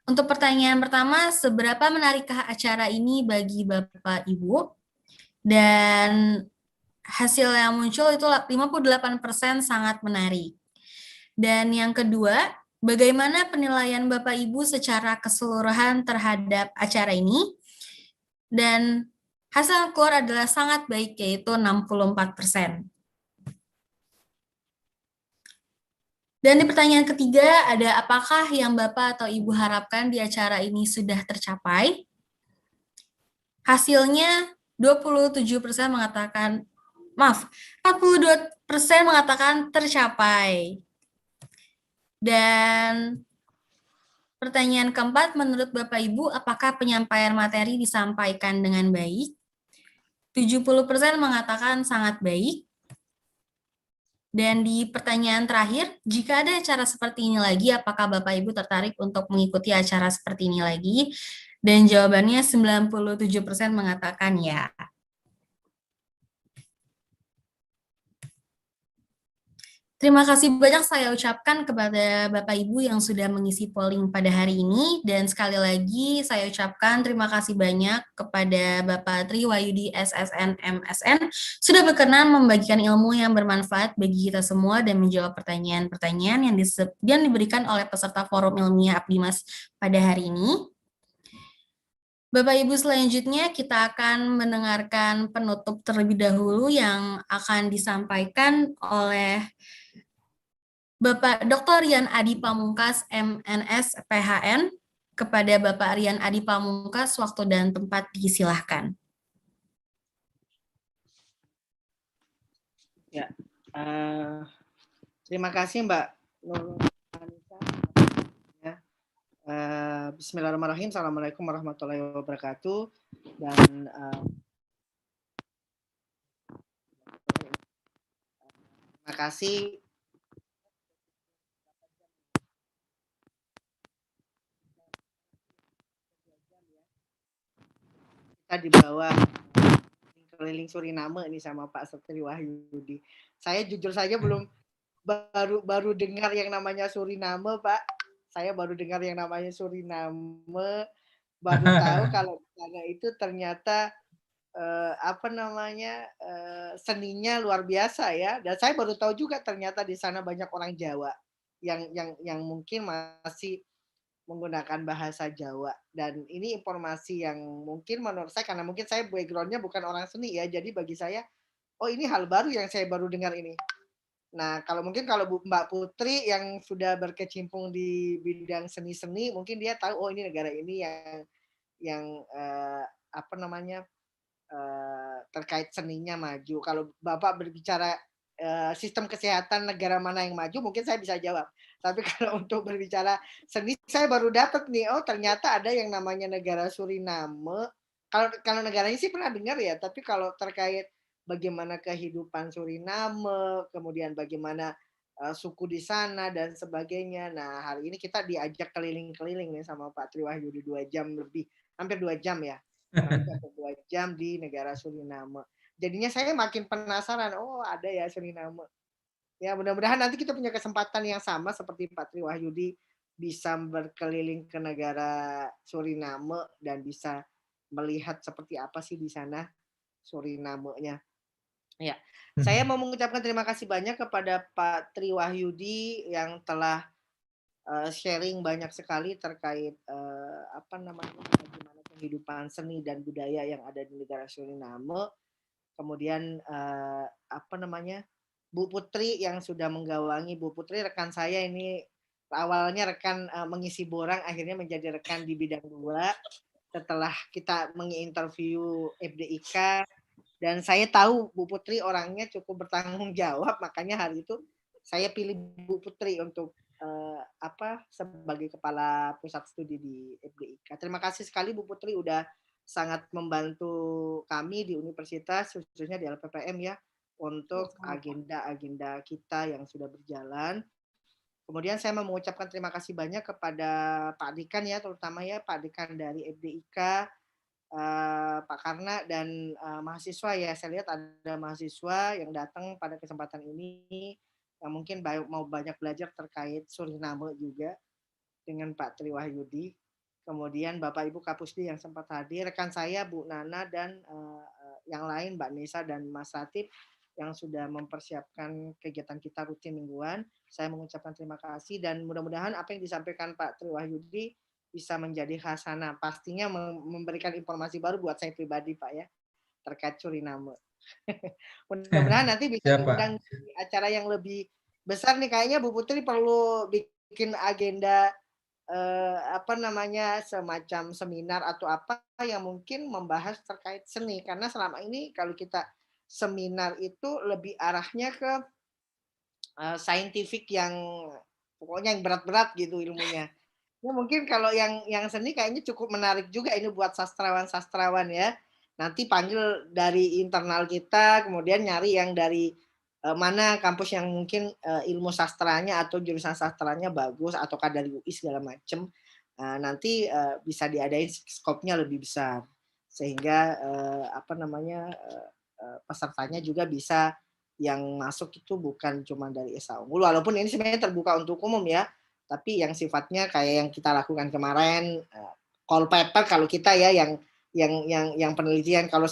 Untuk pertanyaan pertama, seberapa menarikkah acara ini bagi Bapak Ibu? Dan hasil yang muncul itu 58% sangat menarik. Dan yang kedua, bagaimana penilaian Bapak Ibu secara keseluruhan terhadap acara ini? Dan hasil yang keluar adalah sangat baik, yaitu 64%. Dan di pertanyaan ketiga, ada apakah yang Bapak atau Ibu harapkan di acara ini sudah tercapai? Hasilnya 27% mengatakan, 42% mengatakan tercapai. Dan pertanyaan keempat, menurut Bapak Ibu, apakah penyampaian materi disampaikan dengan baik? 70% mengatakan sangat baik. Dan di pertanyaan terakhir, jika ada acara seperti ini lagi, apakah Bapak Ibu tertarik untuk mengikuti acara seperti ini lagi? Dan jawabannya 97% mengatakan ya. Terima kasih banyak saya ucapkan kepada Bapak Ibu yang sudah mengisi polling pada hari ini. Dan sekali lagi saya ucapkan terima kasih banyak kepada Bapak Tri Wahyudi SSN MSN sudah berkenan membagikan ilmu yang bermanfaat bagi kita semua dan menjawab pertanyaan-pertanyaan yang diberikan oleh peserta forum ilmiah Abdimas pada hari ini. Bapak Ibu, selanjutnya kita akan mendengarkan penutup terlebih dahulu yang akan disampaikan oleh Bapak Dr. Rian Adi Pamungkas, MNS, PHN. Kepada Bapak Rian Adi Pamungkas, waktu dan tempat disilahkan. Ya, terima kasih Mbak Nur Anissa. Ya, Bismillahirrahmanirrahim. Assalamualaikum warahmatullahi wabarakatuh. Dan terima kasih kita di bawah keliling Suriname ini sama Pak Satri Wahyudi. Saya jujur saja baru dengar yang namanya Suriname, Pak. Saya baru dengar yang namanya Suriname, baru tahu kalau karena itu ternyata seninya luar biasa ya. Dan saya baru tahu juga ternyata di sana banyak orang Jawa yang mungkin masih menggunakan bahasa Jawa, dan ini informasi yang mungkin menurut saya, karena mungkin saya background-nya bukan orang seni ya, jadi bagi saya, oh ini hal baru yang saya baru dengar ini. Nah, kalau Mbak Putri yang sudah berkecimpung di bidang seni-seni, mungkin dia tahu, oh ini negara ini yang terkait seninya maju. Kalau Bapak berbicara sistem kesehatan negara mana yang maju, mungkin saya bisa jawab. Tapi kalau untuk berbicara seni, saya baru dapat nih, oh ternyata ada yang namanya negara Suriname. Kalau negaranya sih pernah dengar ya, tapi kalau terkait bagaimana kehidupan Suriname, kemudian bagaimana suku di sana dan sebagainya. Nah, hari ini kita diajak keliling-keliling nih sama Pak Tri Wahyudi 2 jam lebih, hampir 2 jam ya. Hampir 2 jam di negara Suriname. Jadinya saya makin penasaran, oh ada ya Suriname. Ya mudah-mudahan nanti kita punya kesempatan yang sama seperti Pak Tri Wahyudi, bisa berkeliling ke negara Suriname dan bisa melihat seperti apa sih di sana Suriname-nya. Ya, saya mau mengucapkan terima kasih banyak kepada Pak Tri Wahyudi yang telah sharing banyak sekali terkait bagaimana kehidupan seni dan budaya yang ada di negara Suriname. Kemudian Bu Putri yang sudah menggawangi. Bu Putri rekan saya ini, awalnya rekan mengisi borang, akhirnya menjadi rekan di bidang 2 setelah kita menginterview FDIK, dan saya tahu Bu Putri orangnya cukup bertanggung jawab, makanya hari itu saya pilih Bu Putri untuk sebagai kepala pusat studi di FDIK. Terima kasih sekali Bu Putri udah sangat membantu kami di universitas, khususnya di LPPM ya, untuk agenda-agenda kita yang sudah berjalan. Kemudian saya mau mengucapkan terima kasih banyak kepada Pak Dekan ya, terutama ya Pak Dekan dari FDIK, Pak Karna, dan mahasiswa ya. Saya lihat ada mahasiswa yang datang pada kesempatan ini yang mungkin mau banyak belajar terkait Suriname juga dengan Pak Tri Wahyudi. Kemudian Bapak Ibu Kapusdi yang sempat hadir, rekan saya Bu Nana dan yang lain Mbak Nisa dan Mas Latif yang sudah mempersiapkan kegiatan kita rutin mingguan. Saya mengucapkan terima kasih dan mudah-mudahan apa yang disampaikan Pak Tri Wahyudi bisa menjadi khasanah. Pastinya memberikan informasi baru buat saya pribadi Pak ya, terkait Suriname. Mudah-mudahan nanti bisa diundang di acara yang lebih besar nih. Kayaknya Bu Putri perlu bikin agenda semacam seminar atau apa yang mungkin membahas terkait seni, karena selama ini kalau kita seminar itu lebih arahnya ke saintifik yang pokoknya yang berat-berat gitu ilmunya. Ya mungkin kalau yang seni kayaknya cukup menarik juga ini buat sastrawan-sastrawan ya. Nanti panggil dari internal kita, kemudian nyari yang dari mana kampus yang mungkin ilmu sastranya atau jurusan sastranya bagus atau dari UI segala macam, nanti bisa diadain skopnya lebih besar sehingga pesertanya juga bisa yang masuk itu bukan cuma dari SA Unggul, walaupun ini sebenarnya terbuka untuk umum ya, tapi yang sifatnya kayak yang kita lakukan kemarin, call paper kalau kita ya yang penelitian, kalau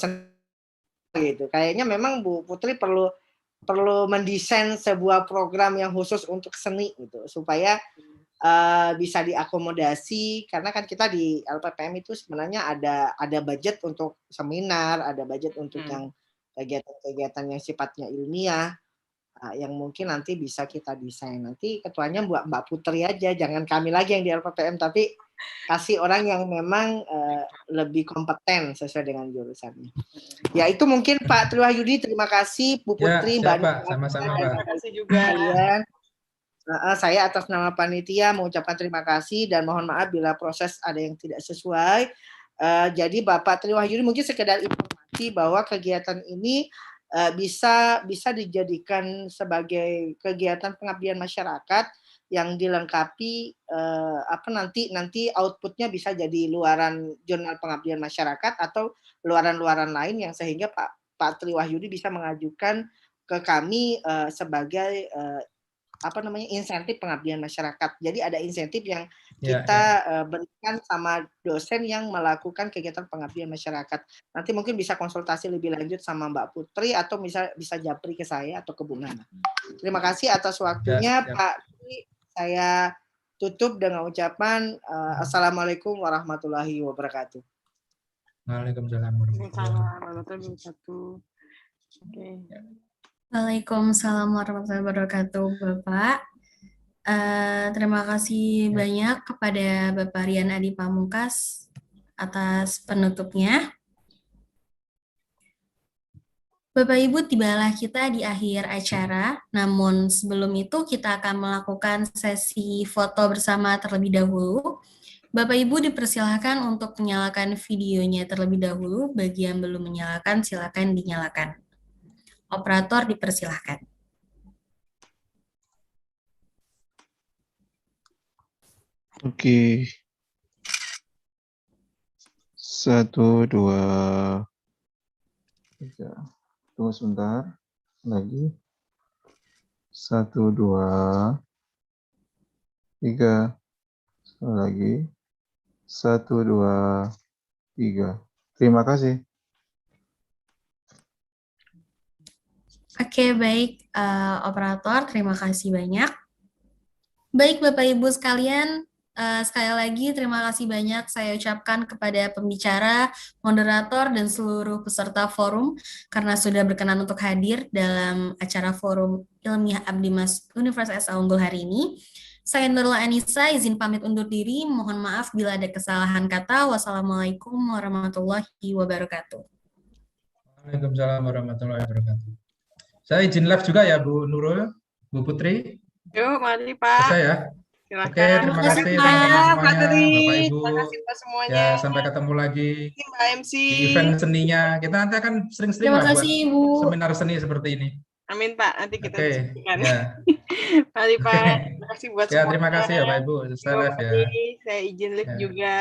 gitu. Kayaknya memang Bu Putri perlu mendesain sebuah program yang khusus untuk seni gitu supaya bisa diakomodasi, karena kan kita di LPPM itu sebenarnya ada budget untuk seminar, ada budget untuk yang kegiatan-kegiatan yang sifatnya ilmiah, yang mungkin nanti bisa kita desain. Nanti ketuanya Mbak Putri aja, jangan kami lagi yang di LPPM, tapi kasih orang yang memang lebih kompeten sesuai dengan jurusannya. Ya itu mungkin Pak Triwahyudi, terima kasih Bu Putri, Ya, Mbak Pak, sama-sama Pak. Terima kasih juga. Saya atas nama panitia mengucapkan terima kasih dan mohon maaf bila proses ada yang tidak sesuai. Jadi Bapak Triwahyudi mungkin sekedar informasi bahwa kegiatan ini bisa dijadikan sebagai kegiatan pengabdian masyarakat yang dilengkapi nanti outputnya bisa jadi luaran jurnal pengabdian masyarakat atau luaran-luaran lain yang sehingga Pak Triwahyudi bisa mengajukan ke kami sebagai insentif pengabdian masyarakat. Jadi ada insentif yang kita berikan sama dosen yang melakukan kegiatan pengabdian masyarakat. Nanti mungkin bisa konsultasi lebih lanjut sama Mbak Putri atau bisa japri ke saya atau ke Bu Nana. Terima kasih atas waktunya Pak. Saya tutup dengan ucapan Assalamualaikum warahmatullahi wabarakatuh. Waalaikumsalam warahmatullahi wabarakatuh. Oke. Waalaikumsalam warahmatullahi wabarakatuh, Bapak. Terima kasih banyak kepada Bapak Rian Adi Pamungkas atas penutupnya. Bapak Ibu, tibalah kita di akhir acara, namun sebelum itu kita akan melakukan sesi foto bersama terlebih dahulu. Bapak Ibu dipersilahkan untuk menyalakan videonya terlebih dahulu, bagi yang belum menyalakan silakan dinyalakan. Operator dipersilahkan. Oke. 1, 2, 3. Tunggu sebentar. Lagi. 1, 2, 3. Sekali lagi. 1, 2, 3. Terima kasih. Oke, baik, operator, terima kasih banyak. Baik, Bapak Ibu sekalian, sekali lagi terima kasih banyak saya ucapkan kepada pembicara, moderator, dan seluruh peserta forum karena sudah berkenan untuk hadir dalam acara forum ilmiah Abdimas Universitas SA Unggul hari ini. Saya Nurul Anissa, izin pamit undur diri, mohon maaf bila ada kesalahan kata. Wassalamualaikum warahmatullahi wabarakatuh. Waalaikumsalam warahmatullahi wabarakatuh. Saya izin live juga ya Bu Nurul, Bu Putri. Yuk, mari Pak. Saya. Silakan. Oke, terima kasih teman-teman semuanya, Bapak Ibu. Terima kasih Pak semuanya. Ya, sampai ketemu lagi Mbak MC. di event seninya. Kita nanti akan sering-sering Terima lah buat kasih, Ibu. seminar seni seperti ini. Amin Pak, nanti kita diskusikan. Ya. Mari Pak, terima kasih buat Ya, semuanya. terima kasih ya Pak Ibu. Saya live ya. Saya izin live juga.